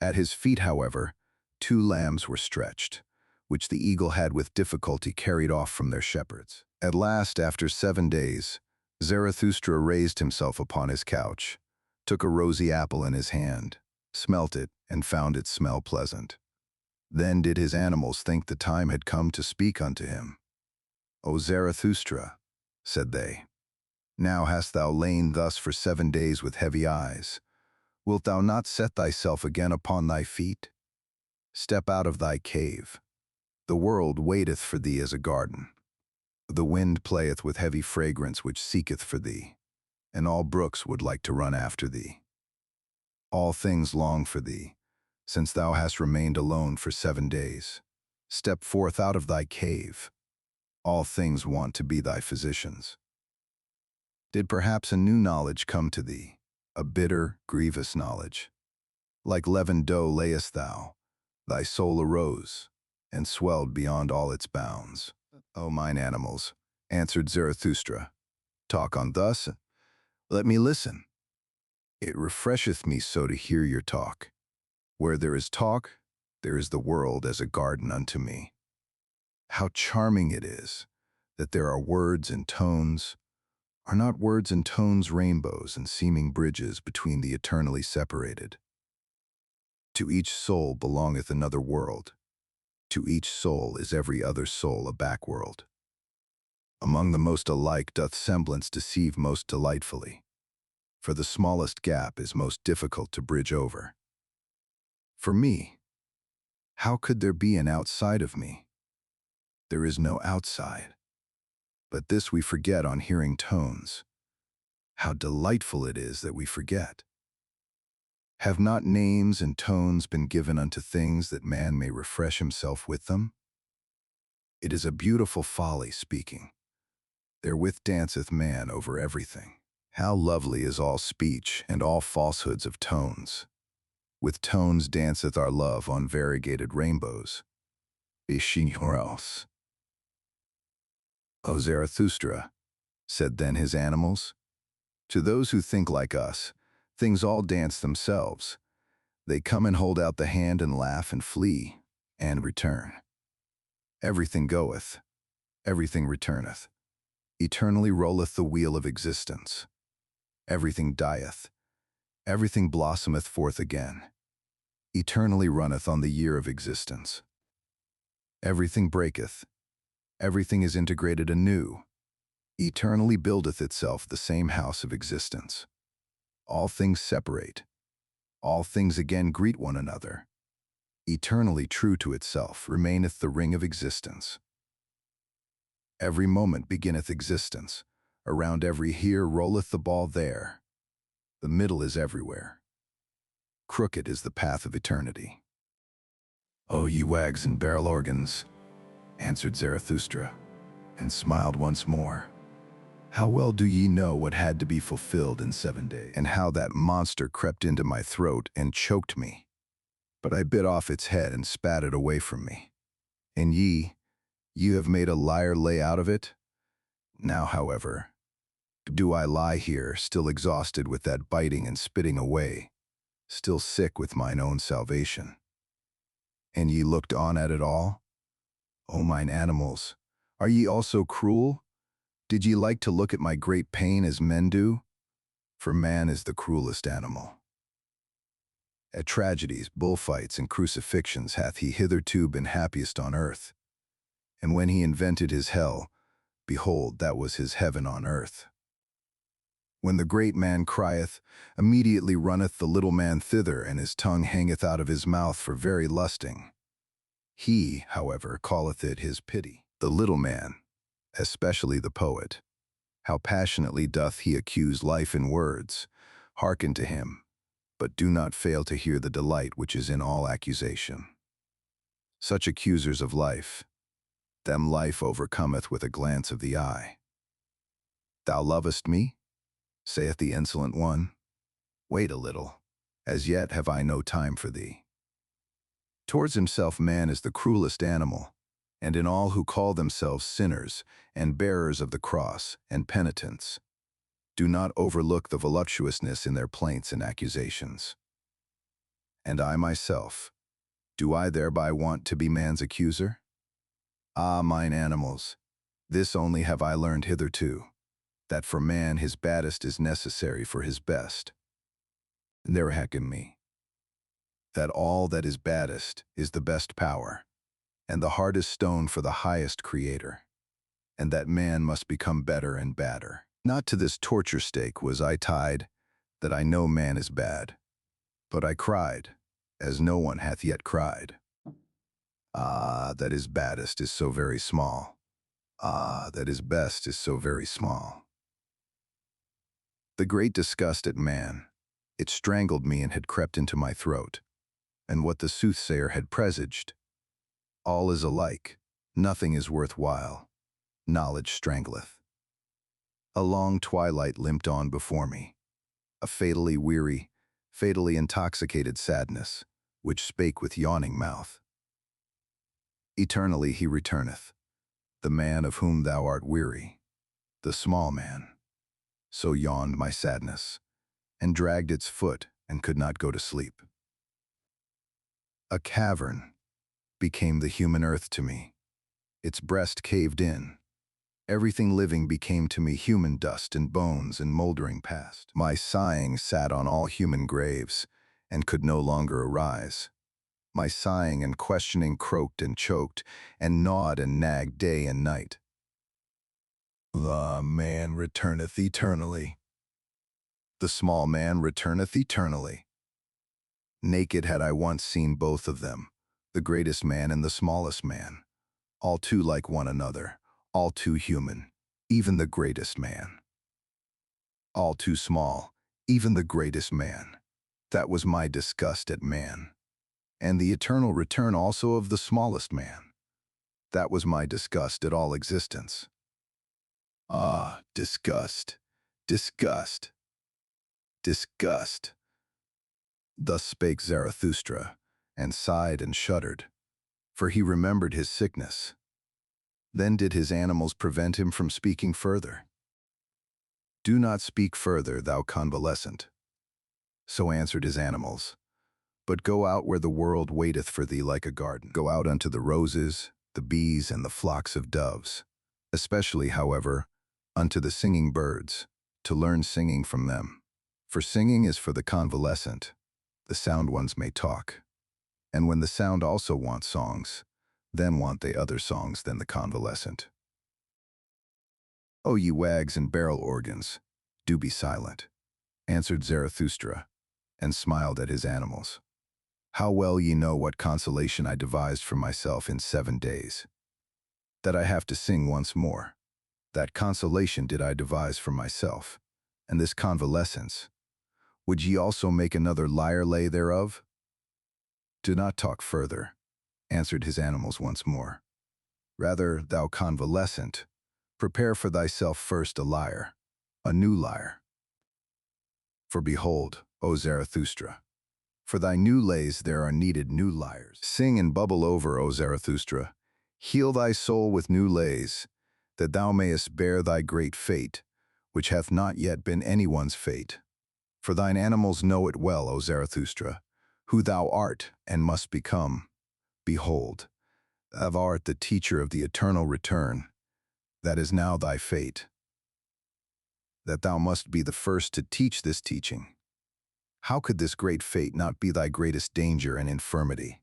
At his feet, however, 2 lambs were stretched, which the eagle had with difficulty carried off from their shepherds. At last, after 7 days, Zarathustra raised himself upon his couch, took a rosy apple in his hand, smelt it, and found its smell pleasant. Then did his animals think the time had come to speak unto him. O Zarathustra, said they, now hast thou lain thus for 7 days with heavy eyes. Wilt thou not set thyself again upon thy feet? Step out of thy cave. The world waiteth for thee as a garden. The wind playeth with heavy fragrance which seeketh for thee, and all brooks would like to run after thee. All things long for thee, since thou hast remained alone for 7 days. Step forth out of thy cave. All things want to be thy physicians. Did perhaps a new knowledge come to thee, a bitter, grievous knowledge? Like leavened dough layest thou, thy soul arose, and swelled beyond all its bounds. O mine animals, answered Zarathustra, talk on thus, let me listen. It refresheth me so to hear your talk. Where there is talk, there is the world as a garden unto me. How charming it is that there are words and tones, are not words and tones rainbows and seeming bridges between the eternally separated? To each soul belongeth another world. To each soul is every other soul a backworld. Among the most alike doth semblance deceive most delightfully, for the smallest gap is most difficult to bridge over. For me, how could there be an outside of me? There is no outside. But this we forget on hearing tones. How delightful it is that we forget. Have not names and tones been given unto things that man may refresh himself with them? It is a beautiful folly speaking. Therewith danceth man over everything. How lovely is all speech and all falsehoods of tones. With tones danceth our love on variegated rainbows. Ishignoros. O Zarathustra, said then his animals, to those who think like us, things all dance themselves. They come and hold out the hand and laugh and flee and return. Everything goeth, everything returneth. Eternally rolleth the wheel of existence. Everything dieth, everything blossometh forth again. Eternally runneth on the year of existence. Everything breaketh, everything is integrated anew. Eternally buildeth itself the same house of existence. All things separate, all things again greet one another. Eternally true to itself remaineth the ring of existence. Every moment beginneth existence. Around every here rolleth the ball there. The middle is everywhere. Crooked is the path of eternity. O ye wags and barrel organs, answered Zarathustra, and smiled once more. How well do ye know what had to be fulfilled in 7 days, and how that monster crept into my throat and choked me. But I bit off its head and spat it away from me. And you have made a liar lay out of it? Now, however, do I lie here, still exhausted with that biting and spitting away, still sick with mine own salvation. And ye looked on at it all? O mine animals, are ye also cruel? Did ye like to look at my great pain as men do? For man is the cruelest animal. At tragedies, bullfights, and crucifixions hath he hitherto been happiest on earth. And when he invented his hell, behold, that was his heaven on earth. When the great man crieth, immediately runneth the little man thither, and his tongue hangeth out of his mouth for very lusting. He, however, calleth it his pity. The little man, especially the poet, how passionately doth he accuse life in words. Hearken to him, but do not fail to hear the delight which is in all accusation. Such accusers of life, them life overcometh with a glance of the eye. Thou lovest me? Saith the insolent one. Wait a little, as yet have I no time for thee. Towards himself man is the cruelest animal, and in all who call themselves sinners and bearers of the cross and penitents, do not overlook the voluptuousness in their plaints and accusations. And I myself, do I thereby want to be man's accuser? Ah, mine animals, this only have I learned hitherto, that for man his baddest is necessary for his best. There hecken me, that all that is baddest is the best power, and the hardest stone for the highest creator, and that man must become better and badder. Not to this torture stake was I tied, that I know man is bad, but I cried, as no one hath yet cried. Ah, that his baddest is so very small. Ah, that his best is so very small. The great disgust at man, it strangled me and had crept into my throat, and what the soothsayer had presaged, all is alike, nothing is worth while, knowledge strangleth. A long twilight limped on before me, a fatally weary, fatally intoxicated sadness, which spake with yawning mouth. Eternally he returneth, the man of whom thou art weary, the small man. So yawned my sadness, and dragged its foot and could not go to sleep. A cavern became the human earth to me, Its breast caved in. Everything living became to me human dust and bones and moldering past. My sighing sat on all human graves and could no longer arise. My sighing and questioning croaked and choked and gnawed and nagged day and night. The man returneth eternally. The small man returneth eternally. Naked had I once seen both of them, the greatest man and the smallest man, all too like one another, all too human, even the greatest man. All too small, even the greatest man. That was my disgust at man. And the eternal return also of the smallest man. That was my disgust at all existence. Ah, disgust, disgust, disgust. Thus spake Zarathustra, and sighed and shuddered, for he remembered his sickness. Then did his animals prevent him from speaking further. Do not speak further, thou convalescent. So answered his animals. But go out where the world waiteth for thee like a garden. Go out unto the roses, the bees, and the flocks of doves, especially, however, unto the singing birds, to learn singing from them. For singing is for the convalescent. The sound ones may talk. And when the sound also wants songs, then want they other songs than the convalescent. O ye wags and barrel organs, do be silent, answered Zarathustra, and smiled at his animals. How well ye know what consolation I devised for myself in 7 days. That I have to sing once more. That consolation did I devise for myself, and this convalescence. Would ye also make another lyre lay thereof? Do not talk further, answered his animals once more. Rather, thou convalescent, prepare for thyself first a lyre, a new lyre. For behold, O Zarathustra, for thy new lays there are needed new lyres. Sing and bubble over, O Zarathustra, heal thy soul with new lays, that thou mayest bear thy great fate, which hath not yet been anyone's fate. For thine animals know it well, O Zarathustra, who thou art and must become. Behold, thou art the teacher of the eternal return. That is now thy fate, that thou must be the first to teach this teaching. How could this great fate not be thy greatest danger and infirmity?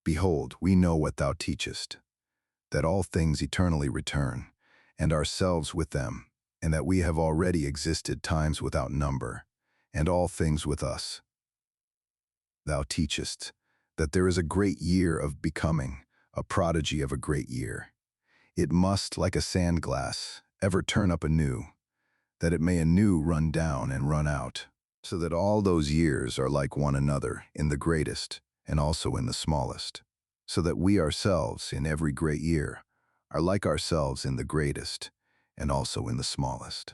Behold, we know what thou teachest, that all things eternally return, and ourselves with them, and that we have already existed times without number, and all things with us. Thou teachest that there is a great year of becoming, a prodigy of a great year. It must, like a sand glass, ever turn up anew, that it may anew run down and run out, so that all those years are like one another in the greatest and also in the smallest, so that we ourselves in every great year are like ourselves in the greatest and also in the smallest.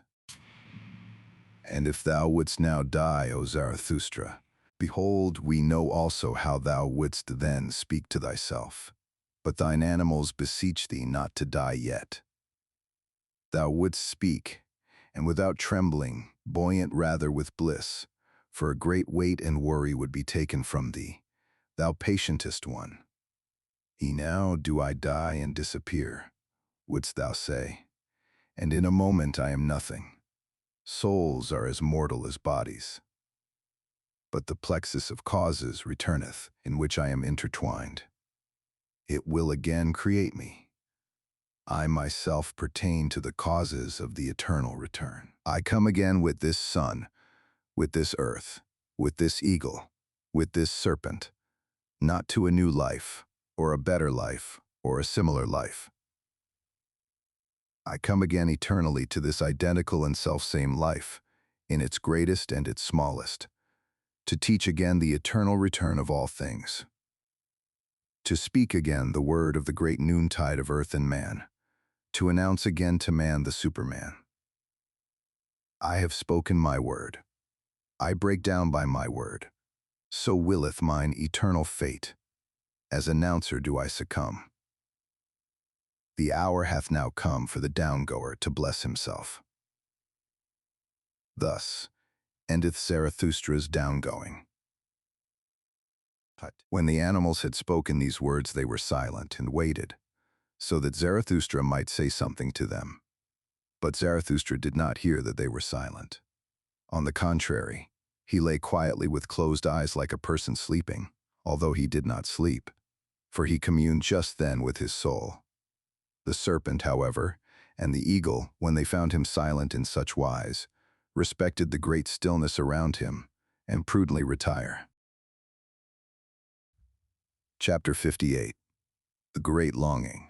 And if thou wouldst now die, O Zarathustra, behold, we know also how thou wouldst then speak to thyself. But thine animals beseech thee not to die yet. Thou wouldst speak, and without trembling, buoyant rather with bliss, for a great weight and worry would be taken from thee, thou patientest one. Now do I die and disappear, wouldst thou say, and in a moment I am nothing. Souls are as mortal as bodies. But the plexus of causes returneth, in which I am intertwined. It will again create me. I myself pertain to the causes of the eternal return. I come again with this sun, with this earth, with this eagle, with this serpent, not to a new life, or a better life, or a similar life. I come again eternally to this identical and selfsame life, in its greatest and its smallest, to teach again the eternal return of all things. To speak again the word of the great noontide of earth and man, to announce again to man the Superman. I have spoken my word. I break down by my word. So willeth mine eternal fate. As announcer do I succumb. The hour hath now come for the downgoer to bless himself. Thus endeth Zarathustra's downgoing. When the animals had spoken these words, they were silent and waited. so that Zarathustra might say something to them. But Zarathustra did not hear that they were silent. On the contrary, he lay quietly with closed eyes like a person sleeping, although he did not sleep, for he communed just then with his soul. The serpent, however, and the eagle, when they found him silent in such wise, respected the great stillness around him, and prudently retire. Chapter 58. The Great Longing.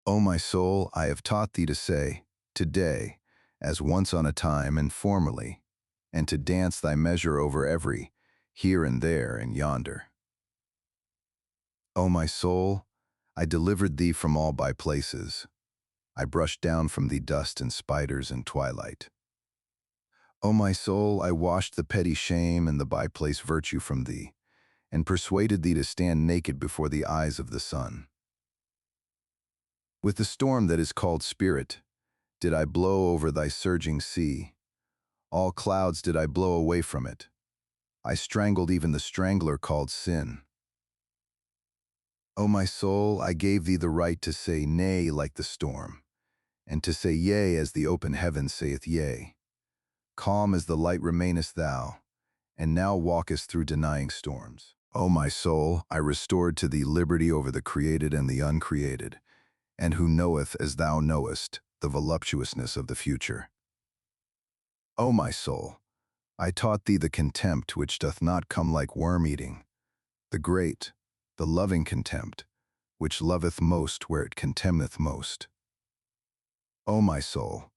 O my soul, I have taught thee to say, today, as once on a time and formerly, and to dance thy measure over every, here and there and yonder. O my soul, I delivered thee from all by places. I brushed down from thee dust and spiders and twilight. O my soul, I washed the petty shame and the by-place virtue from thee, and persuaded thee to stand naked before the eyes of the sun. With the storm that is called spirit, did I blow over thy surging sea. All clouds did I blow away from it. I strangled even the strangler called sin. O my soul, I gave thee the right to say nay like the storm, and to say yea as the open heaven saith yea. Calm as the light remainest thou, and now walkest through denying storms. O my soul, I restored to thee liberty over the created and the uncreated, and who knoweth as thou knowest the voluptuousness of the future. O my soul, I taught thee the contempt which doth not come like worm-eating, the great, the loving contempt, which loveth most where it contemneth most. O my soul,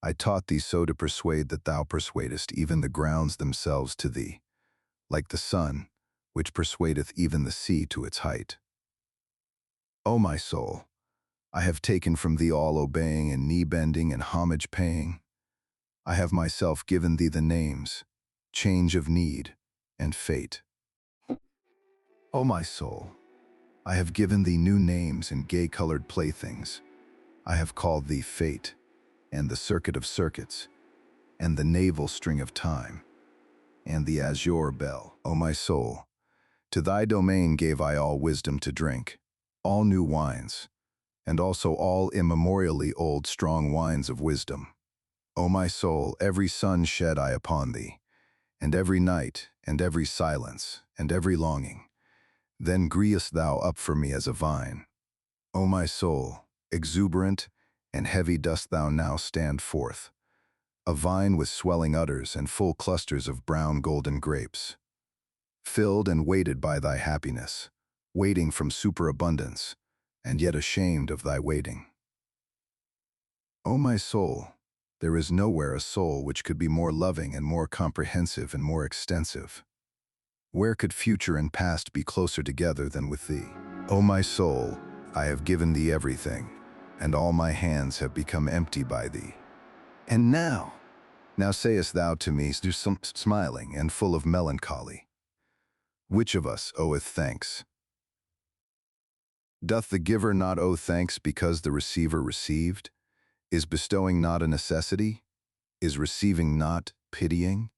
I taught thee so to persuade that thou persuadest even the grounds themselves to thee, like the sun, which persuadeth even the sea to its height. O my soul, I have taken from thee all obeying and knee-bending and homage-paying. I have myself given thee the names, change of need, and fate. O my soul, I have given thee new names and gay-colored playthings. I have called thee fate, and the circuit of circuits, and the navel string of time, and the azure bell. O my soul, to thy domain gave I all wisdom to drink, all new wines, and also all immemorially old strong wines of wisdom. O my soul, every sun shed I upon thee, and every night, and every silence, and every longing. Then greest thou up for me as a vine. O my soul, exuberant and heavy dost thou now stand forth, a vine with swelling udders and full clusters of brown golden grapes, filled and weighted by thy happiness, waiting from superabundance, and yet ashamed of thy waiting. O my soul, there is nowhere a soul which could be more loving and more comprehensive and more extensive. Where could future and past be closer together than with thee? O my soul, I have given thee everything, and all my hands have become empty by thee. And now sayest thou to me, smiling and full of melancholy, which of us oweth thanks? Doth the giver not owe thanks because the receiver received? Is bestowing not a necessity? Is receiving not pitying?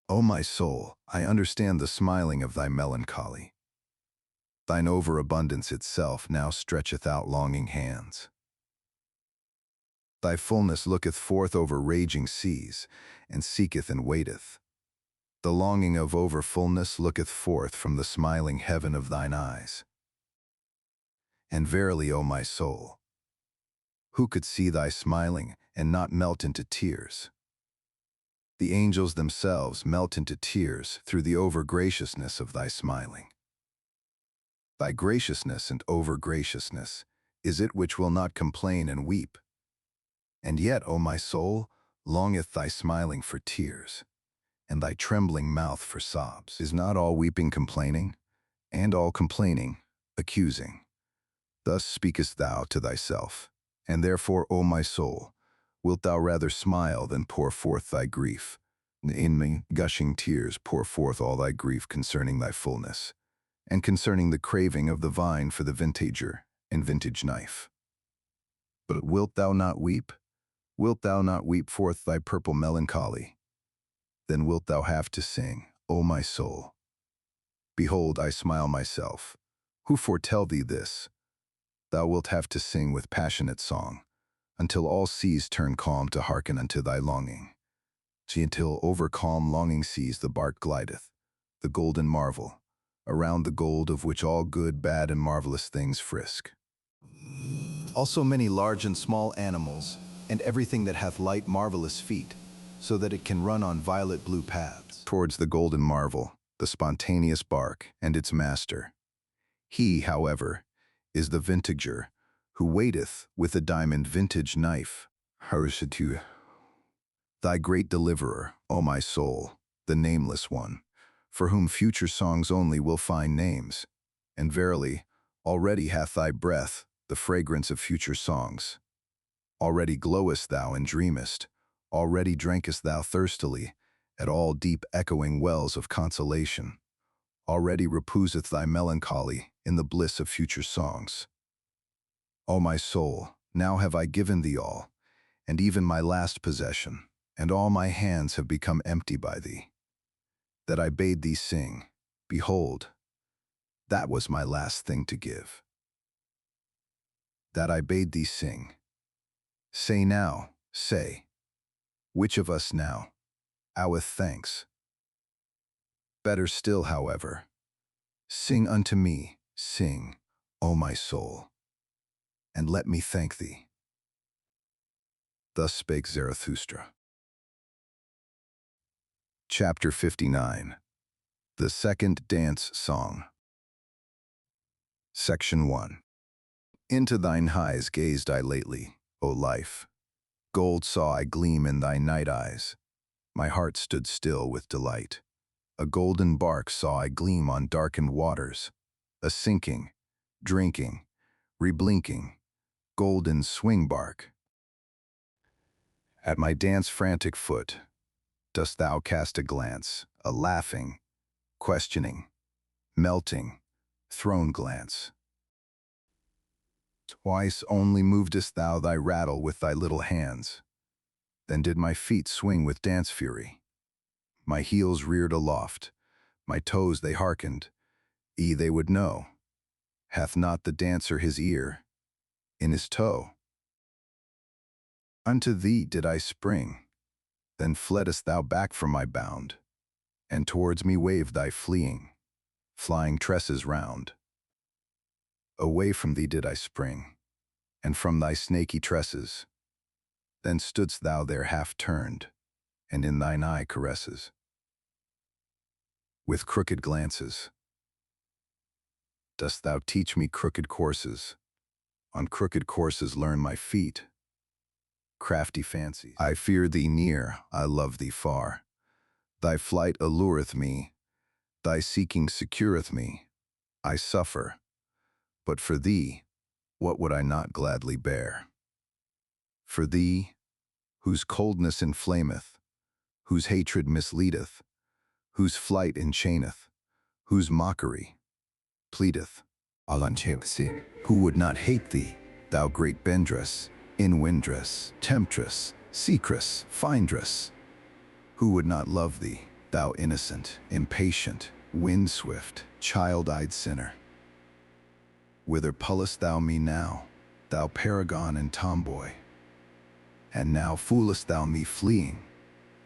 O my soul, I understand the smiling of thy melancholy. Thine overabundance itself now stretcheth out longing hands. Thy fullness looketh forth over raging seas, and seeketh and waiteth. The longing of over-fullness looketh forth from the smiling heaven of thine eyes. And verily, O my soul, who could see thy smiling and not melt into tears? The angels themselves melt into tears through the over-graciousness of thy smiling. Thy graciousness and over-graciousness is it which will not complain and weep. And yet, O my soul, longeth thy smiling for tears, and thy trembling mouth for sobs. Is not all weeping complaining, and all complaining accusing? Thus speakest thou to thyself, and therefore, O my soul, wilt thou rather smile than pour forth thy grief? In me, gushing tears, pour forth all thy grief concerning thy fullness, and concerning the craving of the vine for the vintager and vintage knife. But wilt thou not weep? Wilt thou not weep forth thy purple melancholy? Then wilt thou have to sing, O my soul. Behold, I smile myself, Who foretell thee this? Thou wilt have to sing with passionate song, until all seas turn calm to hearken unto thy longing. Until over calm longing seas the bark glideth, the golden marvel, around the gold of which all good, bad, and marvelous things frisk. Also many large and small animals, and everything that hath light marvelous feet, so that it can run on violet blue paths. Towards the golden marvel, the spontaneous bark, and its master. He, however, is the vintager, who waiteth with a diamond vintage knife. Harusatu, thy great deliverer, O my soul, the nameless one, for whom future songs only will find names. And verily, already hath thy breath the fragrance of future songs. Already glowest thou and dreamest, already drankest thou thirstily at all deep echoing wells of consolation. Already reposeth thy melancholy in the bliss of future songs. O my soul, now have I given thee all, and even my last possession, and all my hands have become empty by thee. That I bade thee sing, behold, that was my last thing to give. That I bade thee sing. Say now, say, which of us now oweth thanks? Better still, however, sing unto me, sing, O my soul, and let me thank thee. Thus spake Zarathustra. Chapter 59. The Second Dance Song. Section 1. Into thine eyes gazed I lately, O life. Gold saw I gleam in thy night eyes. My heart stood still with delight. A golden bark saw I gleam on darkened waters, a sinking, drinking, reblinking, golden swing bark. At my dance frantic foot, dost thou cast a glance, a laughing, questioning, melting, thrown glance. Twice only movedest thou thy rattle with thy little hands. Then did my feet swing with dance fury. My heels reared aloft, my toes they hearkened, they would know. Hath not the dancer his ear in his toe? Unto thee did I spring, then fleddest thou back from my bound, and towards me waved thy flying tresses round. Away from thee did I spring, and from thy snaky tresses, then stoodst thou there half turned, and in thine eye caresses. With crooked glances, dost thou teach me crooked courses, on crooked courses learn my feet. Crafty fancies. I fear thee near, I love thee far. Thy flight allureth me, thy seeking secureth me. I suffer, but for thee, what would I not gladly bear? For thee, whose coldness inflameth, whose hatred misleadeth, whose flight enchaineth, whose mockery pleadeth. Who would not hate thee, thou great bendress, inwindress, temptress, secress, findress? Who would not love thee, thou innocent, impatient, wind-swift, child-eyed sinner? Whither pullest thou me now, thou paragon and tomboy? And now foolest thou me fleeing,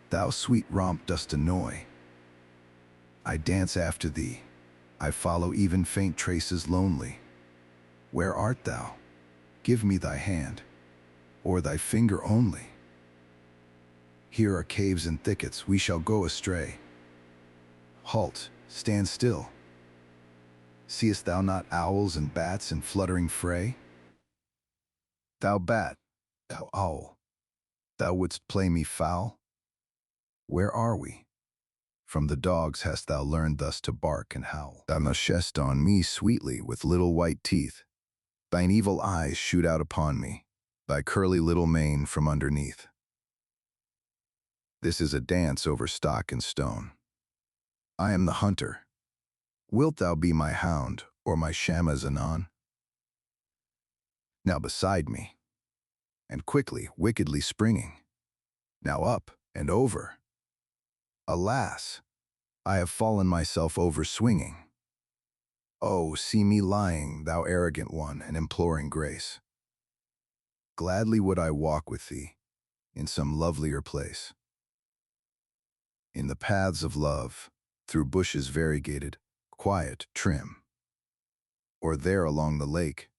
thou sweet romp dost annoy. I dance after thee, I follow even faint traces lonely. Where art thou? Give me thy hand, or thy finger only. Here are caves and thickets, we shall go astray. Halt, stand still. Seest thou not owls and bats in fluttering fray? Thou bat, thou owl, thou wouldst play me foul? Where are we? From the dogs hast thou learned thus to bark and howl. Thou mushest on me sweetly with little white teeth. Thine evil eyes shoot out upon me, thy curly little mane from underneath. This is a dance over stock and stone. I am the hunter. Wilt thou be my hound or my shamas anon? Now beside me, and quickly, wickedly springing. Now up and over. Alas, I have fallen myself over swinging. Oh, see me lying, thou arrogant one, and imploring grace. Gladly would I walk with thee in some lovelier place, in the paths of love, through bushes variegated, quiet, trim, or there along the lake,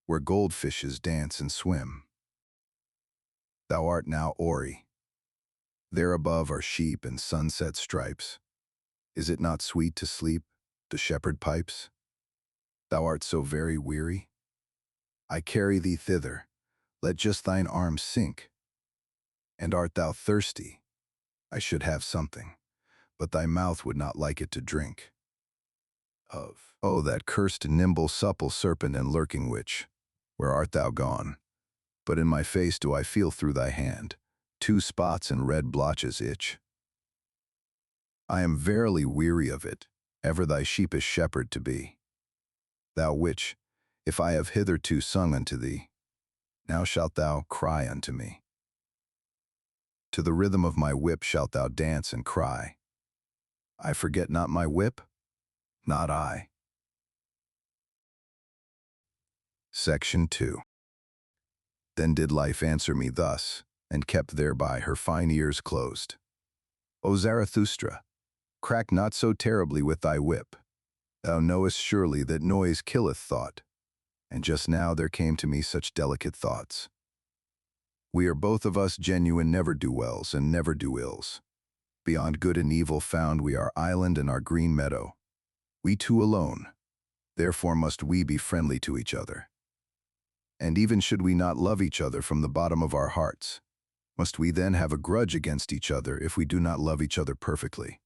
where goldfishes dance and swim. Thou art now hoary. There above are sheep and sunset stripes. Is it not sweet to sleep, the shepherd pipes? Thou art so very weary? I carry thee thither, let just thine arms sink. And art thou thirsty? I should have something, but thy mouth would not like it to drink. Oh, that cursed nimble supple serpent and lurking witch, where art thou gone? But in my face do I feel through thy hand, 2 spots and red blotches itch. I am verily weary of it, ever thy sheepish shepherd to be. Thou witch, if I have hitherto sung unto thee, now shalt thou cry unto me. To the rhythm of my whip shalt thou dance and cry. I forget not my whip, not I. Section 2. Then did life answer me thus, and kept thereby her fine ears closed. O Zarathustra, crack not so terribly with thy whip. Thou knowest surely that noise killeth thought, and just now there came to me such delicate thoughts. We are both of us genuine never-do-wells and never-do-ills. Beyond good and evil found we our island and our green meadow. We two alone, therefore must we be friendly to each other. And even should we not love each other from the bottom of our hearts, must we then have a grudge against each other if we do not love each other perfectly?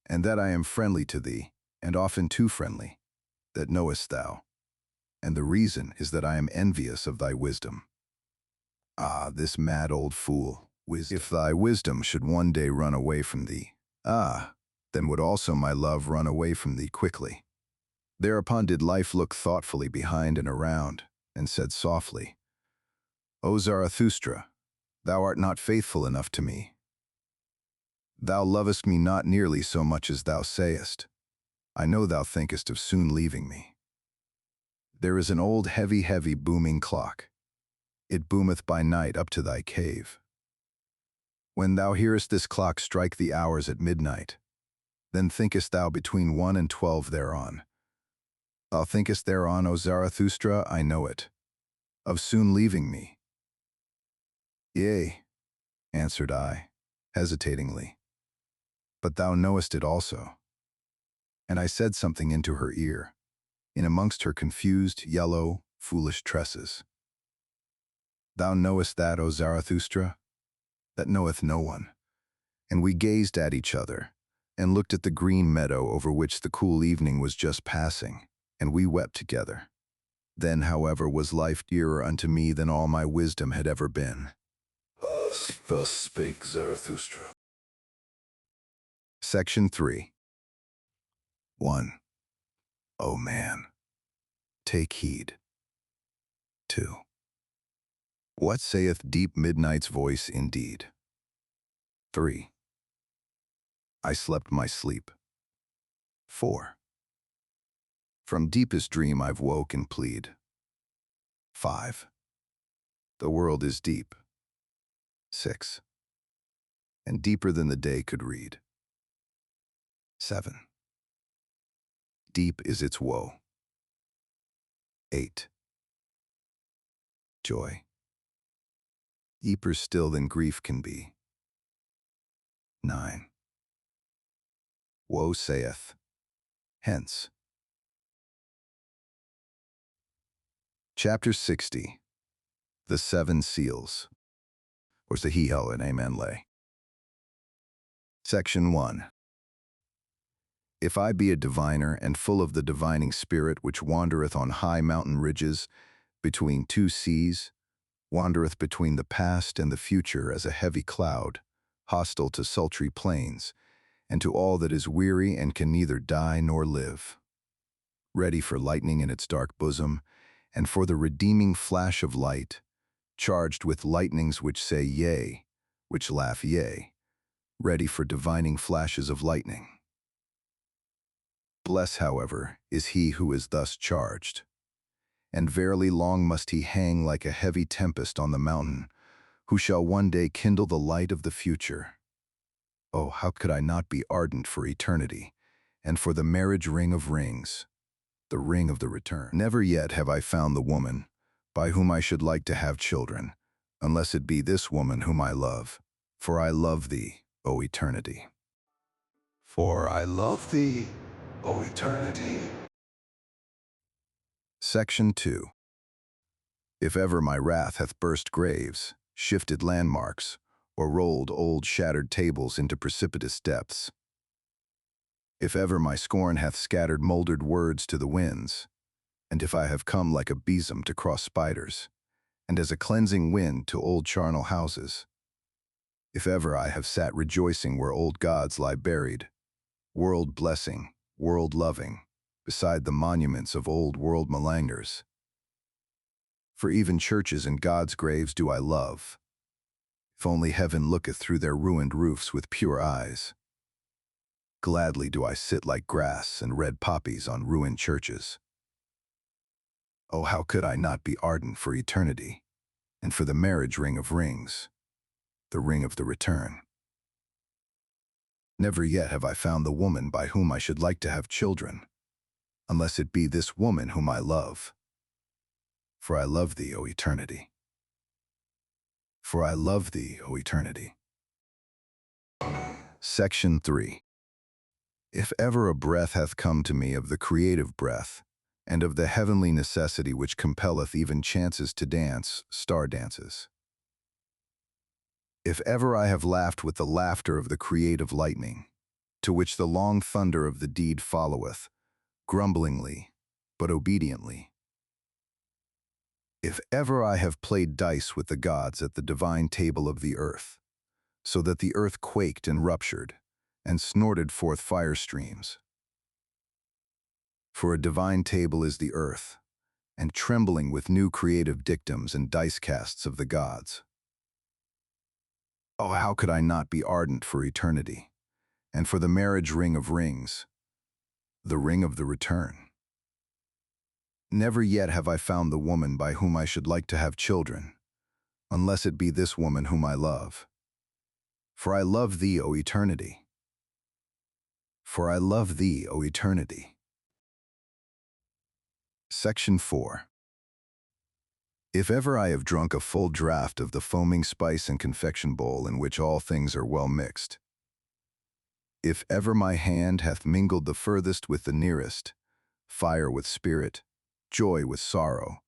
And that I am friendly to thee, and often too friendly, that knowest thou. And the reason is that I am envious of thy wisdom. Ah, this mad old fool, wisdom. If thy wisdom should one day run away from thee, then would also my love run away from thee quickly. Thereupon did life look thoughtfully behind and around, and said softly, O Zarathustra, thou art not faithful enough to me. Thou lovest me not nearly so much as thou sayest. I know thou thinkest of soon leaving me. There is an old heavy booming clock. It boometh by night up to thy cave. When thou hearest this clock strike the hours at midnight, then thinkest thou between 1 and 12 thereon. Thou thinkest thereon, O Zarathustra, I know it, of soon leaving me. Yea, answered I, hesitatingly, but thou knowest it also. And I said something into her ear, in amongst her confused, yellow, foolish tresses. Thou knowest that, O Zarathustra? That knoweth no one. And we gazed at each other, and looked at the green meadow over which the cool evening was just passing, and we wept together. Then, however, was life dearer unto me than all my wisdom had ever been. Thus spake Zarathustra. Section 3. 1. O man, take heed. 2. What saith deep midnight's voice indeed? 3. I slept my sleep. 4. From deepest dream I've woke and plead. 5. The world is deep. 6. And deeper than the day could read. 7. Deep is its woe. 8. Joy. Deeper still than grief can be. 9. Woe saith, hence. Chapter 60. The 7 Seals. Or Sahihel and Amen lay. Section 1. If I be a diviner and full of the divining spirit which wandereth on high mountain ridges, between 2 seas, wandereth between the past and the future as a heavy cloud, hostile to sultry plains, and to all that is weary and can neither die nor live, ready for lightning in its dark bosom, and for the redeeming flash of light, charged with lightnings which say yea, which laugh yea, ready for divining flashes of lightning. Blessed, however, is he who is thus charged. And verily long must he hang like a heavy tempest on the mountain, who shall one day kindle the light of the future. Oh, how could I not be ardent for eternity, and for the marriage ring of rings, the ring of the return? Never yet have I found the woman by whom I should like to have children, unless it be this woman whom I love. For I love thee, O eternity. For I love thee, O eternity. Section 2. If ever my wrath hath burst graves, shifted landmarks, or rolled old shattered tables into precipitous depths, if ever my scorn hath scattered mouldered words to the winds, and if I have come like a besom to cross spiders, and as a cleansing wind to old charnel houses, if ever I have sat rejoicing where old gods lie buried, world blessing, world loving, beside the monuments of old world malangers. For even churches and God's graves do I love, if only heaven looketh through their ruined roofs with pure eyes. Gladly do I sit like grass and red poppies on ruined churches. Oh, how could I not be ardent for eternity, and for the marriage ring of rings, the ring of the return? Never yet have I found the woman by whom I should like to have children, unless it be this woman whom I love. For I love thee, O eternity. For I love thee, O eternity. Section 3. If ever a breath hath come to me of the creative breath, and of the heavenly necessity which compelleth even chances to dance, star dances. If ever I have laughed with the laughter of the creative lightning, to which the long thunder of the deed followeth, grumblingly, but obediently. If ever I have played dice with the gods at the divine table of the earth, so that the earth quaked and ruptured, and snorted forth fire streams. For a divine table is the earth, and trembling with new creative dictums and dice casts of the gods. Oh, how could I not be ardent for eternity, and for the marriage ring of rings, the ring of the return? Never yet have I found the woman by whom I should like to have children, unless it be this woman whom I love. For I love thee, O eternity. For I love thee, O eternity. Section 4. If ever I have drunk a full draught of the foaming spice and confection bowl in which all things are well mixed, if ever my hand hath mingled the furthest with the nearest, fire with spirit, joy with sorrow,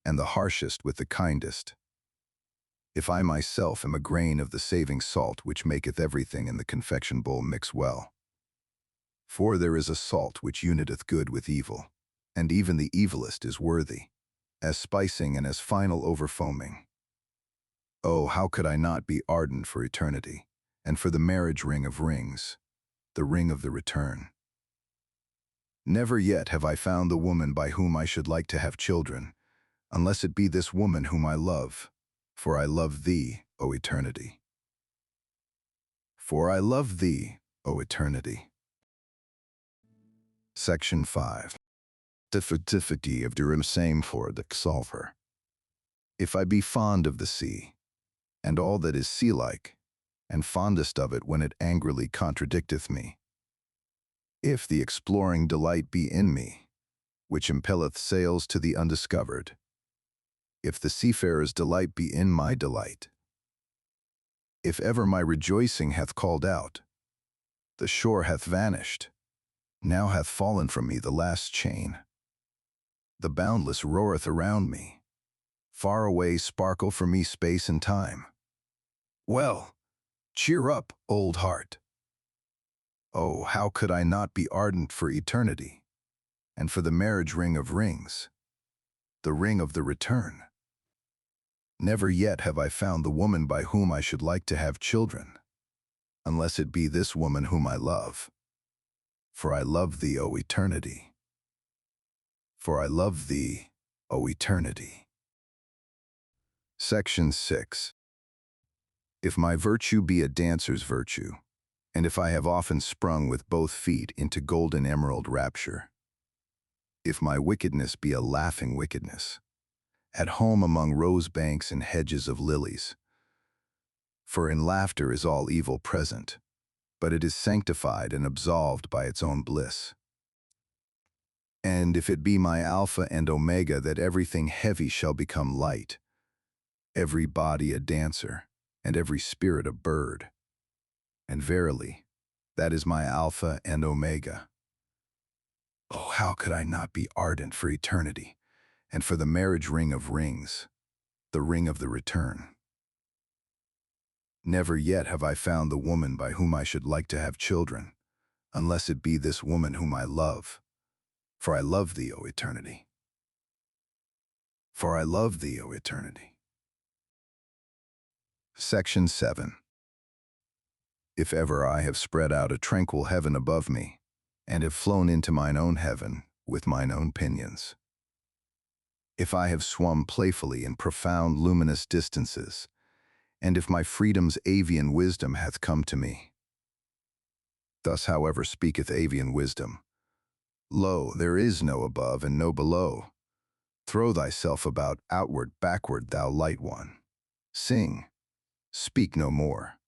and the harshest with the kindest, if I myself am a grain of the saving salt which maketh everything in the confection bowl mix well. For there is a salt which uniteth good with evil, and even the evilest is worthy, as spicing and as final overfoaming. Oh, how could I not be ardent for eternity, and for the marriage ring of rings, the ring of the return? Never yet have I found the woman by whom I should like to have children, unless it be this woman whom I love, for I love thee, O eternity. For I love thee, O eternity. Section 5. The fertility of the same for the sulfur. If I be fond of the sea, and all that is sea-like, and fondest of it when it angrily contradicteth me, if the exploring delight be in me, which impelleth sails to the undiscovered, if the seafarer's delight be in my delight, if ever my rejoicing hath called out, the shore hath vanished, now hath fallen from me the last chain. The boundless roareth around me, far away sparkle for me space and time. Well, cheer up, old heart. Oh, how could I not be ardent for eternity, and for the marriage ring of rings, the ring of the return? Never yet have I found the woman by whom I should like to have children, unless it be this woman whom I love. For I love thee, O eternity. For I love thee, O eternity. Section 6. If my virtue be a dancer's virtue, and if I have often sprung with both feet into golden emerald rapture, if my wickedness be a laughing wickedness, at home among rose banks and hedges of lilies, for in laughter is all evil present, but it is sanctified and absolved by its own bliss. And if it be my Alpha and Omega that everything heavy shall become light, every body a dancer, and every spirit a bird, and verily, that is my Alpha and Omega. Oh, how could I not be ardent for eternity, and for the marriage ring of rings, the ring of the return? Never yet have I found the woman by whom I should like to have children, unless it be this woman whom I love. For I love thee, O eternity. For I love thee, O eternity. Section 7. If ever I have spread out a tranquil heaven above me, and have flown into mine own heaven with mine own pinions, if I have swum playfully in profound luminous distances, and if my freedom's avian wisdom hath come to me. Thus, however, speaketh avian wisdom. Lo, there is no above and no below. Throw thyself about outward, backward, thou light one. Sing, speak no more.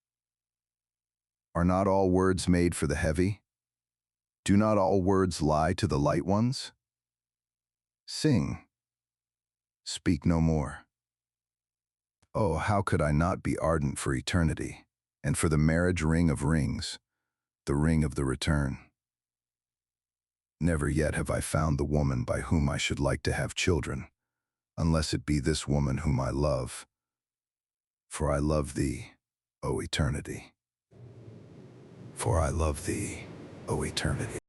Are not all words made for the heavy? Do not all words lie to the light ones? Sing, speak no more. Oh, how could I not be ardent for eternity, and for the marriage ring of rings, the ring of the return? Never yet have I found the woman by whom I should like to have children, unless it be this woman whom I love. For I love thee, O eternity. For I love thee, O eternity.